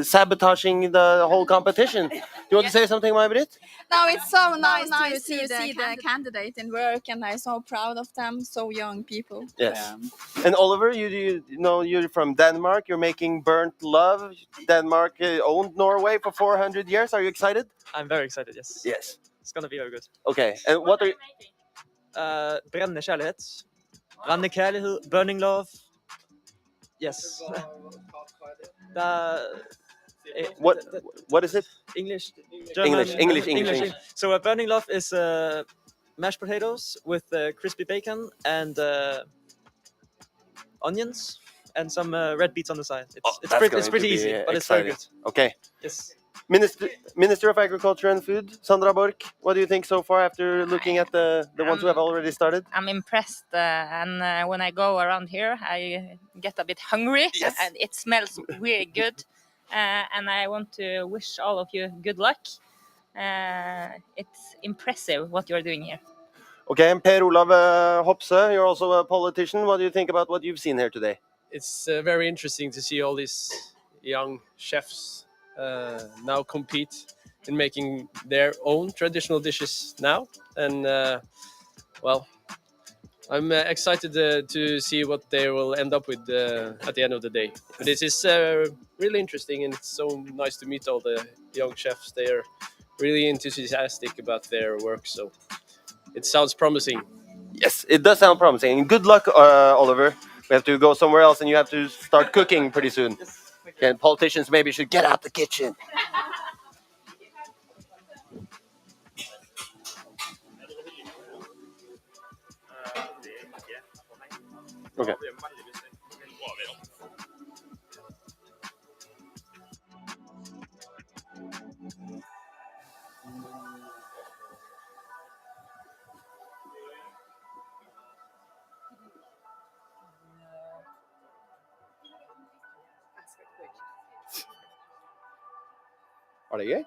sabotaging the whole competition. Do you want to say something, May-Britt? No, it's so nice to see the candidate in work, and I'm so proud of them, so young people. Yes. And Oliver, you know you're from Denmark. You're making burnt love. Denmark owned Norway for 400 years. Are you excited? I'm very excited, yes. Yes. It's gonna be very good. Okay. And what are you? Brennende kjærlighet. Brennende kjærlighed. Burning love. Yes. What is it? English. English. So burning love is mashed potatoes with crispy bacon and onions and some red beets on the side. It's pretty easy, but it's very good. Okay. Yes. Minister of Agriculture and Food, Sandra Borch, what do you think so far after looking at the ones who have already started? I'm impressed, and when I go around here, I get a bit hungry, and it smells really good. And I want to wish all of you good luck. It's impressive what you're doing here. Okay, and Per Olav Hopse, you're also a politician. What do you think about what you've seen here today? It's very interesting to see all these young chefs now compete in making their own traditional dishes now. And well, I'm excited to see what they will end up with at the end of the day. But this is really interesting, and it's so nice to meet all the young chefs. They are really enthusiastic about their work, so it sounds promising. Yes, it does sound promising. Good luck, Oliver. We have to go somewhere else, and you have to start cooking pretty soon. Okay, and politicians maybe should get out the kitchen. Okay. Are det gøy?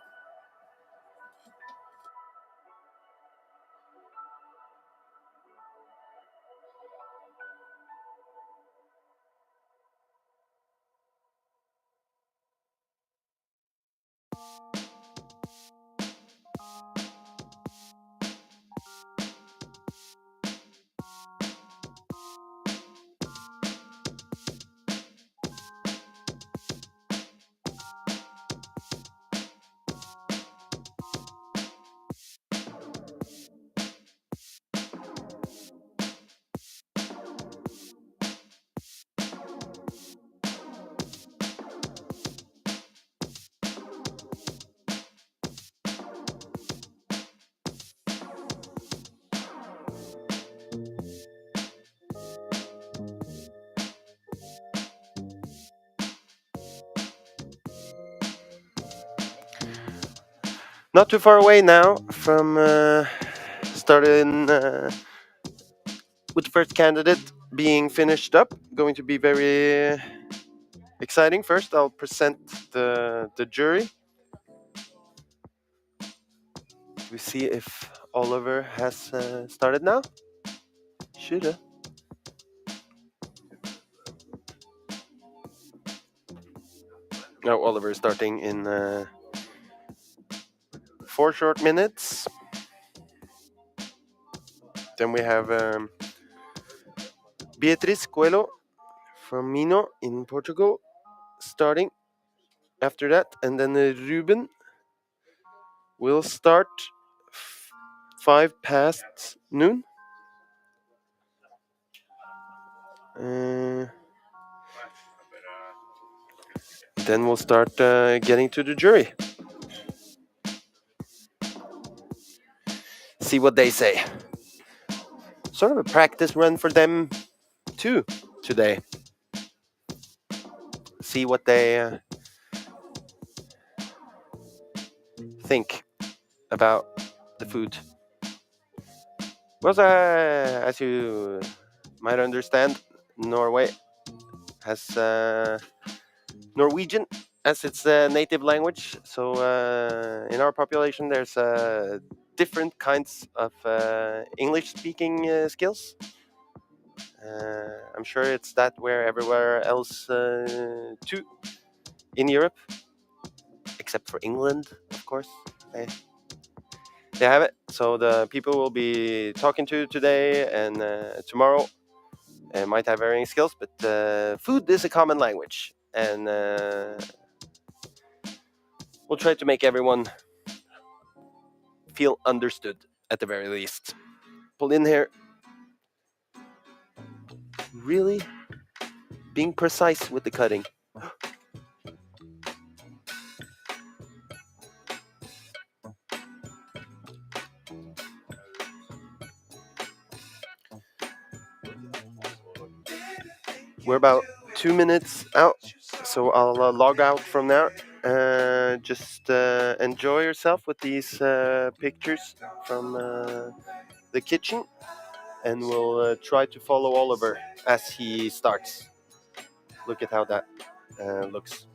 Not too far away now from starting with the first candidate being finished up. Going to be very exciting. First, I'll present the jury. We see if Oliver has started now. Should have. Now Oliver is starting in 4 short minutes. Then we have Beatriz Coelho from Mino in Portugal starting after that. And then Ruben will start 5 past noon. Then we'll start getting to the jury. See what they say. Sort of a practice run for them too today. See what they think about the food. Because as you might understand, Norway has Norwegian as its native language. So in our population, there's different kinds of English-speaking skills. I'm sure it's that everywhere else too in Europe, except for England, of course. They have it. So the people we'll be talking to today and tomorrow might have varying skills, but food is a common language, and we'll try to make everyone feel understood at the very least. Pull in here. Really being precise with the cutting. We're about 2 minutes out, so I'll log out from there. Just enjoy yourself with these pictures from the kitchen, and we'll try to follow Oliver as he starts. Look at how that looks.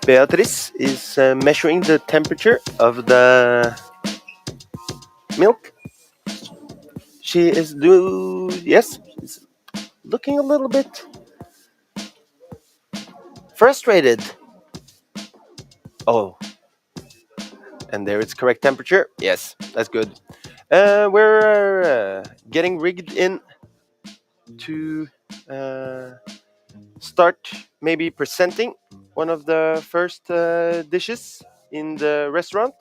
Beatrice is measuring the temperature of the milk. She is she's looking a little bit frustrated. Oh, and there it's correct temperature. Yes, that's good. We're getting rigged in to start maybe presenting one of the first dishes in the restaurant.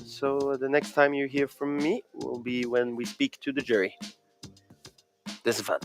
So the next time you hear from me will be when we speak to the jury. This is fun.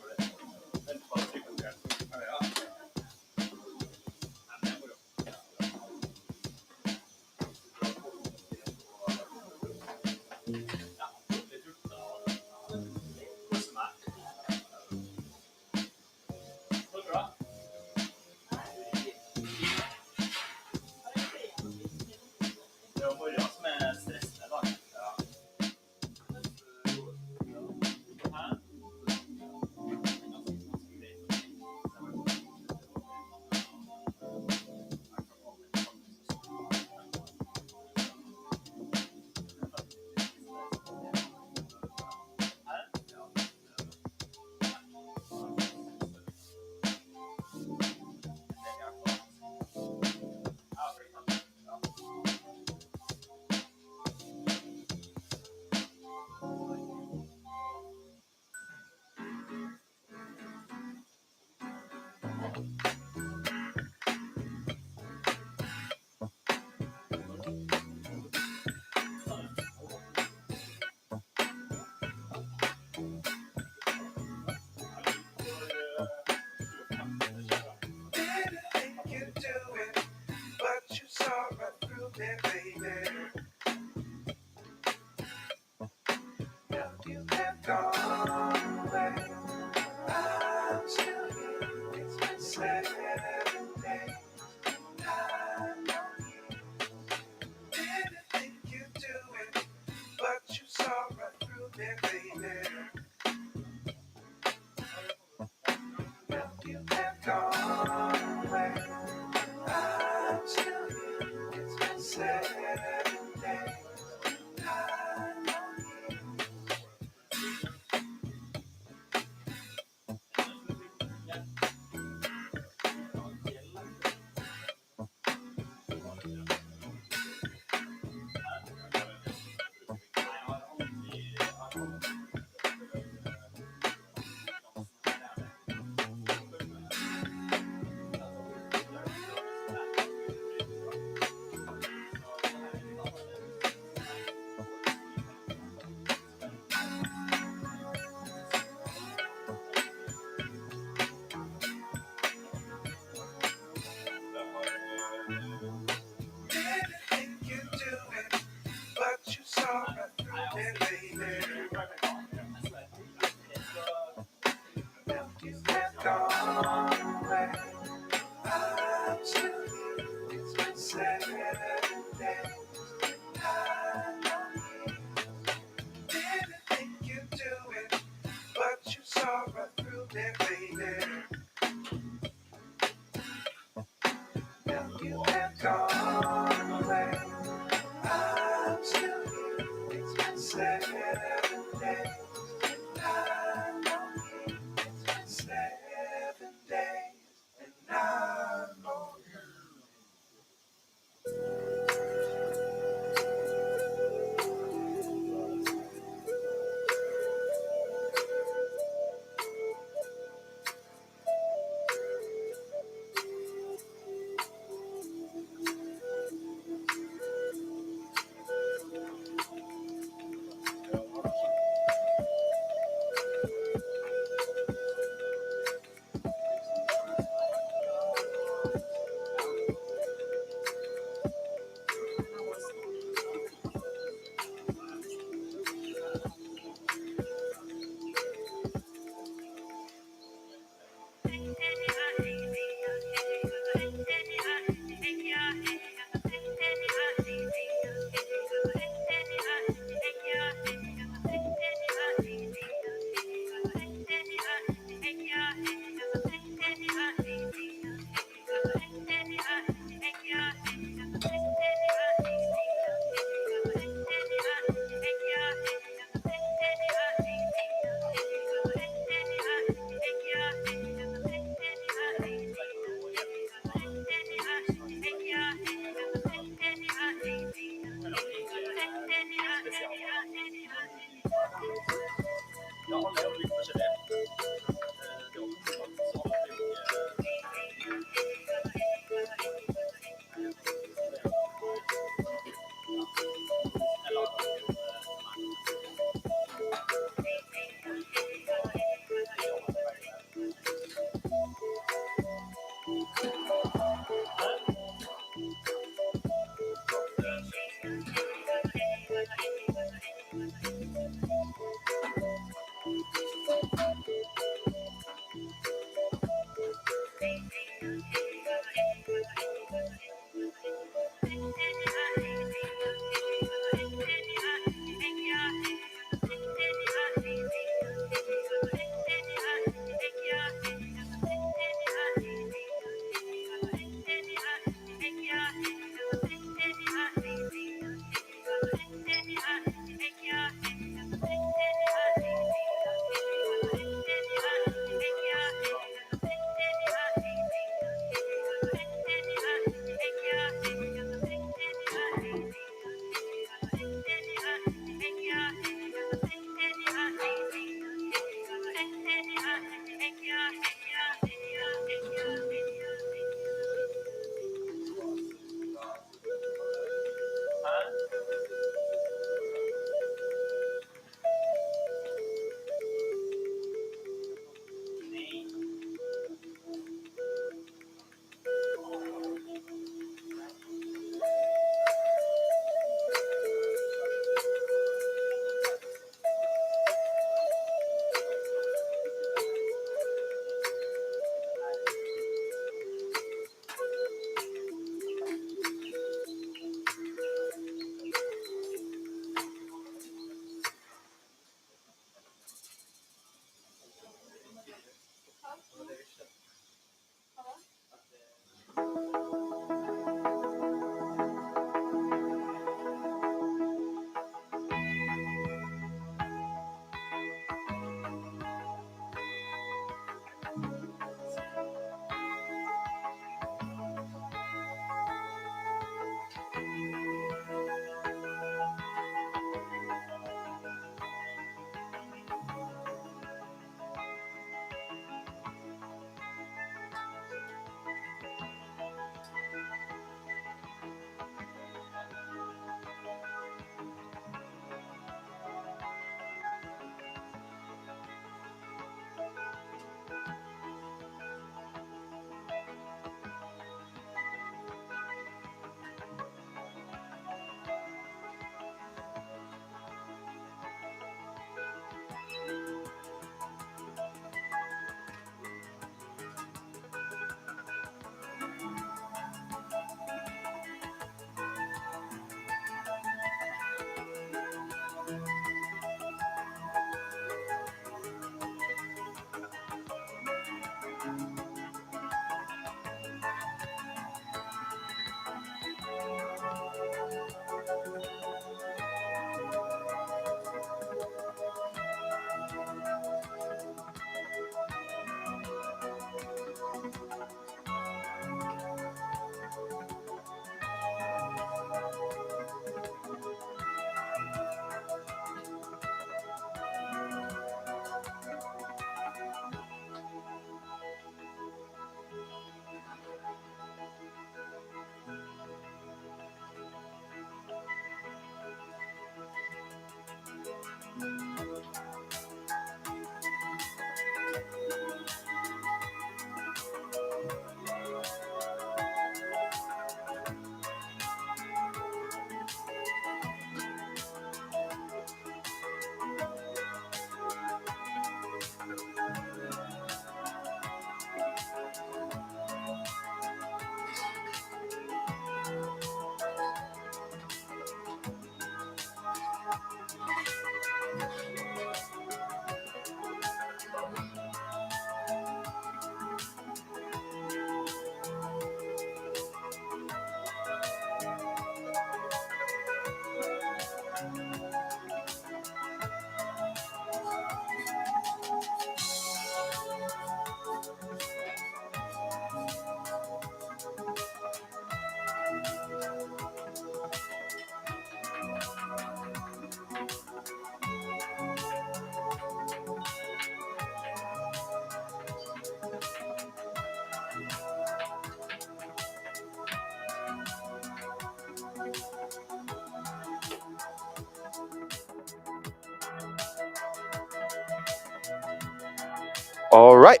All right,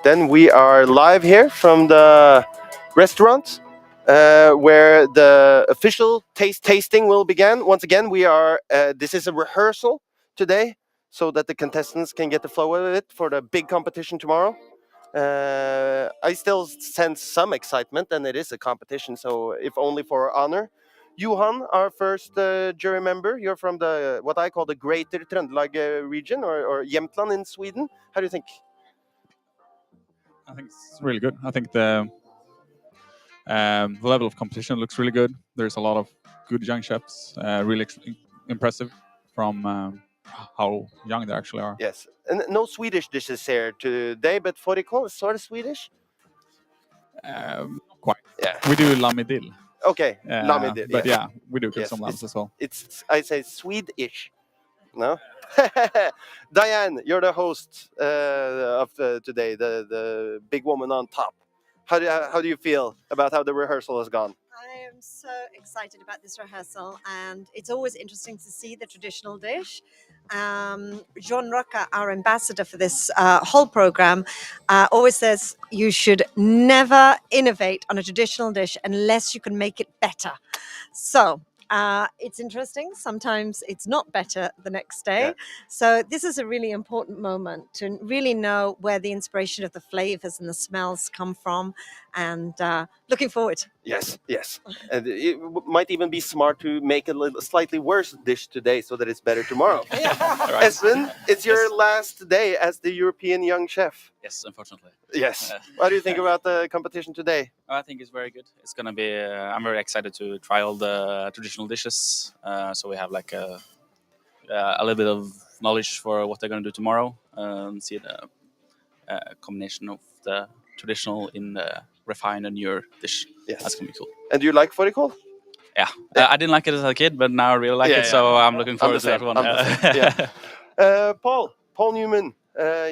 then we are live here from the restaurant where the official tasting will begin. Once again, we are. This is a rehearsal today, so that the contestants can get the flow of it for the big competition tomorrow. I still sense some excitement, and it is a competition, so if only for honor. Johan, our first jury member, you're from the what I call the Greater Trøndelag region, or Jämtland in Sweden. How do you think? I think it's really good. I think the level of competition looks really good. There's a lot of good young chefs, really impressive from how young they actually are. Yes, and no Swedish dishes here today, but fårikål is sort of Swedish. Not quite. Yeah. We do lamidil. Okay, lamidil. But yes. yeah, we do cook Yes, some lambs as well. It's I say Swedish. No, Diane, you're the host of today, the big woman on top. How do you feel about how the rehearsal has gone? I am so excited about this rehearsal, and it's always interesting to see the traditional dish. John Roca, our ambassador for this whole program, always says you should never innovate on a traditional dish unless you can make it better. So it's interesting. Sometimes it's not better the next day. Yeah. So this is a really important moment to really know where the inspiration of the flavors and the smells come from, and looking forward. Yes, yes. And it might even be smart to make a slightly worse dish today so that it's better tomorrow. Right. Espen, it's your last day as the European Young Chef. Yes, unfortunately. Yes. What do you think about the competition today? I think it's very good. It's gonna be. I'm very excited to try all the traditional dishes. So we have like a little bit of knowledge for what they're gonna do tomorrow. See the combination of the traditional in the refined and newer dish. Yes. That's gonna be cool. And do you like fårikål? Yeah. I didn't like it as a kid, but now I really like it. So I'm looking forward to that one. Yeah. Paul Newman,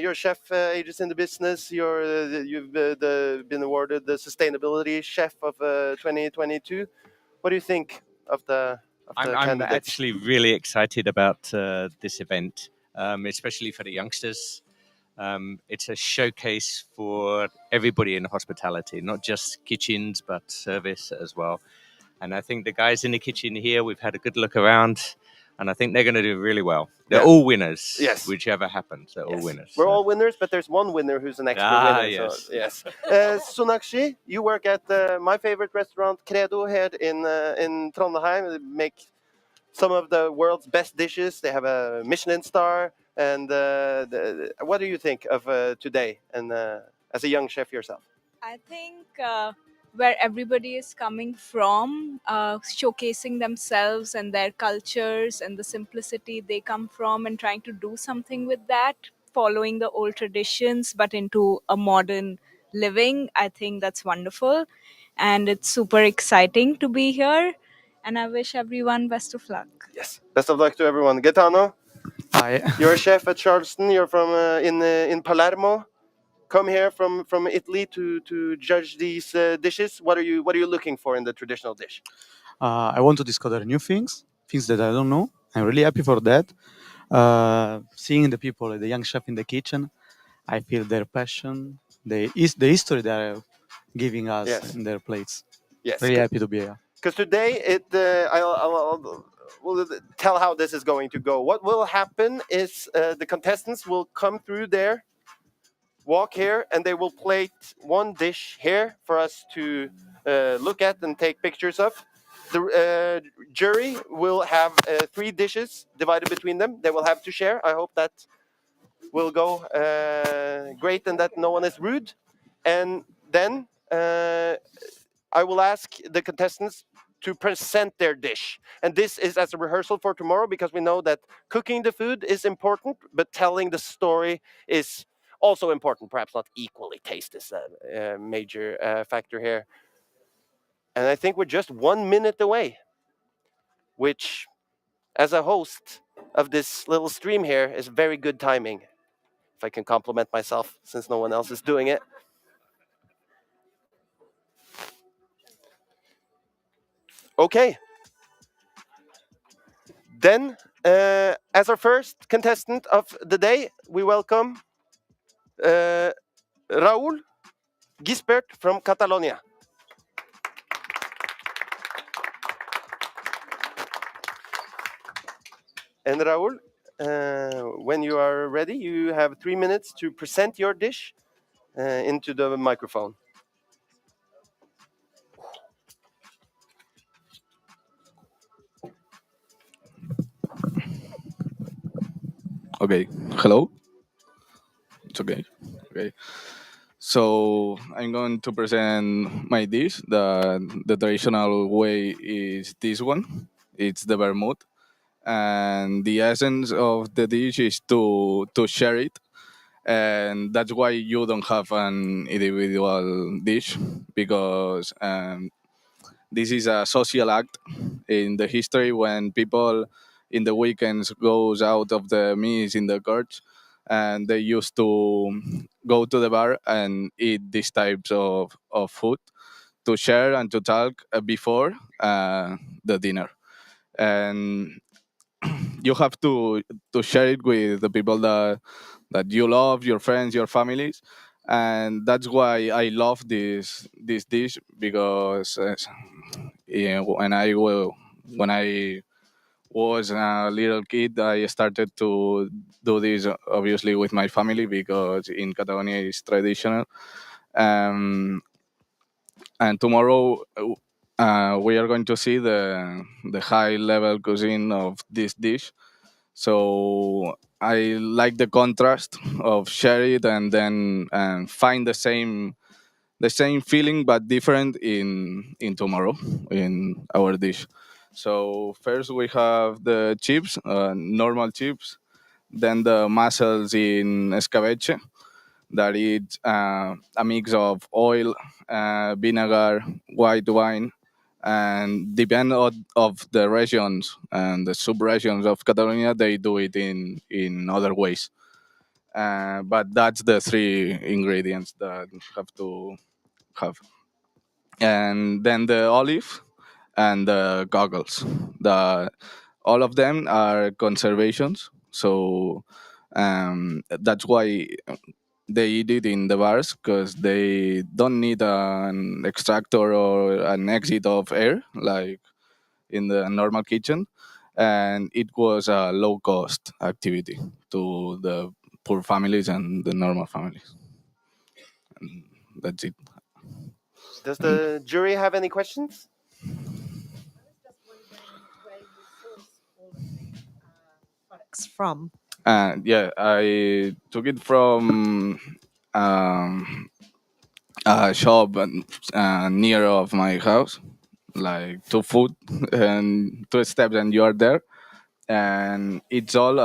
you're chef, ages in the business. You've been awarded the Sustainability Chef of 2022. What do you think of the I'm candidates? actually really excited about this event, especially for the youngsters. It's a showcase for everybody in hospitality, not just kitchens, but service as well. And I think the guys in the kitchen here, we've had a good look around, and I think they're going to do really well. They're all winners, whichever happens. They're all winners. We're all winners, but there's one winner who's an extra winner. Yes. So, yes. Sonakshi, you work at my favorite restaurant, Credo, here in Trondheim. They make some of the world's best dishes. They have a Michelin star. And what do you think of today, and as a young chef yourself? I think where everybody is coming from, showcasing themselves and their cultures and the simplicity they come from, and trying to do something with that, following the old traditions but into a modern living. I think that's wonderful, and it's super exciting to be here, and I wish everyone best of luck. Yes, best of luck to everyone. Gaetano, hi. You're a chef at Charleston. You're from in Palermo. Come here from Italy to judge these dishes. What are you looking for in the traditional dish? I want to discover new things that I don't know. I'm really happy for that. Seeing the people, the young chef in the kitchen, I feel their passion, the history they are giving us in their plates. Yes. Really happy to be here. Because today, we'll tell how this is going to go. What will happen is the contestants will come through there, walk here, and they will plate one dish here for us to look at and take pictures of. The jury will have 3 dishes divided between them. They will have to share. I hope that will go great and that no one is rude. And then I will ask the contestants to present their dish. And this is as a rehearsal for tomorrow, because we know that cooking the food is important, but telling the story is also important. Perhaps not equally. Taste is a major factor here. And I think we're just 1 minute away, which, as a host of this little stream here, is very good timing. If I can compliment myself, since no one else is doing it. Okay. Then, as our first contestant of the day, we welcome Raúl Gispert from Catalonia. And Raúl, when you are ready, you have 3 minutes to present your dish into the microphone. Okay, hello. It's okay. Okay. So I'm going to present my dish. The traditional way is this one. It's the vermouth, and the essence of the dish is to share it, and that's why you don't have an individual dish, because this is a social act in the history when people in the weekends goes out of the meals in the courts, and they used to go to the bar and eat these types of food to share and to talk before the dinner. And you have to share it with the people that you love, your friends, your families, and that's why I love this dish, because when I was a little kid, I started to do this obviously with my family, because in Catalonia it's traditional. Um, and tomorrow we are going to see the high level cuisine of this dish. So I like the contrast of share it and then find the same feeling but different in tomorrow in our dish. So first we have the chips, normal chips, then the mussels in escabeche, that is a mix of oil, vinegar, white wine, and depend of the regions and the sub-regions of Catalonia, they do it in other ways. But that's the three ingredients that have to have. And then the olive and the goggles. All of them are conservations, so that's why they eat it in the bars, because they don't need an extractor or an exit of air like in the normal kitchen, and it was a low cost activity to the poor families and the normal families. And that's it. Does the jury have any questions? From? Yeah, I took it from a shop near of my house, like 2 foot and 2 steps, and you are there. And it's all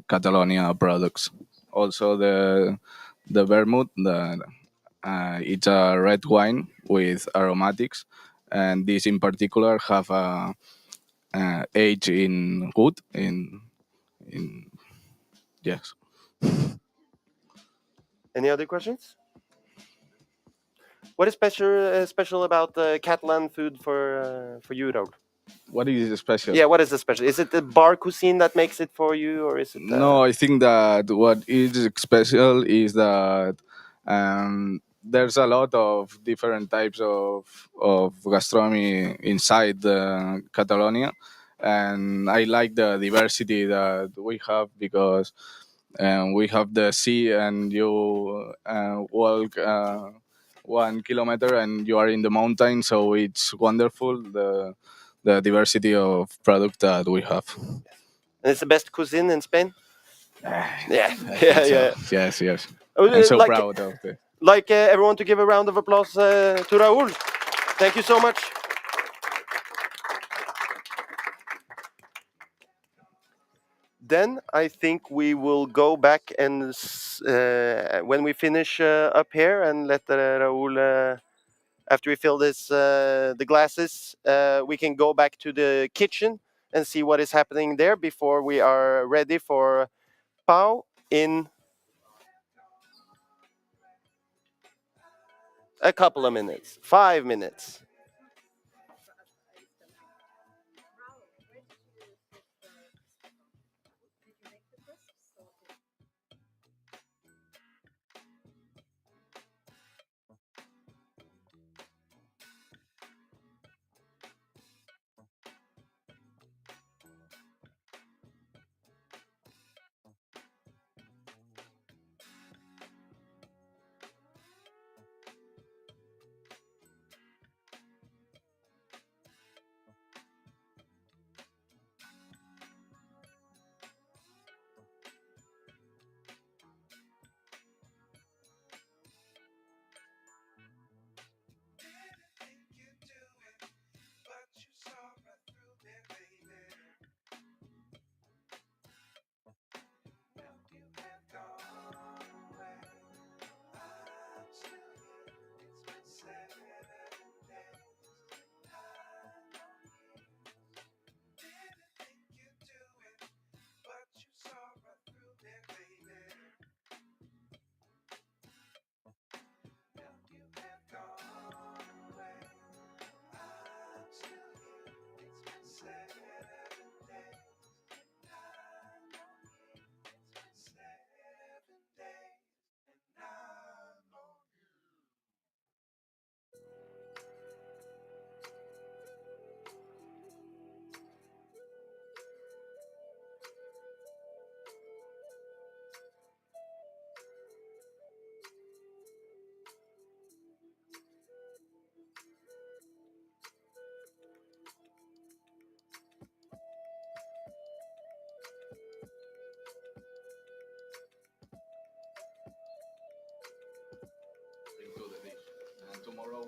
Catalonia products. Also the vermouth, it's a red wine with aromatics, and this in particular have a age in wood in yes. Any other questions? What is special about Catalan food for you, Raul? What is special? Yeah, what is the special? Is it the bar cuisine that makes it for you, or is it? No, I think that what is special is that there's a lot of different types of gastronomy inside Catalonia, and I like the diversity that we have, because we have the sea, and you walk 1 kilometer and you are in the mountain, so it's wonderful the diversity of product that we have. And it's the best cuisine in Spain. Yeah, I think yeah, so. yeah. Yes. Oh, I'm so like- proud of it. Like everyone to give a round of applause to Raul. Thank you so much. Then I think we will go back and when we finish up here, and let Raul, after we fill the glasses, we can go back to the kitchen and see what is happening there before we are ready for Pau in a couple of minutes, 5 minutes.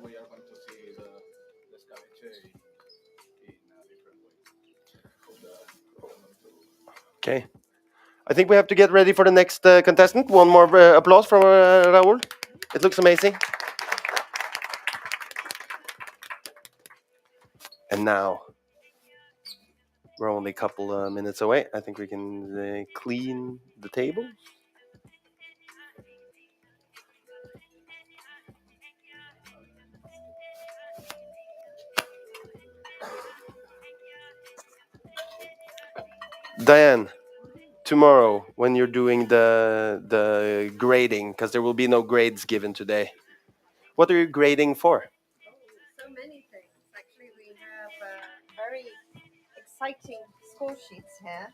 we are going to see the escabeche in a different way. Okay. I think we have to get ready for the next contestant. One more applause from Raul. It looks amazing. And now, we're only a couple minutes away. I think we can clean the table. Diane, tomorrow when you're doing the grading, because there will be no grades given today, what are you grading for? So many things. Actually, we have very exciting score sheets here.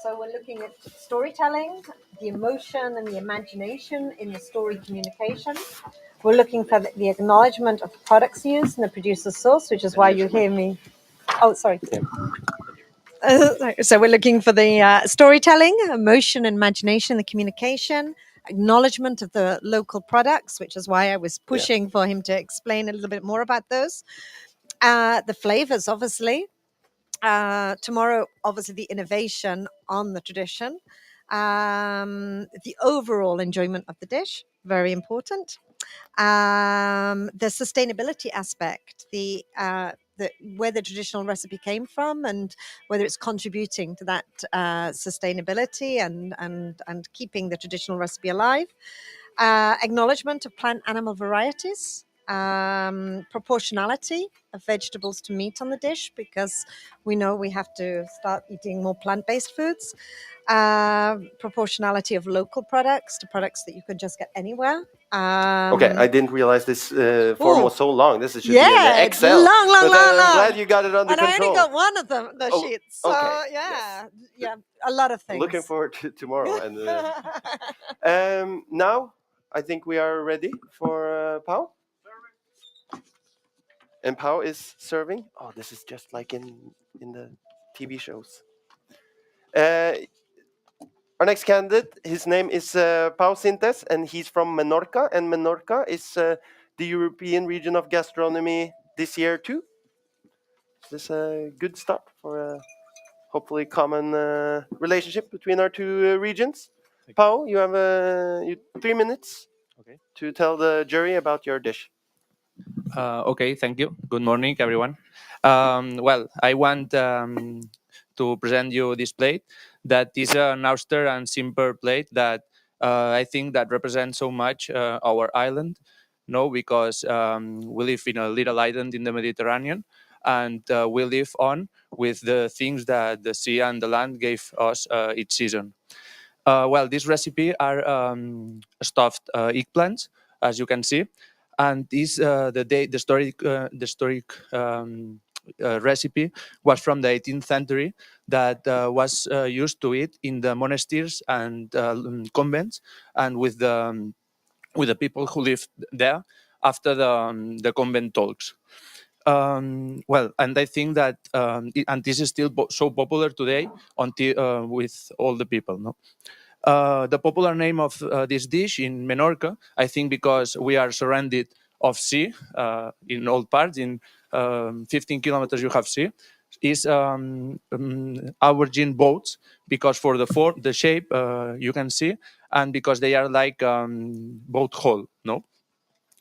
So we're looking at storytelling, the emotion and the imagination in the story communication. We're looking for the acknowledgement of products used in the producer's source, which is why you hear me. Oh, sorry. So we're looking for the storytelling, emotion, and imagination, the communication, acknowledgement of the local products, which is why I was pushing for him to explain a little bit more about those. The flavors, obviously. Tomorrow, obviously, the innovation on the tradition. The overall enjoyment of the dish, very important. The sustainability aspect, where the traditional recipe came from and whether it's contributing to that sustainability and keeping the traditional recipe alive. Acknowledgement of plant animal varieties. Proportionality of vegetables to meat on the dish, because we know we have to start eating more plant-based foods. Proportionality of local products to products that you could just get anywhere. Okay, I didn't realize this form was so long. This should be Yeah, an it's Excel. long, but I'm long. glad you got it under And control. I only got one of the sheets. So okay, yeah, a lot of things. Looking forward to tomorrow. And now, I think we are ready for Pau. And Pau is serving. Oh, this is just like in the TV shows. Our next candidate, his name is Pau Sintes, and he's from Menorca. And Menorca is the European Region of Gastronomy this year too. This is a good start for a hopefully common relationship between our two regions. Pau, you have 3 minutes to tell the jury about your dish. Okay, thank you. Good morning, everyone. Well, I want to present you this plate that is an austere and simple plate that I think that represents so much our island. No, because we live in a little island in the Mediterranean, and we live on with the things that the sea and the land gave us each season. Well, this recipe are stuffed eggplants, as you can see, and this the historic recipe was from the 18th century that was used to eat in the monasteries and convents, and with the people who lived there after the convent talks. Well, and I think that and this is still so popular today until with all the people. No. The popular name of this dish in Menorca, I think because we are surrounded of sea in all parts. In 15 kilometers you have sea. Is aubergine boats, because for the form, the shape you can see, and because they are like boat hull. No.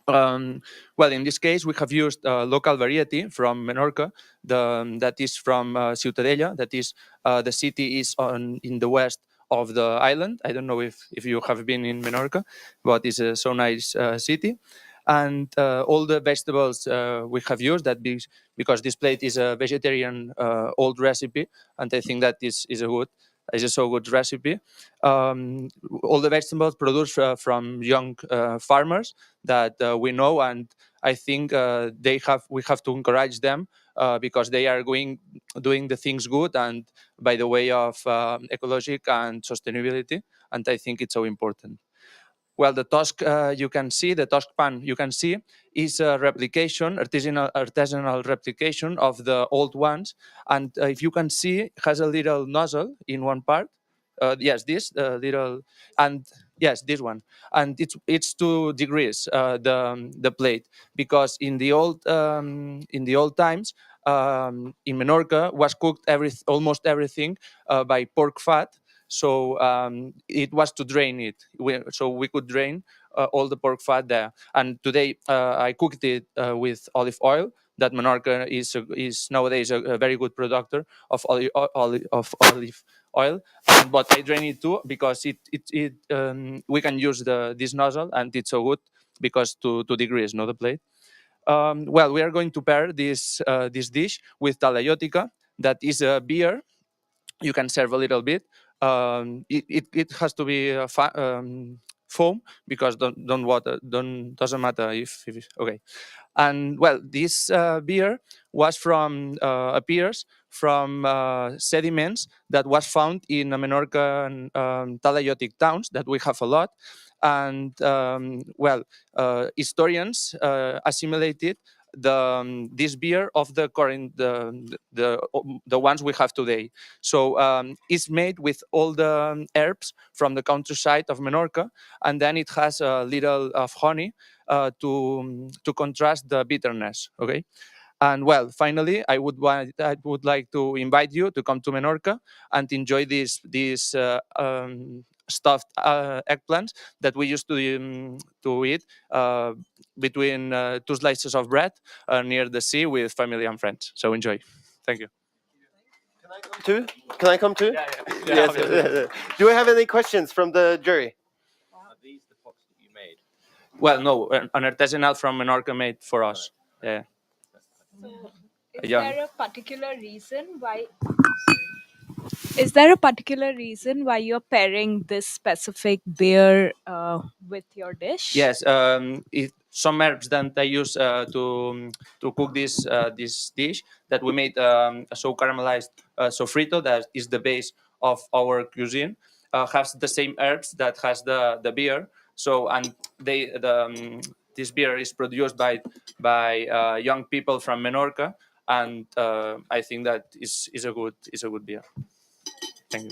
Well, in this case, we have used local variety from Menorca, that is from Ciutadella, that is the city is in the west of the island. I don't know if you have been in Menorca, but it's a so nice city. And all the vegetables we have used, because this plate is a vegetarian old recipe, and I think that is a so good recipe. All the vegetables produced from young farmers that we know, and I think we have to encourage them because they are doing the things good and by the way of ecological and sustainability, and I think it's so important. Well, the tusk you can see, the tusk pan you can see, is a replication, artisanal replication of the old ones. And if you can see, it has a little nozzle in one part. Yes, this little, and Yes, this one, and it's 2 degrees the plate, because in the old times in Menorca was cooked almost everything by pork fat. So it was to drain it, so we could drain all the pork fat there. And today I cooked it with olive oil. That Menorca is nowadays a very good producer of olive oil. But I drain it too, because we can use this nozzle, and it's so good because 2 degrees, not the plate. Well, we are going to pair this dish with talaiotica. That is a beer. You can serve a little bit. It has to be foam, because doesn't matter if okay. And well, this beer appears from sediments that was found in Menorcan talaiotic towns that we have a lot. And historians assimilated this beer of the current the ones we have today. So it's made with all the herbs from the countryside of Menorca, and then it has a little of honey to contrast the bitterness. Okay. And well, finally, I would like to invite you to come to Menorca and enjoy these stuffed eggplants that we used to eat between 2 slices of bread near the sea with family and friends. So enjoy. Thank you. Too? Can I come too? Yeah, Yes. obviously. Do we have any questions from the jury? Are these the pots that you made? Well, no, an artisanal from Menorca made for us. Yeah. Is Yeah. there a particular reason why? Is there a particular reason why you're pairing this specific beer with your dish? Yes, some herbs that I use to cook this dish that we made so caramelized sofrito, that is the base of our cuisine, has the same herbs that has the beer. So and this beer is produced by young people from Menorca, and I think that is a good beer. Thank you.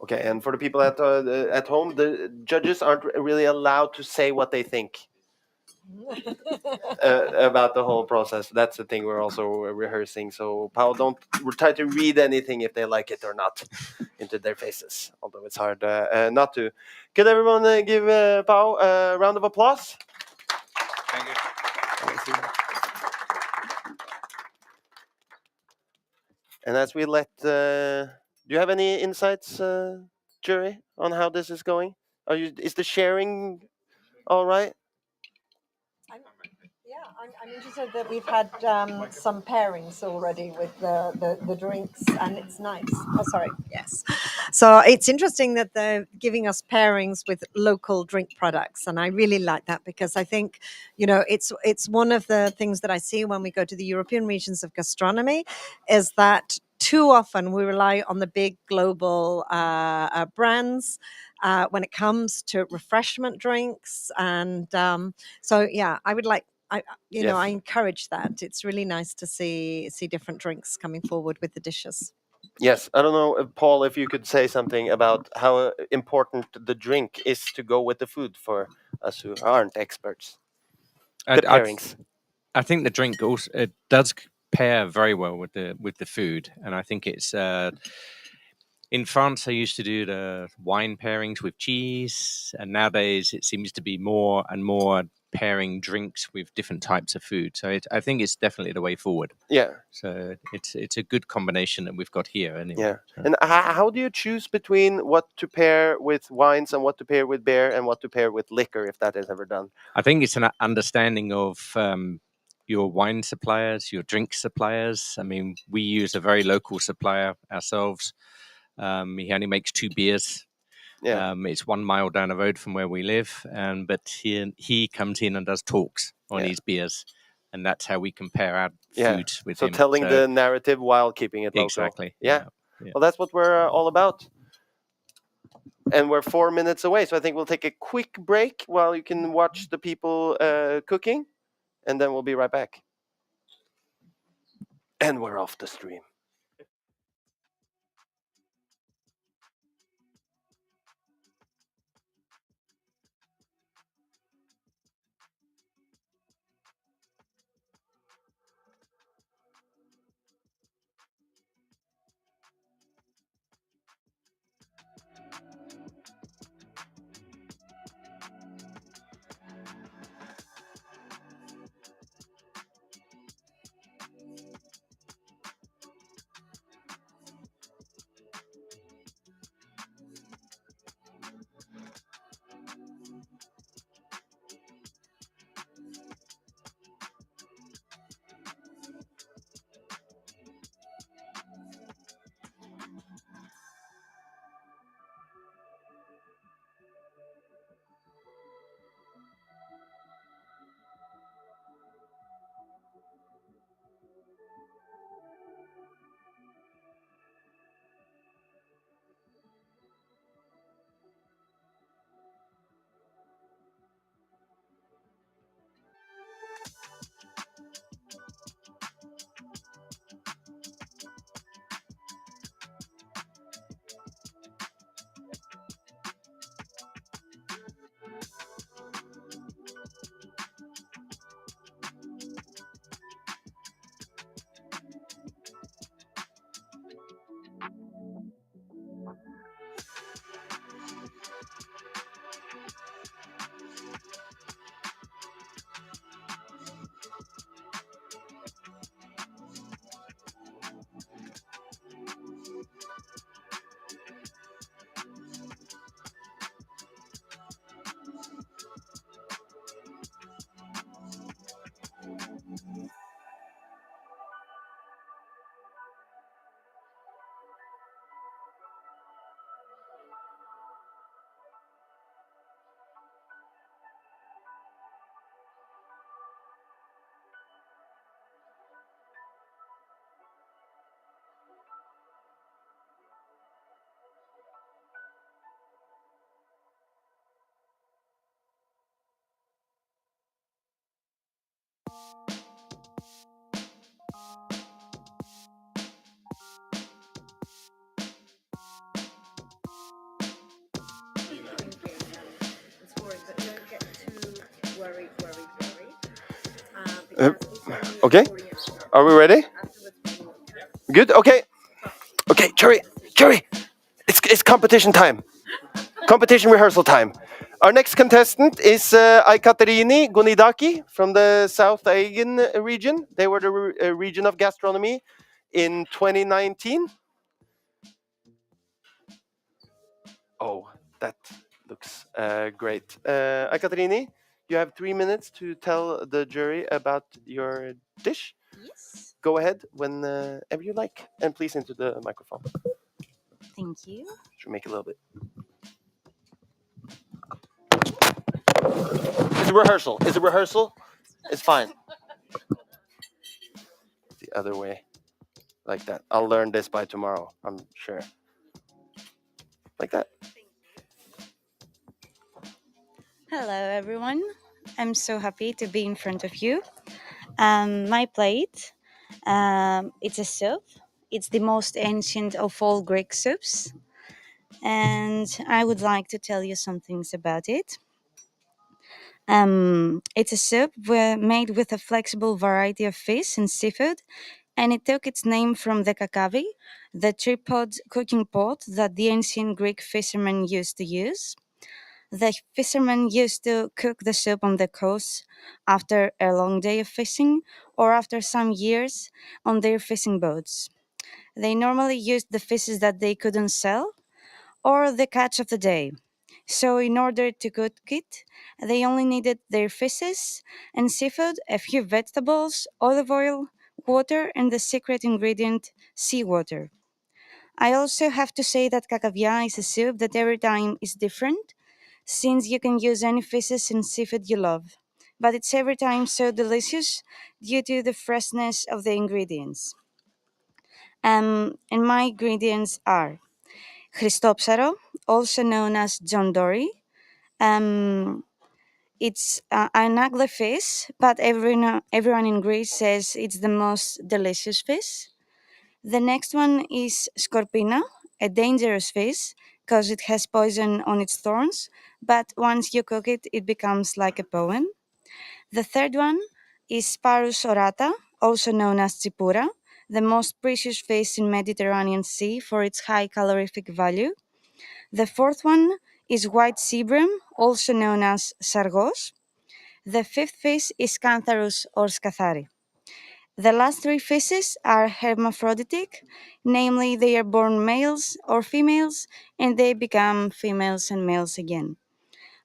Okay, and for the people at home, the judges aren't really allowed to say what they think about the whole process. That's the thing we're also rehearsing. So, Paul, don't try to read anything if they like it or not into their faces. Although it's hard not to. Could everyone give Paul a round of applause? Thank you. And as we let, do you have any insights, jury, on how this is going? Is the sharing all right? I'm interested that we've had some pairings already with the drinks, and it's nice. Oh, sorry. Yes. So it's interesting that they're giving us pairings with local drink products, and I really like that, because I think, it's one of the things that I see when we go to the European Regions of Gastronomy, is that too often we rely on the big global brands when it comes to refreshment drinks, and so yeah, I would like. Yes. I encourage that. It's really nice to see different drinks coming forward with the dishes. Yes, I don't know, Paul, if you could say something about how important the drink is to go with the food for us who aren't experts. The pairings. I think the drink also it does pair very well with the food, and I think it's. In France, I used to do the wine pairings with cheese, and nowadays it seems to be more and more pairing drinks with different types of food. So I think it's definitely the way forward. Yeah. So it's a good combination that we've got here. Anyway. Yeah. So. And how do you choose between what to pair with wines and what to pair with beer and what to pair with liquor, if that is ever done? I think it's an understanding of your wine suppliers, your drink suppliers. I mean, we use a very local supplier ourselves. He only makes 2 beers. Yeah. It's 1 mile down the road from where we live, but he comes in and does talks on his beers, and that's how we compare our food with him. So telling the narrative while keeping it local. Exactly. Yeah. Yeah. Well, that's what we're all about. And we're 4 minutes away, so I think we'll take a quick break while you can watch the people cooking, and then we'll be right back. And we're off the stream. Okay. Are we ready? Good. Okay. Okay, Cherry. It's competition time. Competition rehearsal time. Our next contestant is Aikaterini Gunidaki from the South Asian region. They were the region of gastronomy in 2019. Oh, that looks great. Aikaterini, you have 3 minutes to tell the jury about your dish. Yes. Go ahead whenever you like, and please into the microphone. Thank you. Should make it a little bit. It's a rehearsal. It's a rehearsal. It's fine. The other way, like that. I'll learn this by tomorrow. I'm sure. Like that. Hello, everyone. I'm so happy to be in front of you. My plate, it's a soup. It's the most ancient of all Greek soups. And I would like to tell you some things about it. It's a soup made with a flexible variety of fish and seafood, and it took its name from the kakavi, the tripod cooking pot that the ancient Greek fishermen used to use. The fishermen used to cook the soup on the coast after a long day of fishing or after some years on their fishing boats. They normally used the fishes that they couldn't sell or the catch of the day. So, in order to cook it, they only needed their fishes and seafood, a few vegetables, olive oil, water, and the secret ingredient, seawater. I also have to say that kakavia is a soup that every time is different, since you can use any fishes and seafood you love. But it's every time so delicious due to the freshness of the ingredients. And my ingredients are Christopsaro, also known as John Dory. Um, it's an ugly fish, but everyone in Greece says it's the most delicious fish. The next one is Scorpina, a dangerous fish because it has poison on its thorns, but once you cook it, it becomes like a poem. The third one is Sparus orata, also known as Chipura, the most precious fish in Mediterranean Sea for its high calorific value. The fourth one is white seabream, also known as Sargos. The fifth fish is Cantharus or Scathari. The last three fishes are hermaphroditic, namely, they are born males or females and they become females and males again.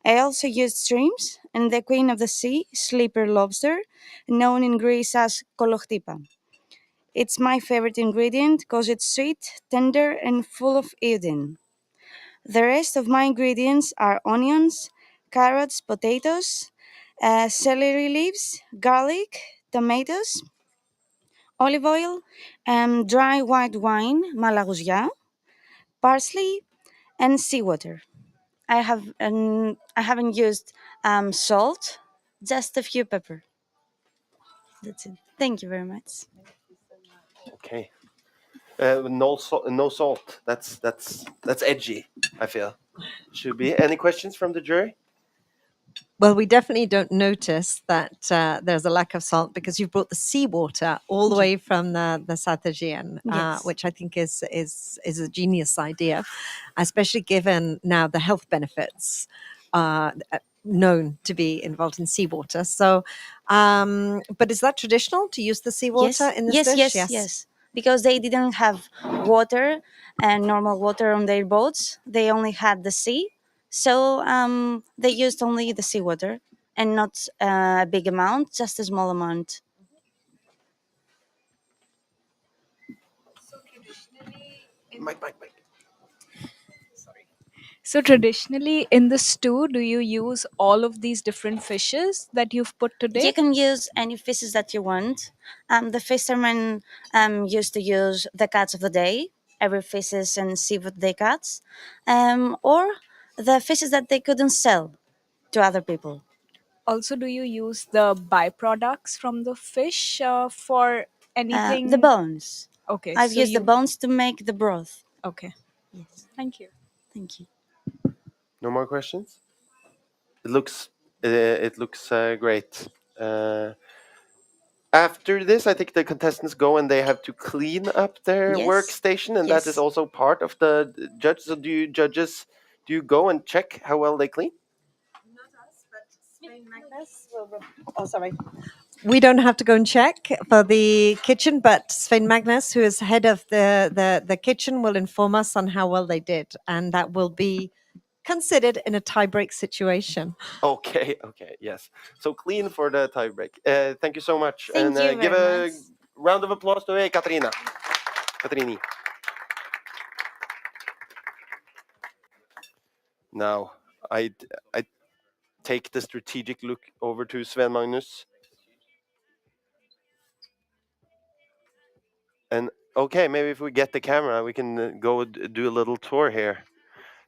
I also used shrimps and the queen of the sea, sleeper lobster, known in Greece as kolochtipa. It's my favorite ingredient because it's sweet, tender, and full of iodine. The rest of my ingredients are onions, carrots, potatoes, celery leaves, garlic, tomatoes, olive oil, dry white wine, malagousia, parsley, and seawater. I haven't used salt, just a few pepper. That's it. Thank you very much. Okay. No salt. That's edgy. I feel. Should be. Any questions from the jury? Well, we definitely don't notice that there's a lack of salt because you've brought the seawater all the way from the South Aegean, Yes. which I think is a genius idea, especially given now the health benefits known to be involved in seawater. So, but is that traditional to use the seawater in this dish? Yes. Because they didn't have water and normal water on their boats. They only had the sea. So they used only the seawater and not a big amount, just a small amount. Mike. So traditionally in the stew, do you use all of these different fishes that you've put today? You can use any fishes that you want. The fishermen used to use the catch of the day, every fishes and seafood they catch, or the fishes that they couldn't sell to other people. Also, do you use the byproducts from the fish for anything? The bones. Okay, I've so used the you. bones to make the broth. Okay. Yes. Thank you. Thank you. No more questions. It looks great. After this, I think the contestants go and they have to clean up their Yes. workstation, and that is Yes. also part of the judge. So do you go and check how well they clean? Oh, sorry. We don't have to go and check for the kitchen, but Svein Magnus, who is head of the kitchen, will inform us on how well they did, and that will be considered in a tie-break situation. Okay, yes. So clean for the tie break. Thank you so much. Thank you Give very a much. round of applause to Katarina. Katrini. Now, I take the strategic look over to Sven Magnus. And okay, maybe if we get the camera, we can go do a little tour here.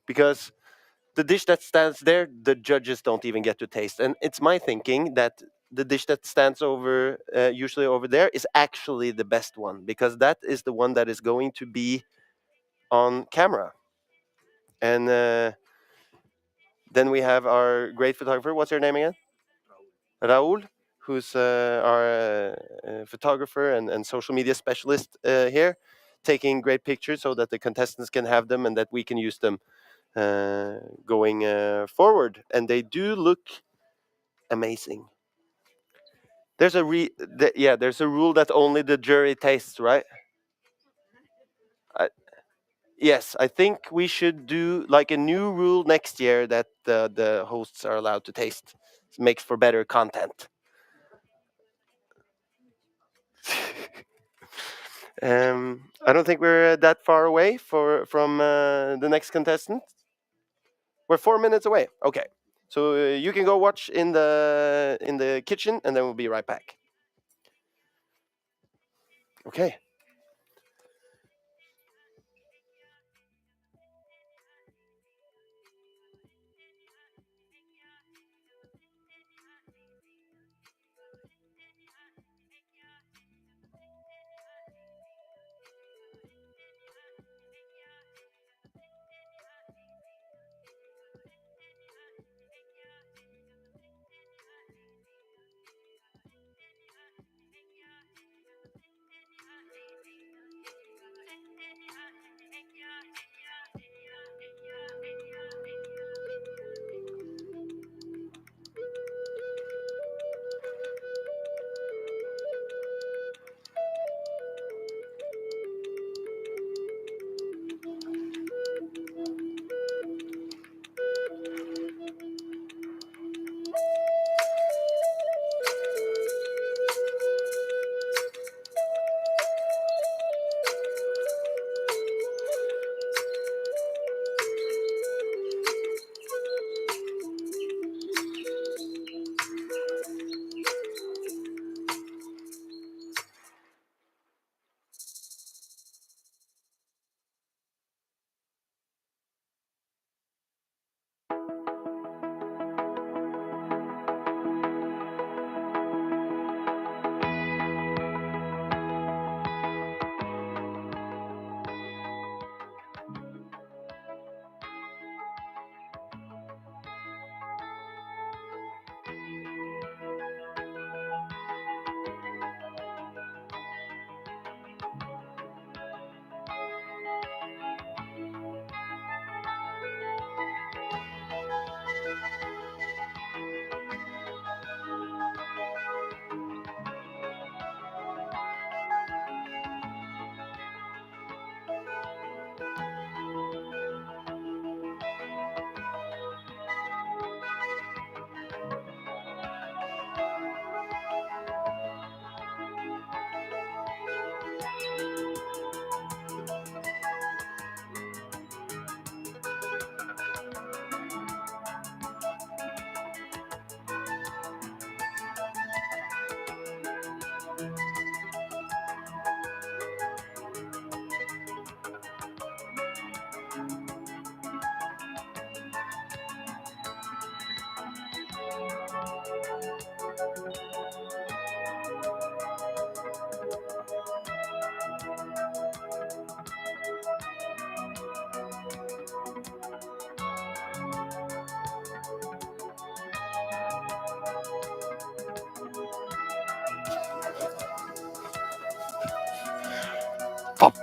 Because the dish that stands there, the judges don't even get to taste. And it's my thinking that the dish that stands over, usually over there, is actually the best one. Because that is the one that is going to be on camera. And then we have our great photographer. What's your name again? Raul, who's our photographer and social media specialist here, taking great pictures so that the contestants can have them and that we can use them going forward. And they do look amazing. There's a there's a rule that only the jury tastes, right? Yes, I think we should do like a new rule next year that the hosts are allowed to taste. It makes for better content. I don't think we're that far away from the next contestant. We're 4 minutes away. Okay, so you can go watch in the kitchen, and then we'll be right back. Okay.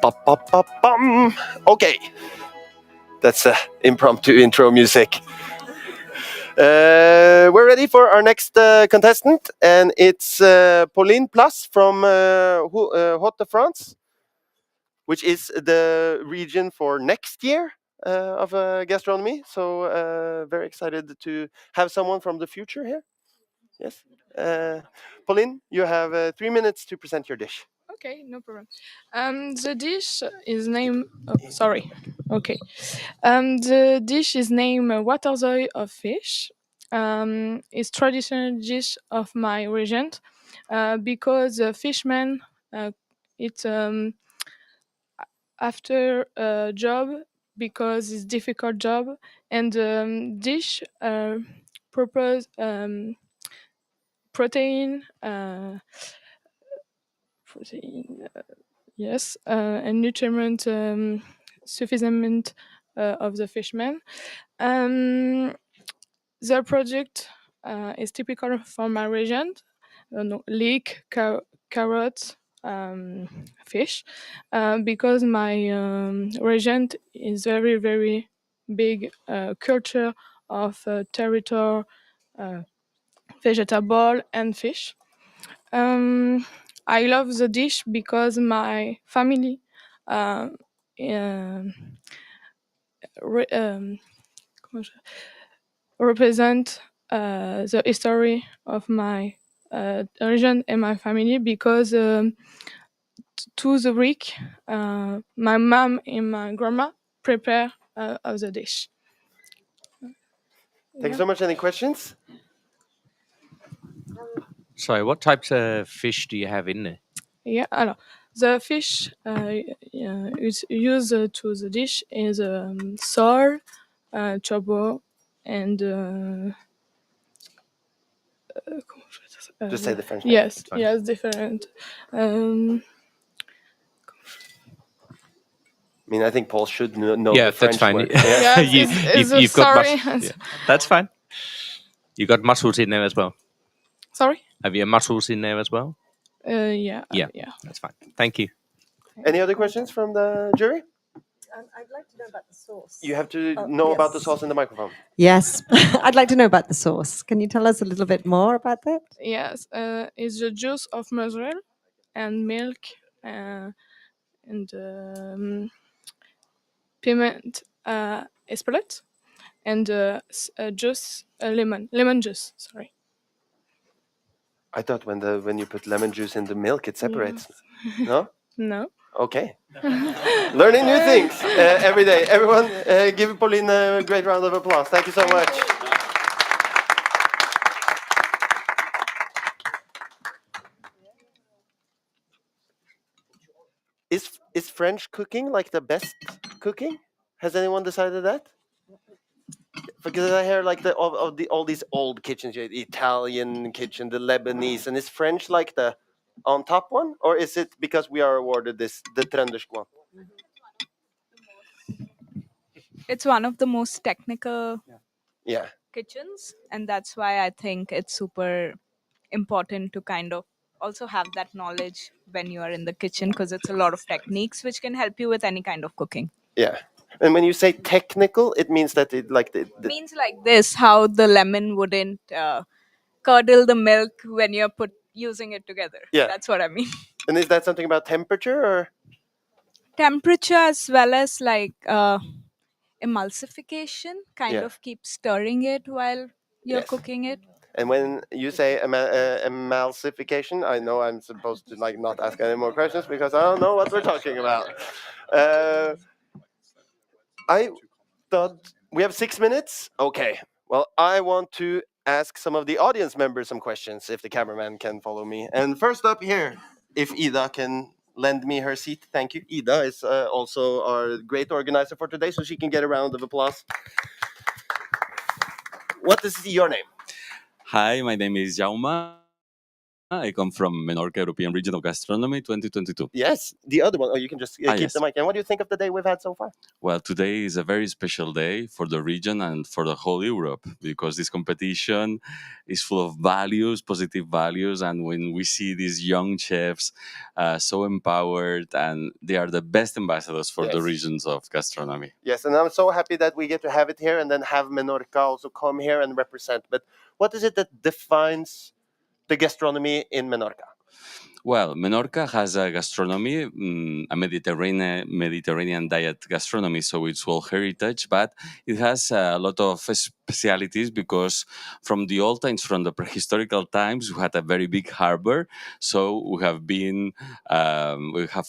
Ba-ba-ba-bum. Okay, that's impromptu intro music. We're ready for our next contestant, and it's Pauline Place from Haute-de-France, which is the region for next year of gastronomy. So very excited to have someone from the future here. Yes. Pauline, you have 3 minutes to present your dish. Okay, no problem. The dish is named. Oh, sorry. Okay. The dish is named waterzooi of fish. It's traditional dish of my region because fishermen it's after a job because it's difficult job and dish propose protein. Protein. Yes, and nutrient sufficient of the fishermen. The product is typical for my region. No, leek, carrot, fish, because my region is very big culture of territory, vegetable and fish. I love the dish because my family um, um, re- um, represent the history of my region and my family because to the week my mom and my grandma prepare of the dish. Thank you so much. Any questions? Sorry, what types of fish do you have in there? Yeah, alors, the fish is used to the dish is sole, chobo, and Just say the French name. yes, It's fine. yes, different. Um, I mean, I think Paul should know Yeah, the French that's fine. word. Yeah, You've got sorry. yeah, that's fine. You got mussels in there as well. Sorry. Have you mussels in there as well? Yeah. Yeah, Yeah. that's fine. Thank you. Any other questions from the jury? I'd like to know about the sauce. You have to know about the sauce in the microphone. Yes, I'd like to know about the sauce. Can you tell us a little bit more about that? Yes, it's the juice of mozzarella and milk and piment espelette and juice lemon juice. Sorry. I thought when you put lemon juice in the milk, it separates. Yes. No? No. Okay. Learning new things every day. Everyone, give Pauline a great round of applause. Thank you so much. Is French cooking like the best cooking? Has anyone decided that? Because I hear like all these old kitchens, the Italian kitchen, the Lebanese, and is French like the on top one, or is it because we are awarded the Trøndersk one? It's one of the most technical Yeah. kitchens, and that's why I think it's super important to kind of also have that knowledge when you are in the kitchen, because it's a lot of techniques which can help you with any kind of cooking. Yeah. And when you say technical, it means that it like the Means like this, how the lemon wouldn't curdle the milk when you're using it together. Yeah. That's what I mean. And is that something about temperature or? Temperature as well as like emulsification, kind Yeah. of keep stirring it while you're Yes. cooking it. And when you say emulsification, I know I'm supposed to like not ask any more questions because I don't know what we're talking about. I thought we have 6 minutes. Okay. Well, I want to ask some of the audience members some questions if the cameraman can follow me. And first up here, if Ida can lend me her seat. Thank you. Ida is also our great organizer for today, so she can get a round of applause. What is your name? Hi, my name is Jauma. I come from Menorca, European Region of Gastronomy 2022. Yes, the other one. Oh, you can just keep yes. the mic. And what do you think of the day we've had so far? Well, today is a very special day for the region and for the whole Europe because this competition is full of values, positive values. And when we see these young chefs so empowered, and they are the best ambassadors for the Yes. regions of gastronomy. Yes, and I'm so happy that we get to have it here and then have Menorca also come here and represent. But what is it that defines the gastronomy in Menorca? Well, Menorca has a gastronomy, a Mediterranean diet gastronomy, so it's all heritage, but it has a lot of specialities because from the old times, from the prehistorical times, we had a very big harbor, so we have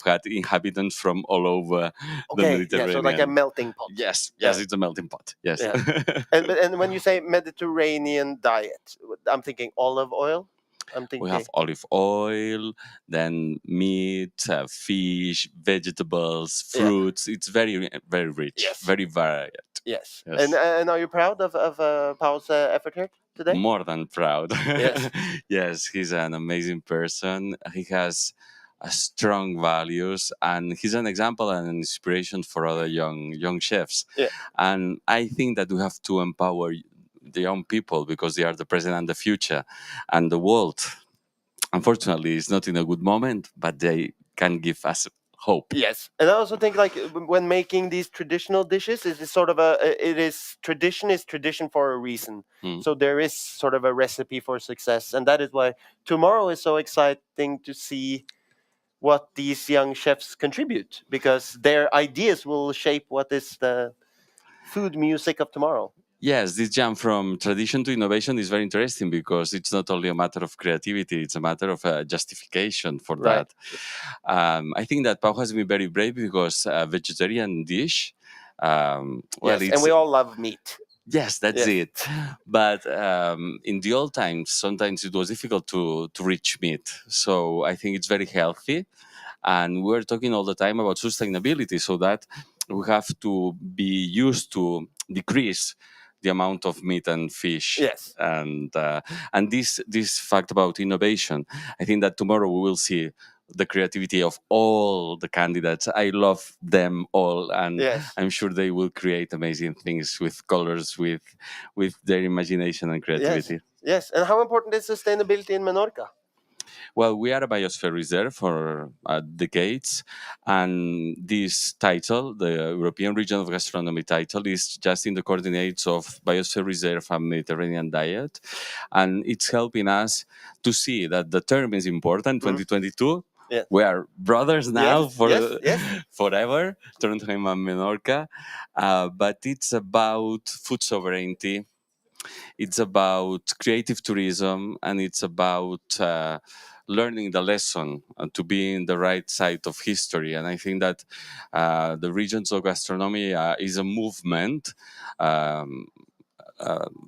had inhabitants from all over the Mediterranean. Yeah, so like a melting pot. Yes, Yeah. it's a melting pot. Yes. Yeah. and when you say Mediterranean diet, I'm thinking olive oil. I'm thinking We have olive oil, then meat, fish, vegetables, fruits. It's very, very rich, very varied. Yes. Yes. And are you proud of Paul's effort here today? More than proud. Yes. Yes, he's an amazing person. He has strong values, and he's an example and an inspiration for other young chefs. Yeah. And I think that we have to empower the young people because they are the present and the future, and the world, unfortunately, is not in a good moment, but they can give us hope. Yes, and I also think like when making these traditional dishes, is sort of tradition is tradition for a reason. So there is sort of a recipe for success, and that is why tomorrow is so exciting to see what these young chefs contribute, because their ideas will shape what is the food music of tomorrow. Yes, this jump from tradition to innovation is very interesting because it's not only a matter of creativity, it's a matter of justification for Right. that. I think that Pau has been very brave because a vegetarian dish, Yes, and we all love meat. Yes, that's Yes. it. But in the old times, sometimes it was difficult to reach meat. So I think it's very healthy. And we're talking all the time about sustainability, so that we have to be used to decrease the amount of meat and fish. Yes. And this fact about innovation, I think that tomorrow we will see the creativity of all the candidates. I love them all, and Yes. I'm sure they will create amazing things with colors, with their imagination and creativity. Yes, and how important is sustainability in Menorca? Well, we are a biosphere reserve for decades, and this title, the European Region of Gastronomy title, is just in the coordinates of biosphere reserve and Mediterranean diet, and it's helping us to see that the term is important. 2022. Yeah. We are brothers now Yes, for yes. forever, Trondheim and Menorca, but it's about food sovereignty. It's about creative tourism, and it's about learning the lesson to be in the right side of history. And I think that the Regions of Gastronomy is a movement.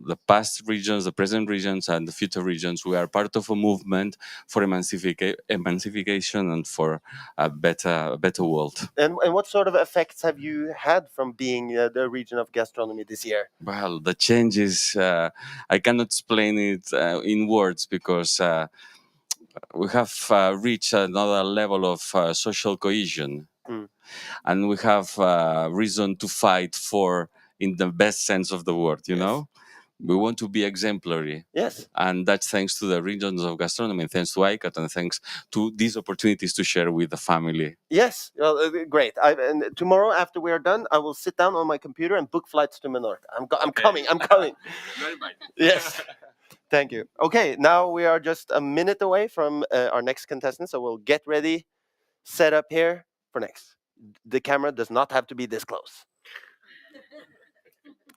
The past regions, the present regions, and the future regions, we are part of a movement for emancipation and for a better world. And what sort of effects have you had from being the Region of Gastronomy this year? Well, the changes, I cannot explain it in words because we have reached another level of social cohesion. And we have reason to fight for, in the best sense of the word, you know? We want to be exemplary. Yes. And that's thanks to the Regions of Gastronomy, thanks to IGCAT, and thanks to these opportunities to share with the family. Yes, well, great. And tomorrow, after we are done, I will sit down on my computer and book flights to Menorca. I'm coming. Yes. Thank you. Okay, now we are just a minute away from our next contestant, so we'll get ready, set up here for next. The camera does not have to be this close.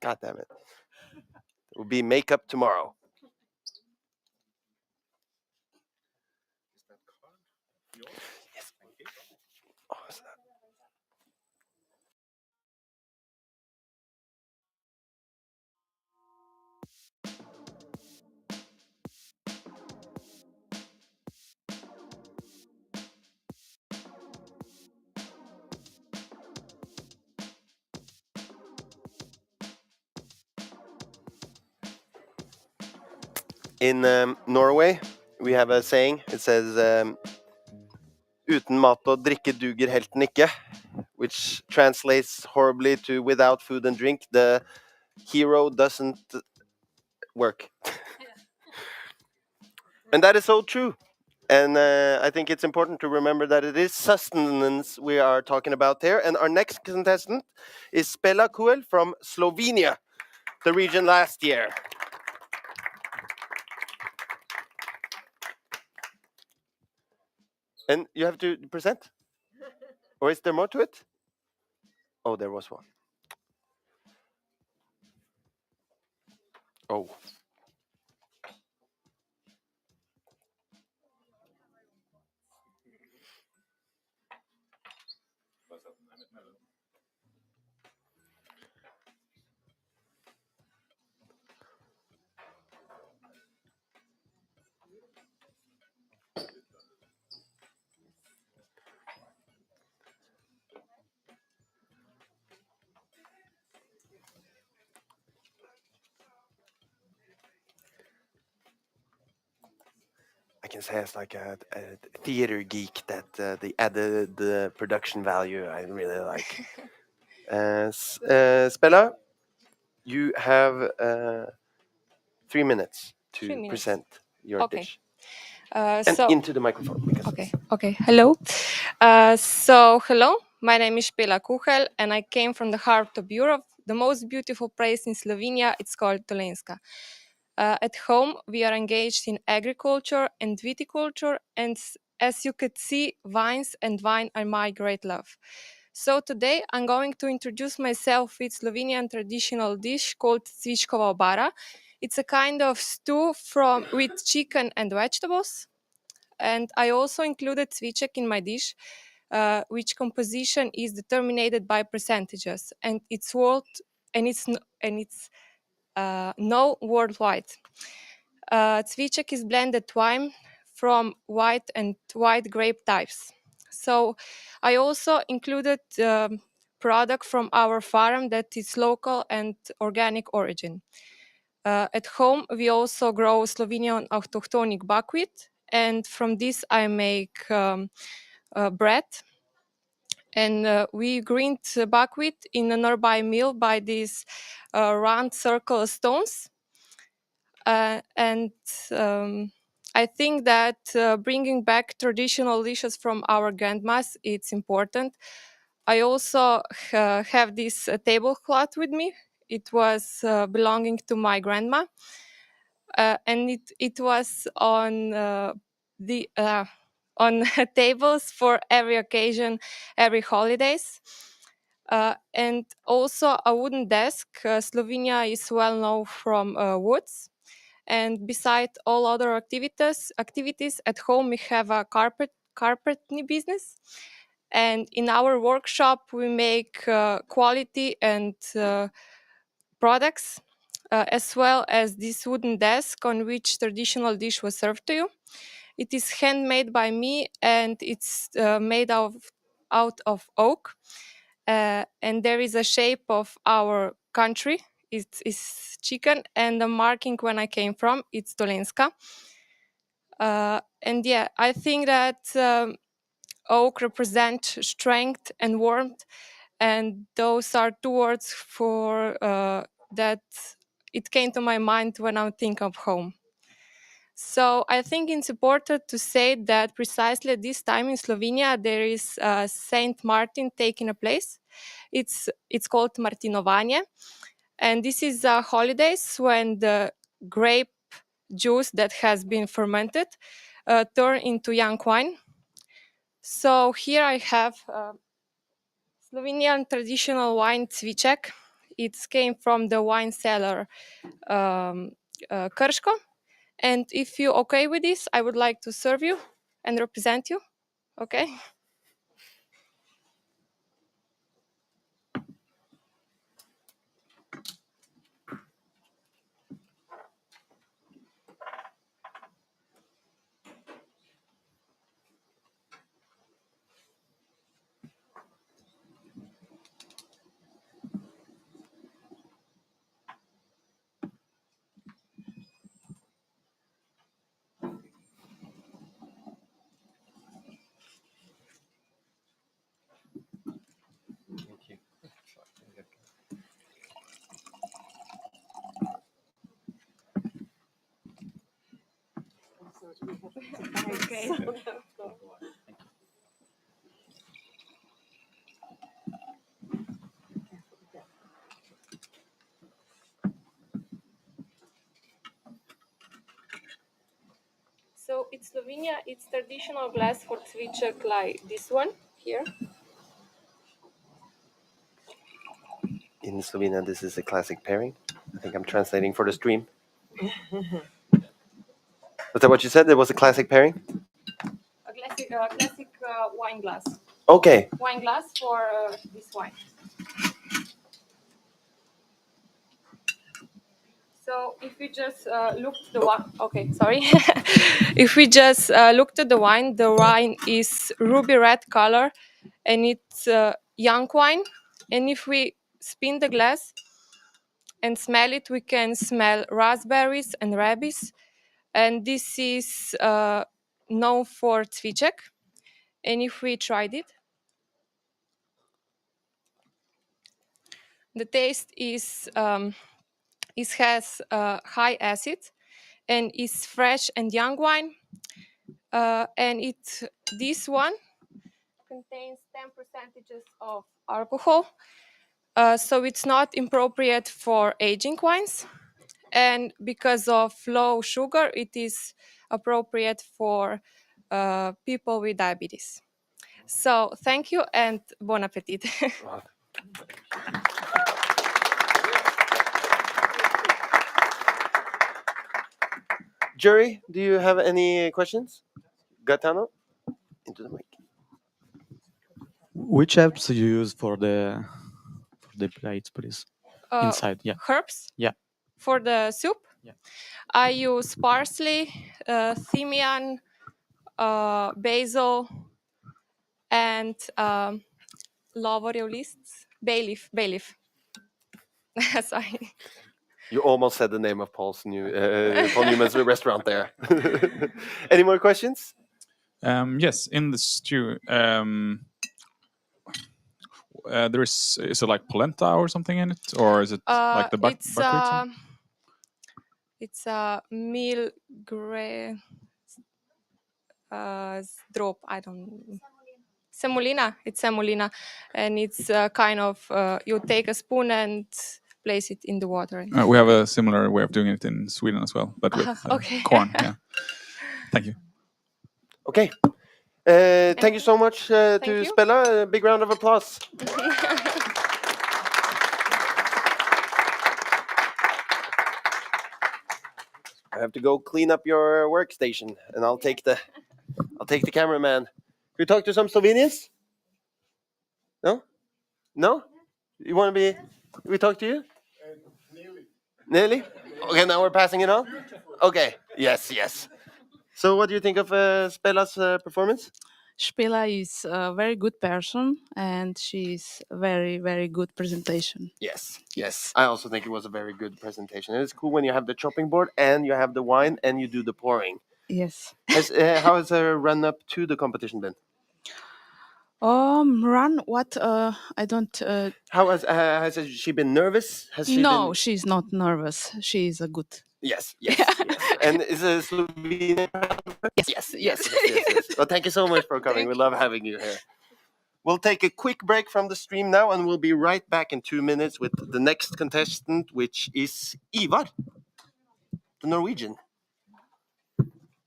God damn it. It will be makeup tomorrow. Yes. Oh, is that... In Norway, we have a saying. It says, "Uten mat og drikke duger helten ikke," which translates horribly to "without food and drink, the hero doesn't work." And that is so true. And I think it's important to remember that it is sustenance we are talking about here. And our next contestant is Spela Kuel from Slovenia, the region last year. And you have to present? Or is there more to it? Oh, there was one. Oh. I can say as like a theater geek that the added production value I really like. Spela, you have 3 minutes to 3 minutes. present your Okay. dish. And into the microphone. Okay. Hello. Hello. My name is Spela Kuhel, and I came from the heart of Europe, the most beautiful place in Slovenia. It's called Dolenjska. At home, we are engaged in agriculture and viticulture, and as you could see, wines and wine are my great love. So today I'm going to introduce myself with Slovenian traditional dish called cvičkova obara. It's a kind of stew with chicken and vegetables. And I also included cviček in my dish, which composition is determined by percentages, and it's known worldwide. Cviček is blended wine from white and white grape types. So I also included product from our farm that is local and organic origin. At home, we also grow Slovenian autochthonic buckwheat, and from this I make bread. And we grind buckwheat in a nearby mill by these round circle stones. And I think that bringing back traditional dishes from our grandmas, it's important. I also have this tablecloth with me. It was belonging to my grandma, and it was on on tables for every occasion, every holidays. And also a wooden desk. Slovenia is well known from woods. And beside all other activities at home, we have a carpentry business. And in our workshop, we make quality and products, as well as this wooden desk on which traditional dish was served to you. It is handmade by me, and it's made out of oak. And there is a shape of our country. It's chicken, and the marking when I came from, it's Dolenjska. And yeah, I think that oak represents strength and warmth, and those are two words for that it came to my mind when I think of home. So I think it's important to say that precisely at this time in Slovenia there is Saint Martin taking a place. It's called Martinovanje, and this is holidays when the grape juice that has been fermented turn into young wine. So here I have Slovenian traditional wine cviček. It came from the wine cellar Krško. And if you're okay with this, I would like to serve you and represent you. Okay? Okay. So in Slovenia, it's traditional glass for cviček like this one here. In Slovenia, this is a classic pairing. I think I'm translating for the stream. Was that what you said? There was a classic pairing? A classic wine glass. Okay. Wine glass for this wine. So if we just look at the wine, okay, sorry. If we just looked at the wine is ruby red color, and it's young wine. And if we spin the glass and smell it, we can smell raspberries and rabies. And this is known for cviček. And if we tried it, the taste has high acid and is fresh and young wine. And this one contains 10% of alcohol, so it's not appropriate for aging wines. And because of low sugar, it is appropriate for people with diabetes. So thank you and bon appetit. Jury, do you have any questions? Gaetano? Into the mic. Which apps do you use for the plates, please? Inside, yeah. Herbs? Yeah. For the soup? Yeah. I use parsley, thymian, basil, and laurel lists. Bay leaf. Sorry. You almost said the name of Paul Newman's restaurant there. Any more questions? Yes, in the stew, there is it like polenta or something in it, or is it like the buckwheat? It's a meal drop. I don't. Semolina. It's semolina, and it's kind of you take a spoon and place it in the water. We have a similar way of doing it in Sweden as well, but with Okay. corn. Yeah. Thank you. Okay. Thank you so much to Spella. A big round of applause. I have to go clean up your workstation, and I'll take the cameraman. Can we talk to some Slovenians? No? No? You want to be? Can we talk to you? Nearly. Okay, now we're passing it on. Okay. Yes. So, what do you think of Spella's performance? Spela is a very good person, and she's very, very good presentation. Yes. I also think it was a very good presentation. It's cool when you have the chopping board and you have the wine and you do the pouring. Yes. How has her run up to the competition been? Run what? I don't. How has she been nervous? She's not nervous. She is a good. Yes. And is Slovenia proud of her? Yes. Well, thank you so much for coming. We love having you here. We'll take a quick break from the stream now, and we'll be right back in 2 minutes with the next contestant, which is Ivar, the Norwegian,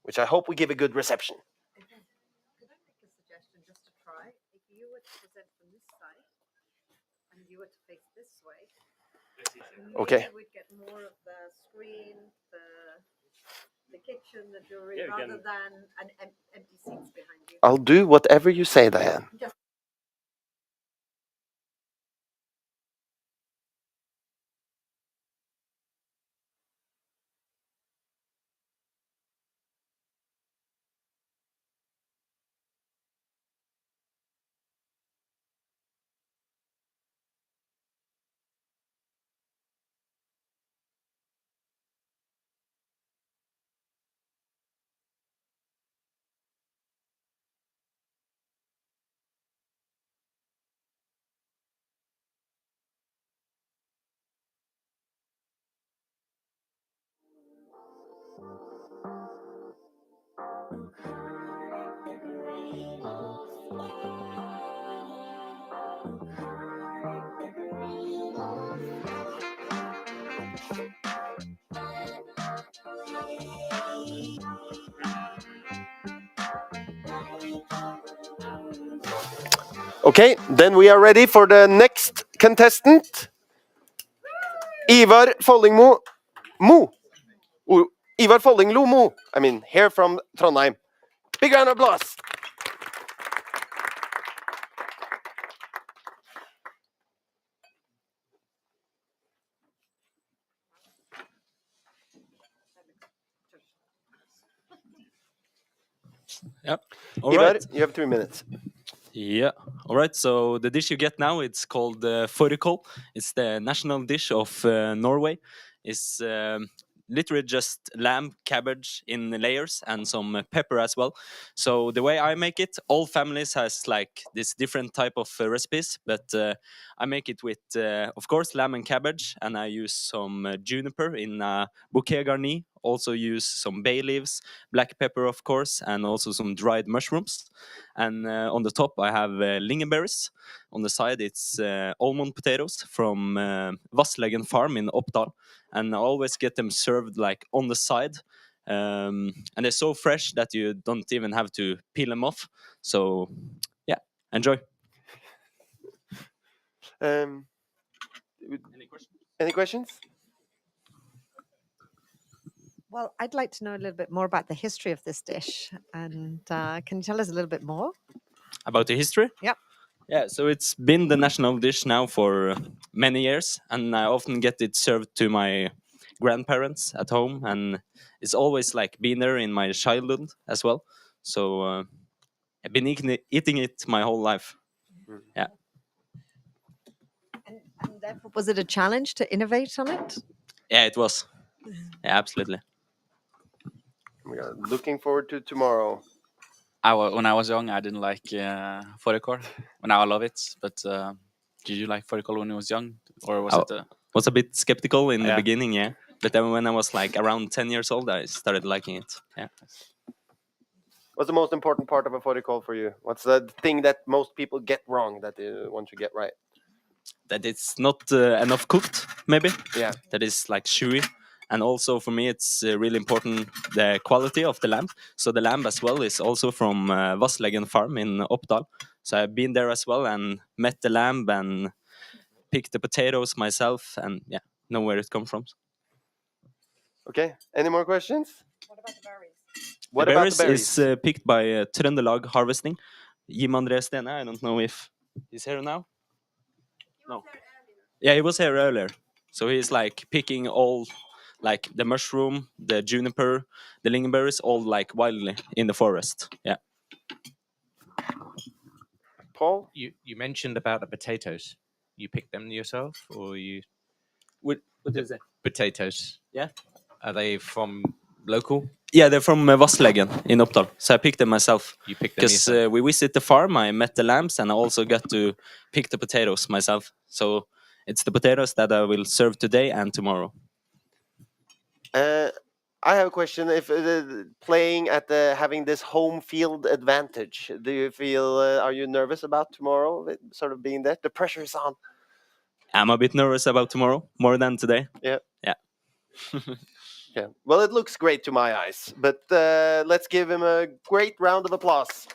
which I hope we give a good reception. Could I make a suggestion just to try? If you were to present from this side and you were to face this way, Okay. we'd get more of the screen, the kitchen, the jewelry, rather than empty seats behind you. I'll do whatever you say, Diane. Just Okay, then we are ready for the next contestant. Ivar Follingmo Mo. Ivar Follinglo Mo. I mean, here from Trondheim. Big round of applause. Yep. All Ivar, right. you have 3 minutes. Yeah. All right. So the dish you get now, it's called fårikål. It's the national dish of Norway. It's literally just lamb, cabbage in layers, and some pepper as well. So the way I make it, all families has like this different type of recipes, but I make it with, of course, lamb and cabbage, and I use some juniper in bouquet garni. Also use some bay leaves, black pepper, of course, and also some dried mushrooms. And on the top, I have lingonberries. On the side, it's almond potatoes from Vassleggen farm in Oppdal. And I always get them served like on the side. And they're so fresh that you don't even have to peel them off. So, yeah, enjoy. Any questions? Well, I'd like to know a little bit more about the history of this dish. And can you tell us a little bit more? About the history? Yep. Yeah, so it's been the national dish now for many years, and I often get it served to my grandparents at home, and it's always like been there in my childhood as well. So I've been eating it my whole life. Yeah. And therefore, was it a challenge to innovate on it? Yeah, it was. Yeah, absolutely. We are looking forward to tomorrow. When I was young, I didn't like fårikål. Now I love it. But did you like fårikål when you was young, or was it? Was a bit skeptical in the Yeah. beginning, yeah. But then when I was like around 10 years old, I started liking it. Yeah. What's the most important part of a fårikål for you? What's the thing that most people get wrong that they want to get right? That it's not enough cooked, maybe. Yeah. That is like chewy. And also for me, it's really important the quality of the lamb. So the lamb as well is also from Vassleggen farm in Oppdal. So I've been there as well and met the lamb and picked the potatoes myself and yeah, know where it comes from. Okay. Any more questions? What about the berries? What the about berries the berries? is picked by Trøndelag Harvesting. Jim André Stene, I don't know if he's here now. No. Yeah, he was here earlier. So he's like picking all, like the mushroom, the juniper, the lingonberries, all like wildly in the forest. Yeah. Paul? You mentioned about the potatoes. You picked them yourself, or you? What is it? Potatoes. Yeah. Are they from local? Yeah, they're from Vassleggen in Oppdal. So I picked them myself. You picked them Because yourself? we visit the farm, I met the lambs, and I also got to pick the potatoes myself. So it's the potatoes that I will serve today and tomorrow. I have a question. If playing at having this home field advantage, do you feel? Are you nervous about tomorrow? Sort of being there, the pressure is on. I'm a bit nervous about tomorrow, more than today. Yeah. Yeah. Yeah. Well, it looks great to my eyes, but let's give him a great round of applause.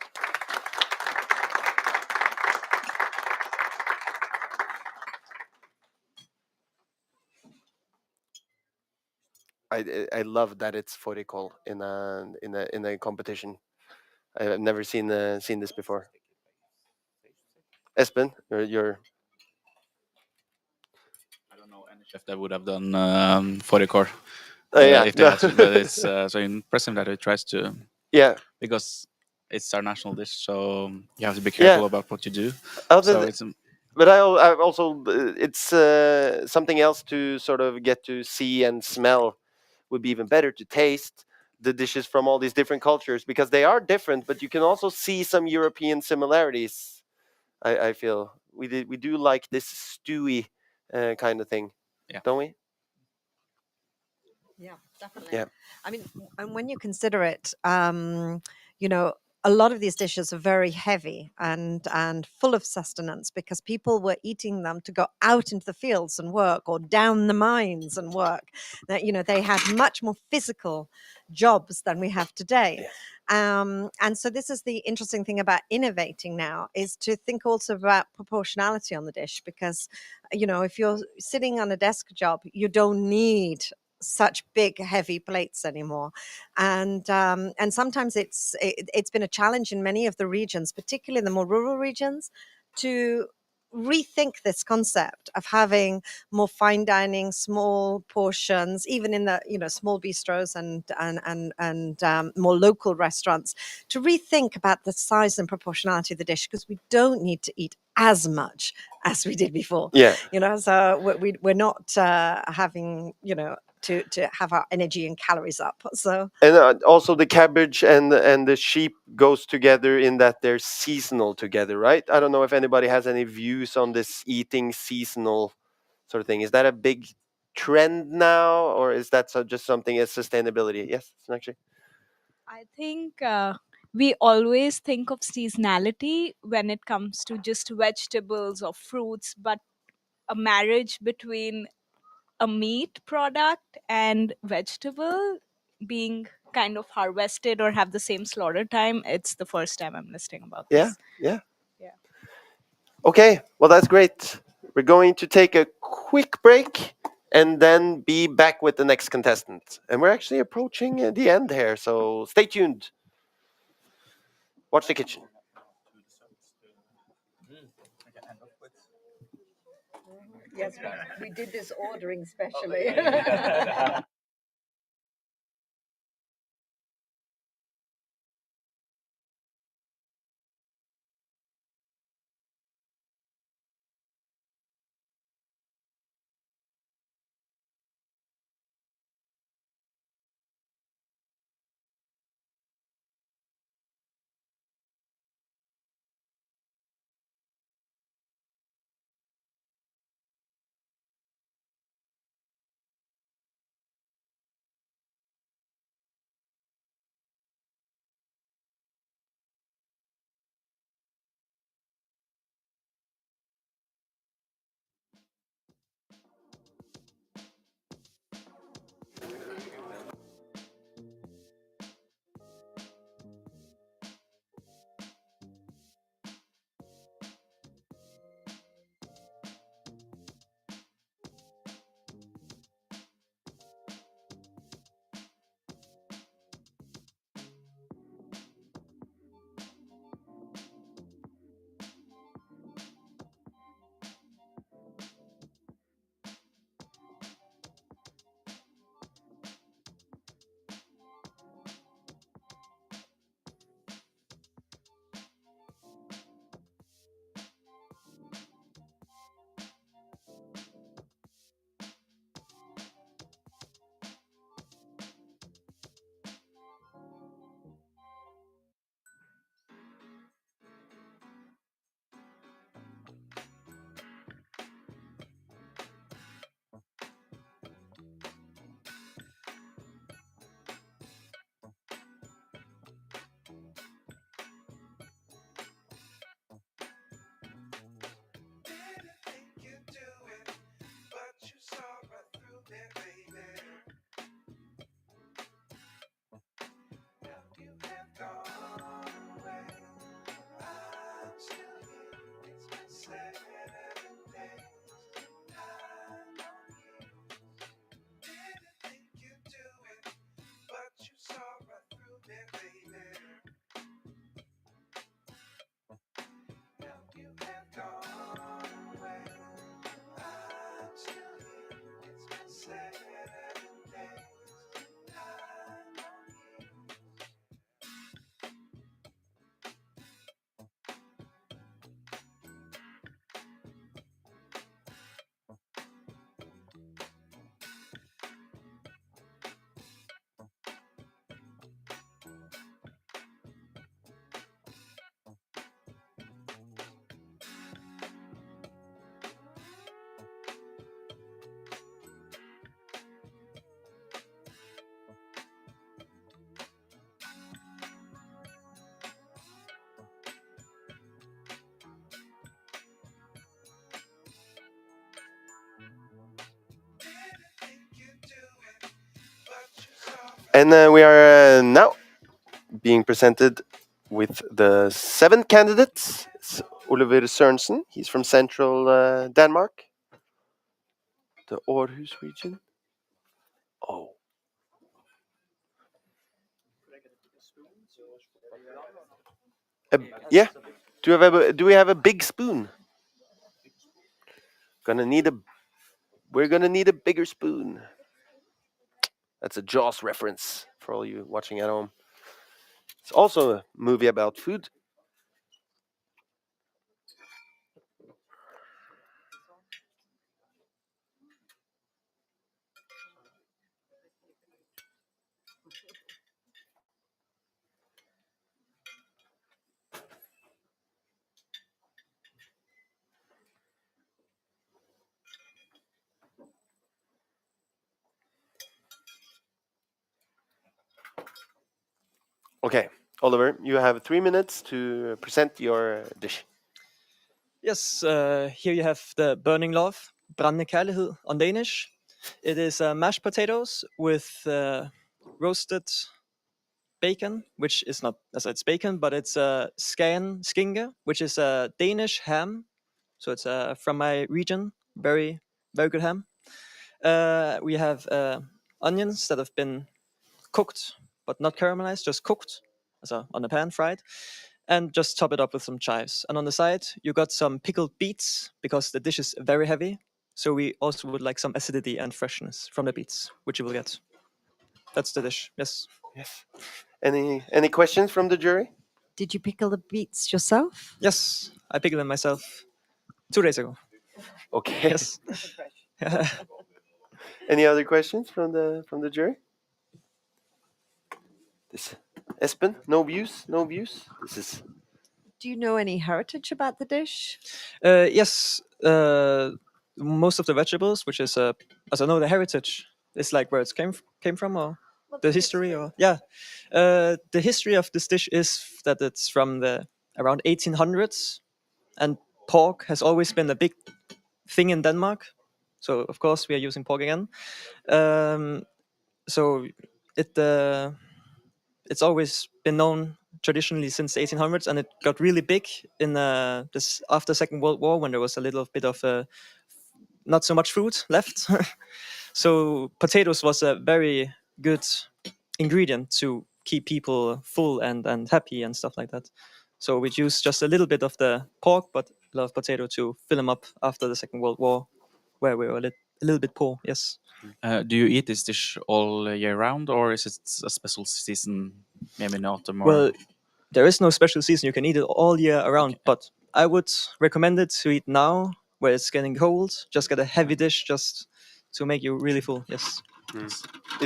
I love that it's fårikål in a competition. I've never seen this before. Espen, you're I don't know any chef that would have done fårikål. Yeah. If they had to, but it's so impressive that it tries to. Yeah. Because it's our national dish, so you have to be careful about what you do. So it's. But I also it's something else to sort of get to see and smell would be even better to taste the dishes from all these different cultures because they are different, but you can also see some European similarities. I feel we do like this stewy kind of thing, don't we? Yeah, definitely. Yeah. I mean, and when you consider it, you know, a lot of these dishes are very heavy and full of sustenance because people were eating them to go out into the fields and work or down the mines and work. That, they had much more physical jobs than we have today. And so this is the interesting thing about innovating now, is to think also about proportionality on the dish, because if you're sitting on a desk job, you don't need such big heavy plates anymore, and sometimes it's been a challenge in many of the regions, particularly in the more rural regions, to rethink this concept of having more fine dining, small portions, even in the small bistros and more local restaurants, to rethink about the size and proportionality of the dish, because we don't need to eat as much as we did before. Yeah. So we're not having to have our energy and calories up. So And also the cabbage and the sheep goes together in that they're seasonal together, right? I don't know if anybody has any views on this eating seasonal sort of thing. Is that a big trend now, or is that just something as sustainability? Yes, actually. I think we always think of seasonality when it comes to just vegetables or fruits, but a marriage between a meat product and vegetable being kind of harvested or have the same slaughter time, it's the first time I'm listening about this. Yeah. Yeah. Okay, well, that's great. We're going to take a quick break and then be back with the next contestant. And we're actually approaching the end here, so stay tuned. Watch the kitchen. yes, we did this ordering specially. And we are now being presented with the 7 candidates. It's Oliver Sørensen, he's from central Denmark, the Aarhus region. Oh. Yeah. Do we have a big spoon? We're gonna need a bigger spoon. That's a Jaws reference for all you watching at home. It's also a movie about food. Okay, Oliver, you have 3 minutes to present your dish. Yes, here you have the burning love, brændende kærlighed on Danish. It is mashed potatoes with roasted bacon, which is not, as it's bacon, but it's skinke, which is a Danish ham. So it's from my region, very, very good ham. We have onions that have been cooked, but not caramelized, just cooked, so on a pan, fried. And just top it up with some chives. And on the side, you got some pickled beets because the dish is very heavy. So we also would like some acidity and freshness from the beets, which you will get. That's the dish. Yes. Yes. Any questions from the jury? Did you pickle the beets yourself? Yes, I pickled them myself 2 days ago. Okay. Yes. Any other questions from the jury? Espen, no views, no views. This is. Do you know any heritage about the dish? Yes. Most of the vegetables, which is as I know, the heritage is like where it came from, or the history, or yeah. The history of this dish is that it's from the around 1800s, and pork has always been a big thing in Denmark. So of course we are using pork again. So it's always been known traditionally since the 1800s, and it got really big in this after Second World War, when there was a little bit of not so much food left. So potatoes was a very good ingredient to keep people full and happy and stuff like that. So we'd use just a little bit of the pork, but a lot of potato to fill them up after the Second World War, where we were a little bit poor. Yes. Do you eat this dish all year round, or is it a special season, maybe in autumn? Or... Well, there is no special season. You can eat it all year around, but I would recommend it to eat now, where it's getting cold. Just get a heavy dish, just to make you really full. Yes. Is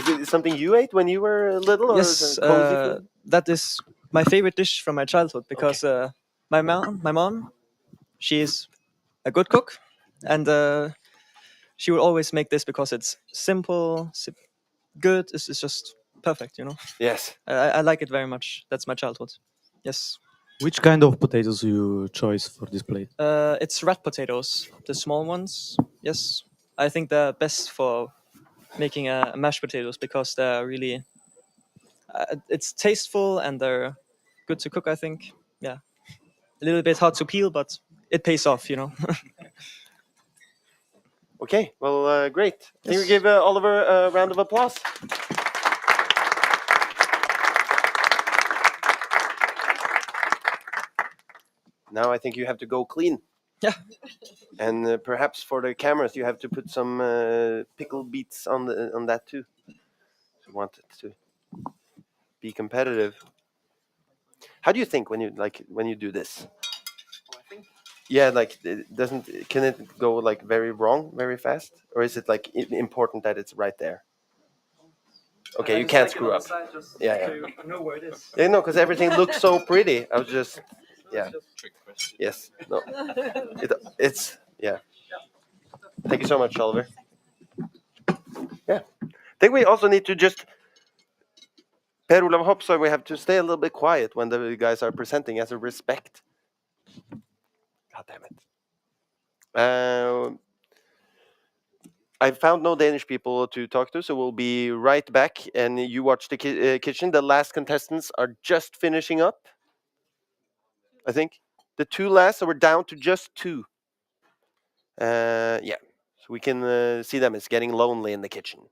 it something you ate when you were little, or is Yes, it cozy food? that is my favorite dish from my childhood, because my mom, she is a good cook, and she will always make this because it's simple, good. It's just perfect, you know. Yes. I like it very much. That's my childhood. Yes. Which kind of potatoes you choose for this plate? It's red potatoes, the small ones. Yes, I think they're best for making mashed potatoes because they're really. It's tasteful and they're good to cook. I think. Yeah, a little bit hard to peel, but it pays off, you know. Okay, well, great. Can you Yes. give Oliver a round of applause? Now I think you have to go clean. Yeah. And perhaps for the cameras, you have to put some pickled beets on that too. If you want it to be competitive. How do you think when you do this? Yeah, like can it go like very wrong very fast, or is it like important that it's right there? Okay, you can't screw up. Yeah. Know where it is. Yeah, no, because everything looks so pretty. I was just, yeah. Yes. No. It's yeah. Thank you so much, Oliver. Yeah. I think we also need to just Per Olav Hopsøy, we have to stay a little bit quiet when the guys are presenting as a respect. God damn it. I found no Danish people to talk to, so we'll be right back. And you watch the kitchen. The last contestants are just finishing up, I think. The two last, so we're down to just two. Yeah, so we can see them. It's getting lonely in the kitchen.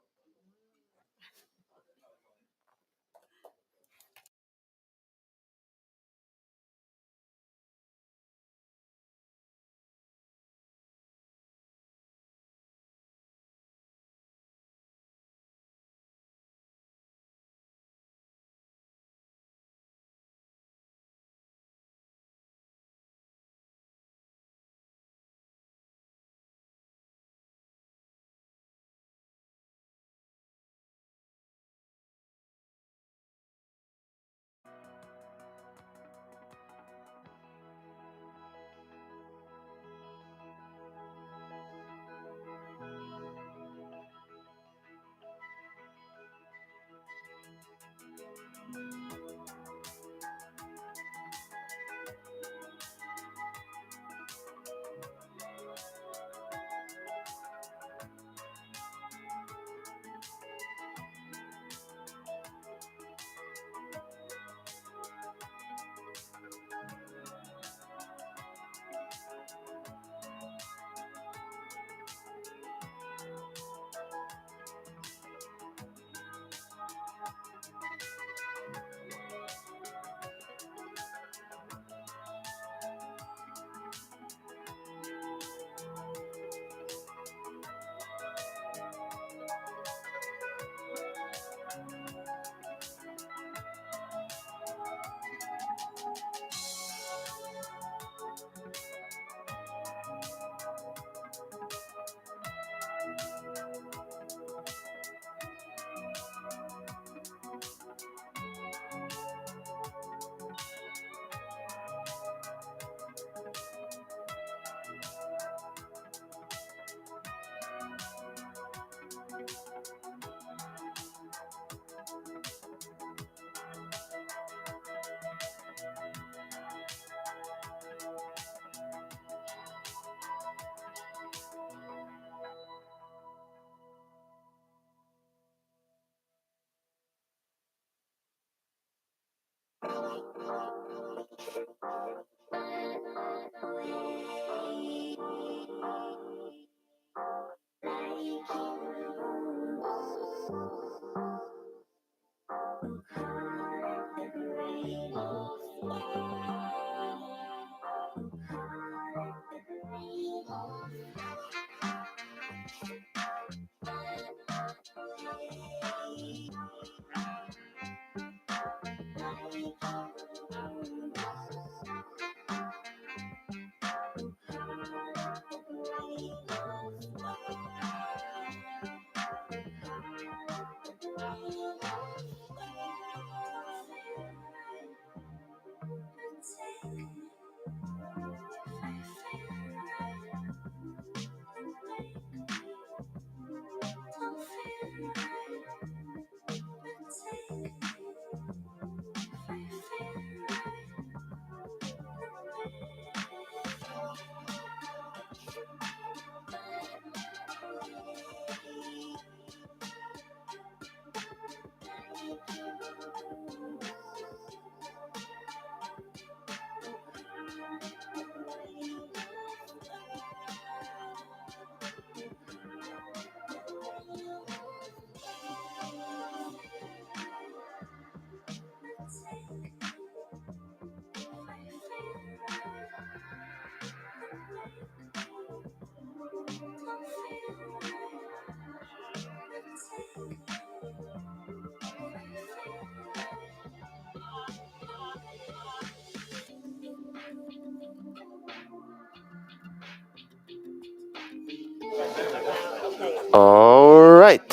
All right.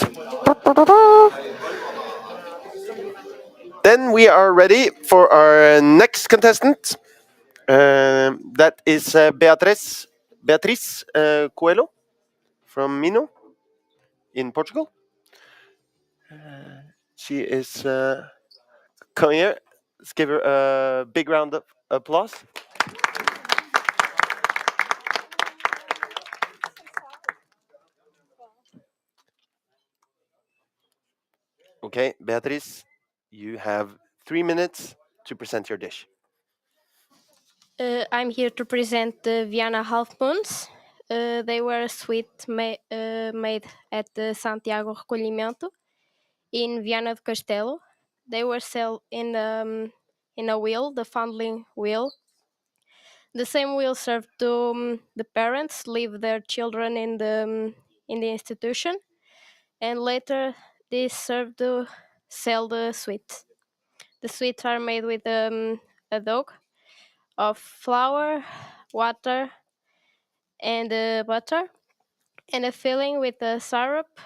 Then we are ready for our next contestant. That is Beatriz Coelho from Minho in Portugal. She is coming here. Let's give her a big round of applause. Okay, Beatrice, you have 3 minutes to present your dish. I'm here to present the Vienna half moons. They were a sweet made at the Santiago Recolhimento in Viana do Castelo. They were sold in a wheel, the foundling wheel. The same wheel served to the parents leave their children in the institution, and later this served to sell the sweets. The sweets are made with a dough of flour, water, and butter, and a filling with syrup,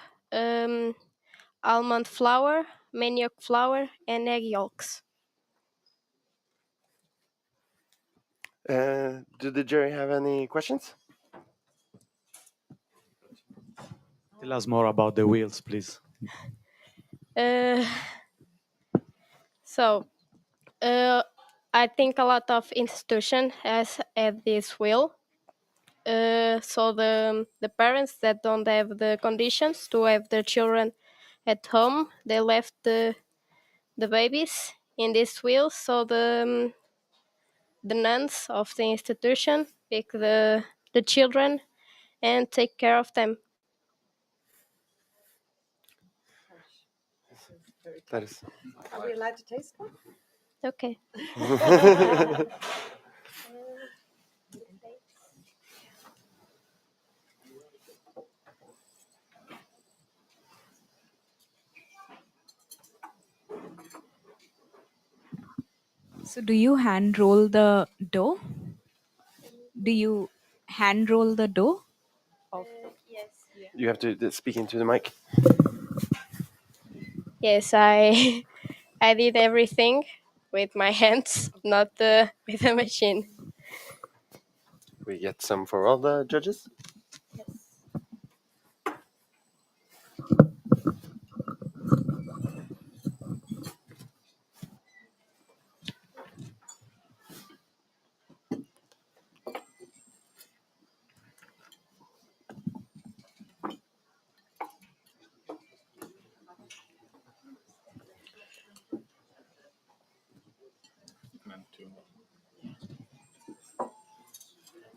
almond flour, manioc flour, and egg yolks. Do the jury have any questions? Tell us more about the wheels, please. So, I think a lot of institution has had this wheel. So the parents that don't have the conditions to have their children at home, they left the babies in this wheel. So the nuns of the institution pick the children and take care of them. That is. Are we allowed to taste one? Okay. So do you hand roll the dough? Do you hand roll the dough? Yes. You have to speak into the mic. Yes, I I did everything with my hands, not with a machine. We get some for all the judges.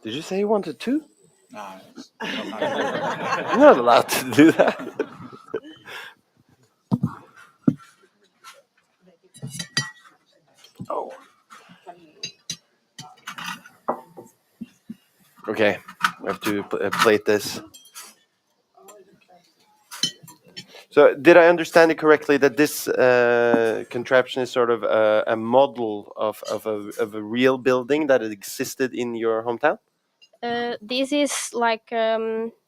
Did you say you wanted two? No. You're not allowed to do that. Oh. Okay, we have to plate this. So, did I understand it correctly that this contraption is sort of a model of a real building that existed in your hometown? This is like a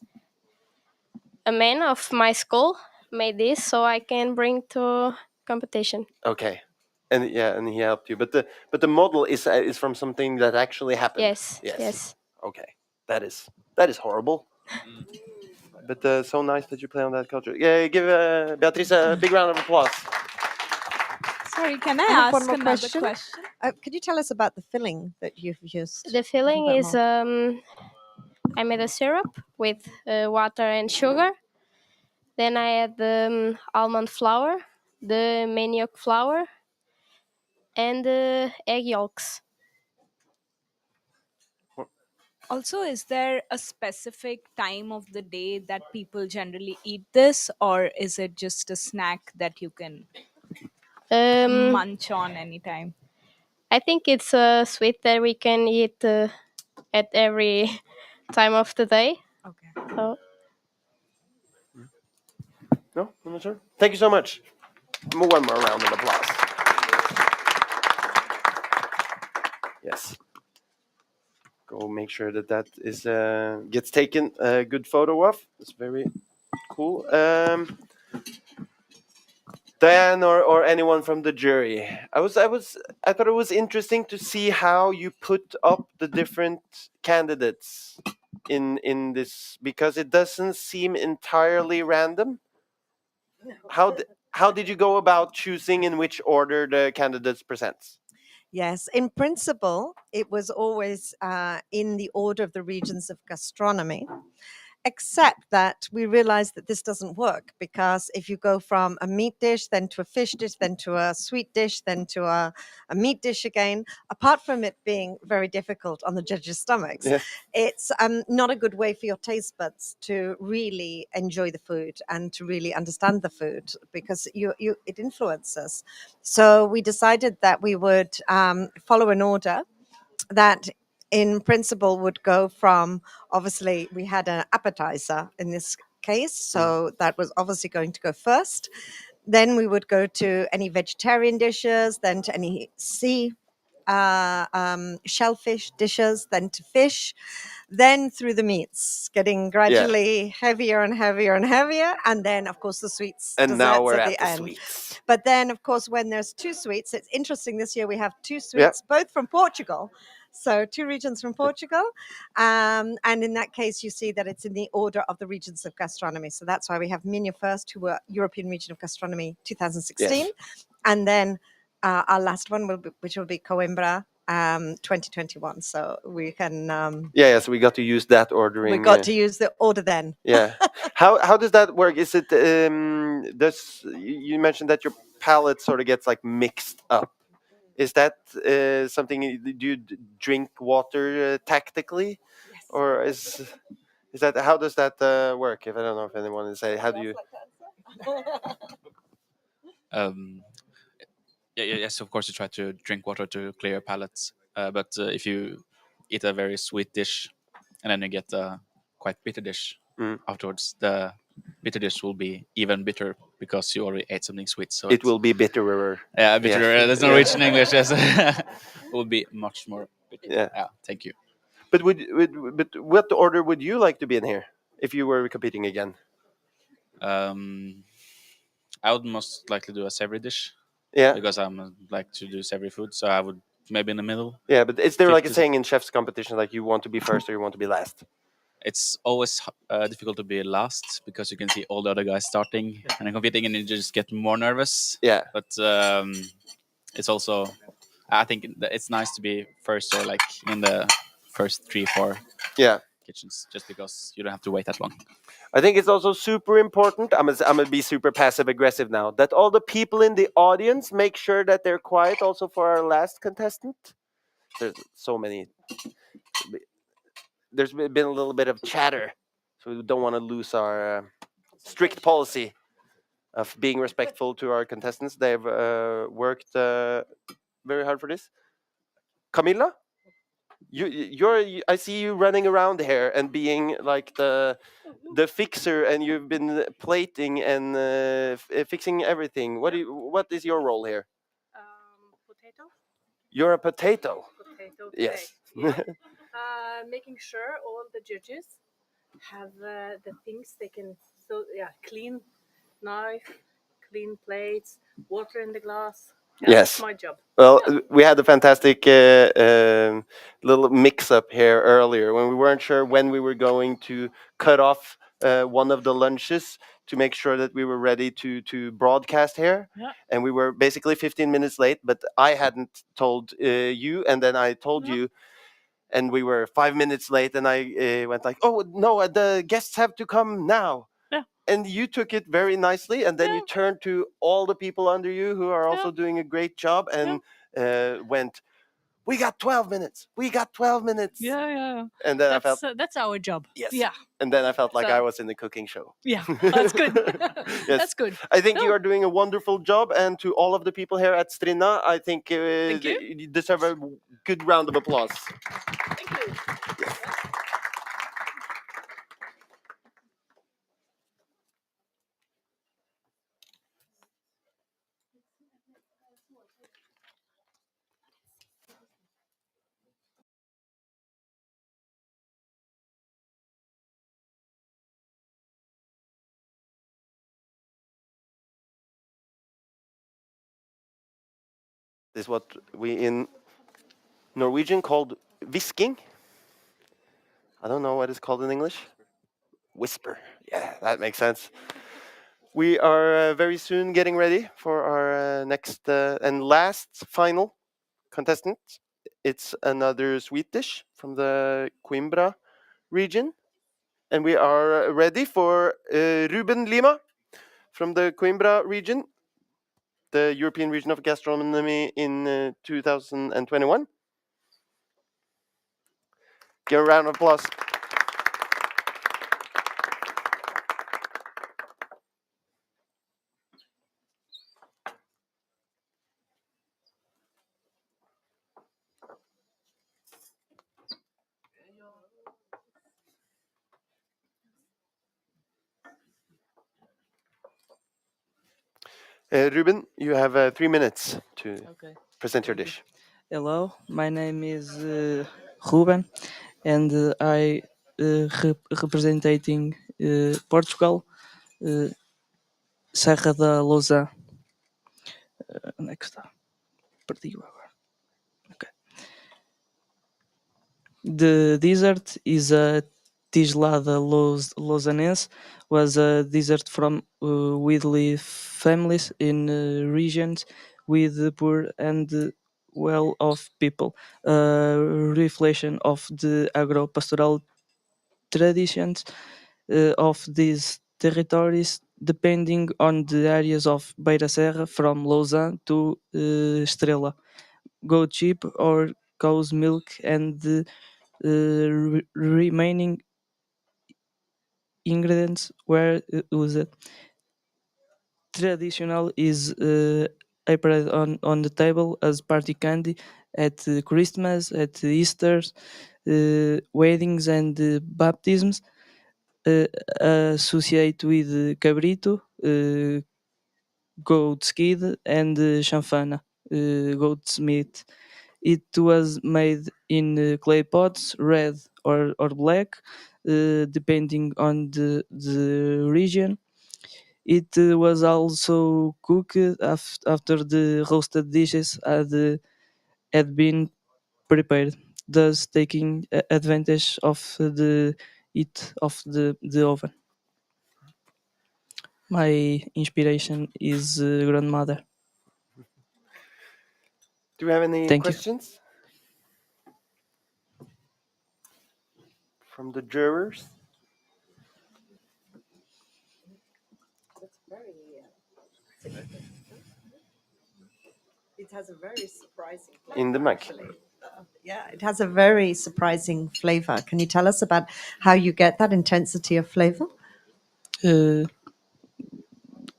man of my school made this, so I can bring to competition. Okay, and yeah, and he helped you, but the model is from something that actually happened. Yes. Yes. Okay, that is horrible. But so nice that you play on that culture. Yeah, give Beatrice a big round of applause. Sorry, can I have one ask more another question? question? Could you tell us about the filling that you've used? The filling A bit is more. I made a syrup with water and sugar. Then I add the almond flour, the manioc flour, and the egg yolks. Also, is there a specific time of the day that people generally eat this, or is it just a snack that you can munch on anytime? I think it's a sweet that we can eat at every time of the day. Okay. So. No, I'm not sure. Thank you so much. One more round of applause. Yes. Go make sure that is gets taken a good photo of. It's very cool. Dan or anyone from the jury. I thought it was interesting to see how you put up the different candidates in this, because it doesn't seem entirely random. How did you go about choosing in which order the candidates presents? Yes, in principle, it was always in the order of the regions of gastronomy. except that we realized that this doesn't work, because if you go from a meat dish, then to a fish dish, then to a sweet dish, then to a meat dish again, apart from it being very difficult on the judges' stomachs, Yes. it's not a good way for your taste buds to really enjoy the food and to really understand the food, because it influences. So we decided that we would follow an order that in principle would go from, obviously we had an appetizer in this case, so that was obviously going to go first. Then we would go to any vegetarian dishes, then to any shellfish dishes, then to fish, then through the meats, getting gradually heavier and heavier and heavier, and then of course the sweets, And now desserts we're at at the the end. sweets. But then of course when there's two sweets, it's interesting, this year we have two sweets, both from Portugal. So two regions from Portugal. And in that case, you see that it's in the order of the regions of gastronomy. So that's why we have Minho first, who were European Region of Gastronomy 2016. Yes. And then our last one, which will be Coimbra 2021. So we can... So we got to use that ordering. we got to use the order then. Yeah. How does that work? Is it you mentioned that your palate sort of gets like mixed up. Is that something do you drink water tactically, or is that how does that work? If I don't know if anyone is saying, how do you? Yes, of course, you try to drink water to clear your palate. But if you eat a very sweet dish and then you get a quite bitter dish afterwards, the bitter dish will be even bitter because you already ate something sweet. So It will be bitterer. Yeah, bitterer. Yes. That's Norwegian English. Yes, it will be much more bitter. Yeah. Thank you. But what order would you like to be in here if you were competing again? I would most likely do a savory dish. Yeah. Because I'm like to do savory food, so I would maybe in the middle. Yeah, but is there like a 50 saying in chefs competition, like you want to be first or you want to be last? It's always difficult to be last because you can see all the other guys starting and then competing, and you just get more nervous. Yeah. But it's also, I think it's nice to be first or like in the first 3-4 kitchens, just because you don't have to wait that long. I think it's also super important. I'm gonna be super passive aggressive now. That all the people in the audience make sure that they're quiet. Also for our last contestant, there's so many. There's been a little bit of chatter, so we don't want to lose our strict policy of being respectful to our contestants. They've worked very hard for this. Camilla, I see you running around here and being like the fixer, and you've been plating and fixing everything. What is your role here? Potato. You're a potato. Potato. Yes. Making sure all the judges have the things they can. So clean knife, clean plates, water in the glass. Yeah, Yes. that's my job. Well, we had a fantastic little mix-up here earlier when we weren't sure when we were going to cut off one of the lunches to make sure that we were ready to broadcast here. Yeah. And we were basically 15 minutes late, but I hadn't told you, and then I told you, and we were 5 minutes late, and I went like, oh, no, the guests have to come now. Yeah. And you took it very nicely, and then you turned to all the people under you who are also doing a great job and went, we got 12 minutes. We got 12 minutes. Yeah. And then I felt, that's our job. yes. Yeah. And then I felt like So- I was in the cooking show. Yeah, that's good. Yes. That's good. I think you are doing a wonderful job. And to all of the people here at Strinda, I think Thank you. you deserve a good round of applause. Thank you. This is what we in Norwegian called whisking. I don't know what it's called in English. Whisper. Yeah, that makes sense. We are very soon getting ready for our next and last final contestant. It's another sweet dish from the Coimbra region. and we are ready for Ruben Lima from the Coimbra region, the European Region of Gastronomy in 2021. Give a round of applause. Ruben, you have 3 minutes to present your dish. Hello, my name is Ruben, and I representing Portugal, Serra da Lousã. Onde é que está? Perdi-o agora. Okay. The dessert is a tigelada lausanense, was a dessert from widely families in regions with poor and well-off people. A reflection of the agro-pastoral traditions of these territories, depending on the areas of Beira Serra, from Lausanne to Estrela. Goat sheep or cow's milk and the remaining ingredients were used. Traditional is appeared on the table as party candy at Christmas, at Easter, weddings and baptisms. Associate with cabrito, goat's kid, and chanfana, goat's meat. It was made in clay pots, red or black, depending on the region. It was also cooked after the roasted dishes had been prepared, thus taking advantage of the heat of the oven. My inspiration is grandmother. Do we have any Thank you. questions from the jurors? It has a very surprising flavor, In the mic. actually. Yeah, it has a very surprising flavor. Can you tell us about how you get that intensity of flavor?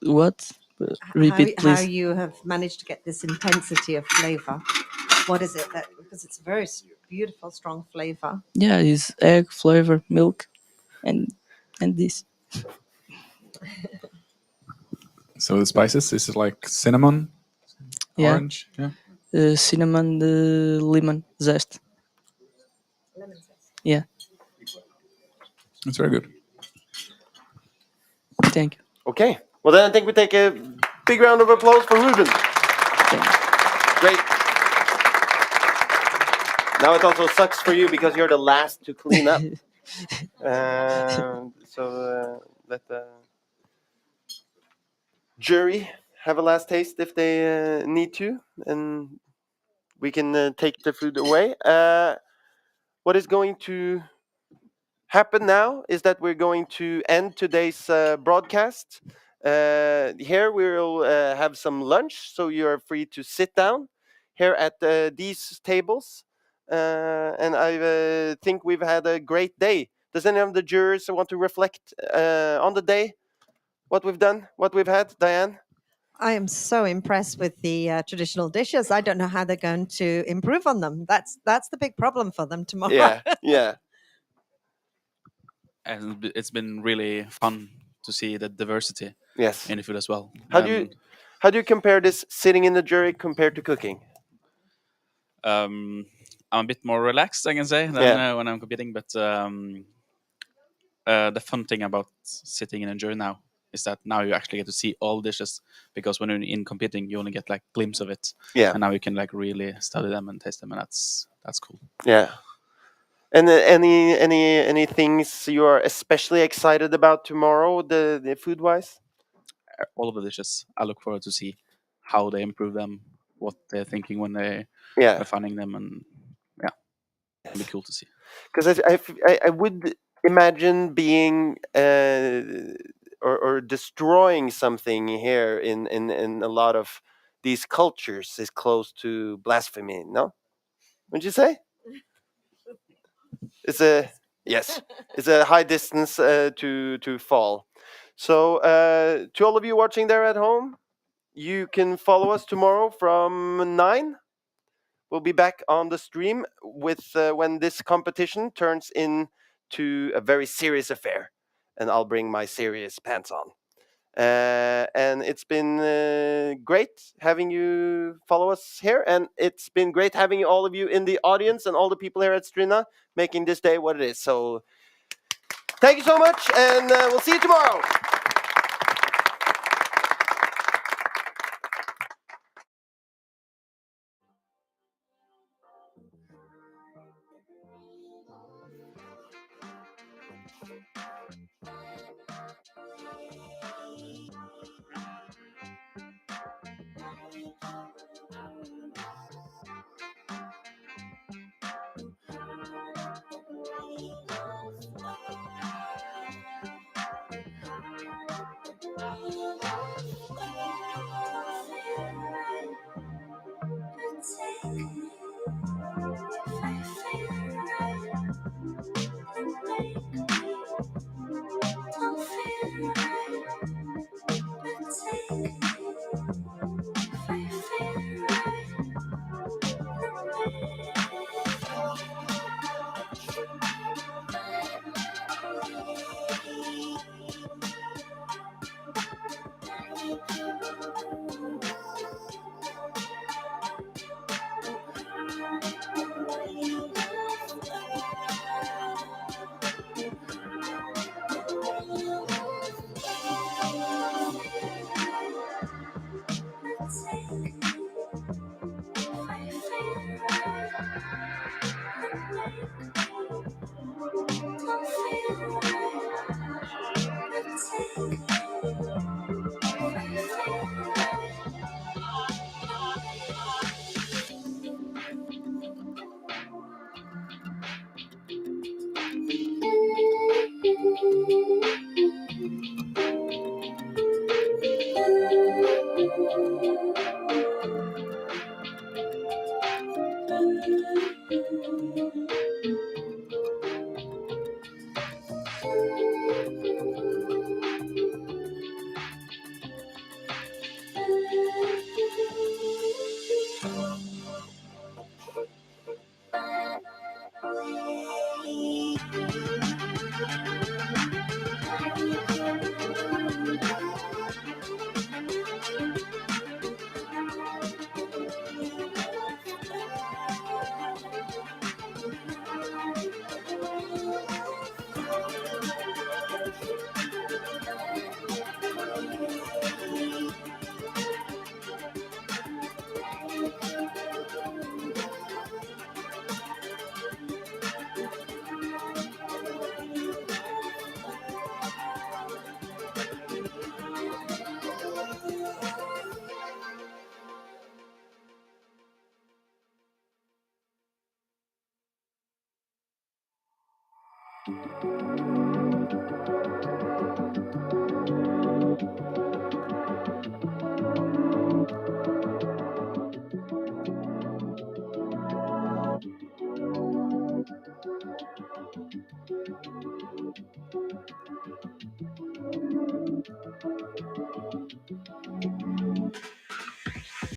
What? Repeat, How please. you have managed to get this intensity of flavor? What is it that, because it's a very beautiful, strong flavor. Yeah, it's egg, flavor, milk, and this. So the spices, is it like cinnamon, Yeah. orange? Yeah. Cinnamon, lemon zest. Lemon zest. Yeah. It's very good. Thank you. Okay. Well, then I think we take a big round of applause for Ruben. Great. Now it also sucks for you because you're the last to clean up. Let the jury have a last taste if they need to, and we can take the food away. What is going to happen now is that we're going to end today's broadcast. Here we'll have some lunch, so you're free to sit down here at these tables. And I think we've had a great day. Does any of the jurors want to reflect on the day? What we've done, what we've had, Diane? I am so impressed with the traditional dishes. I don't know how they're going to improve on them. That's the big problem for them tomorrow. Yeah, yeah. And it's been really fun to see the diversity Yes. in the food as well. How do you compare this sitting in the jury compared to cooking? I'm a bit more relaxed, I can say, than when I'm competing. But the fun thing about sitting in a jury now is that now you actually get to see all dishes, because when you're in competing, you only get like glimpse of it. Yeah. And now you can like really study them and taste them, and that's cool. Yeah. And any things you are especially excited about tomorrow, the food wise? All of the dishes, I look forward to see how they improve them, what they're thinking when they Yeah. are finding them, and yeah, it'll be cool to see. Because I would imagine being or destroying something here in a lot of these cultures is close to blasphemy, no? Would you say? It's a yes. It's a high distance to fall. So to all of you watching there at home, you can follow us tomorrow from 9. We'll be back on the stream with when this competition turns into a very serious affair, and I'll bring my serious pants on. And it's been great having you follow us here, and it's been great having all of you in the audience and all the people here at Strina making this day what it is. So thank you so much, and we'll see you tomorrow.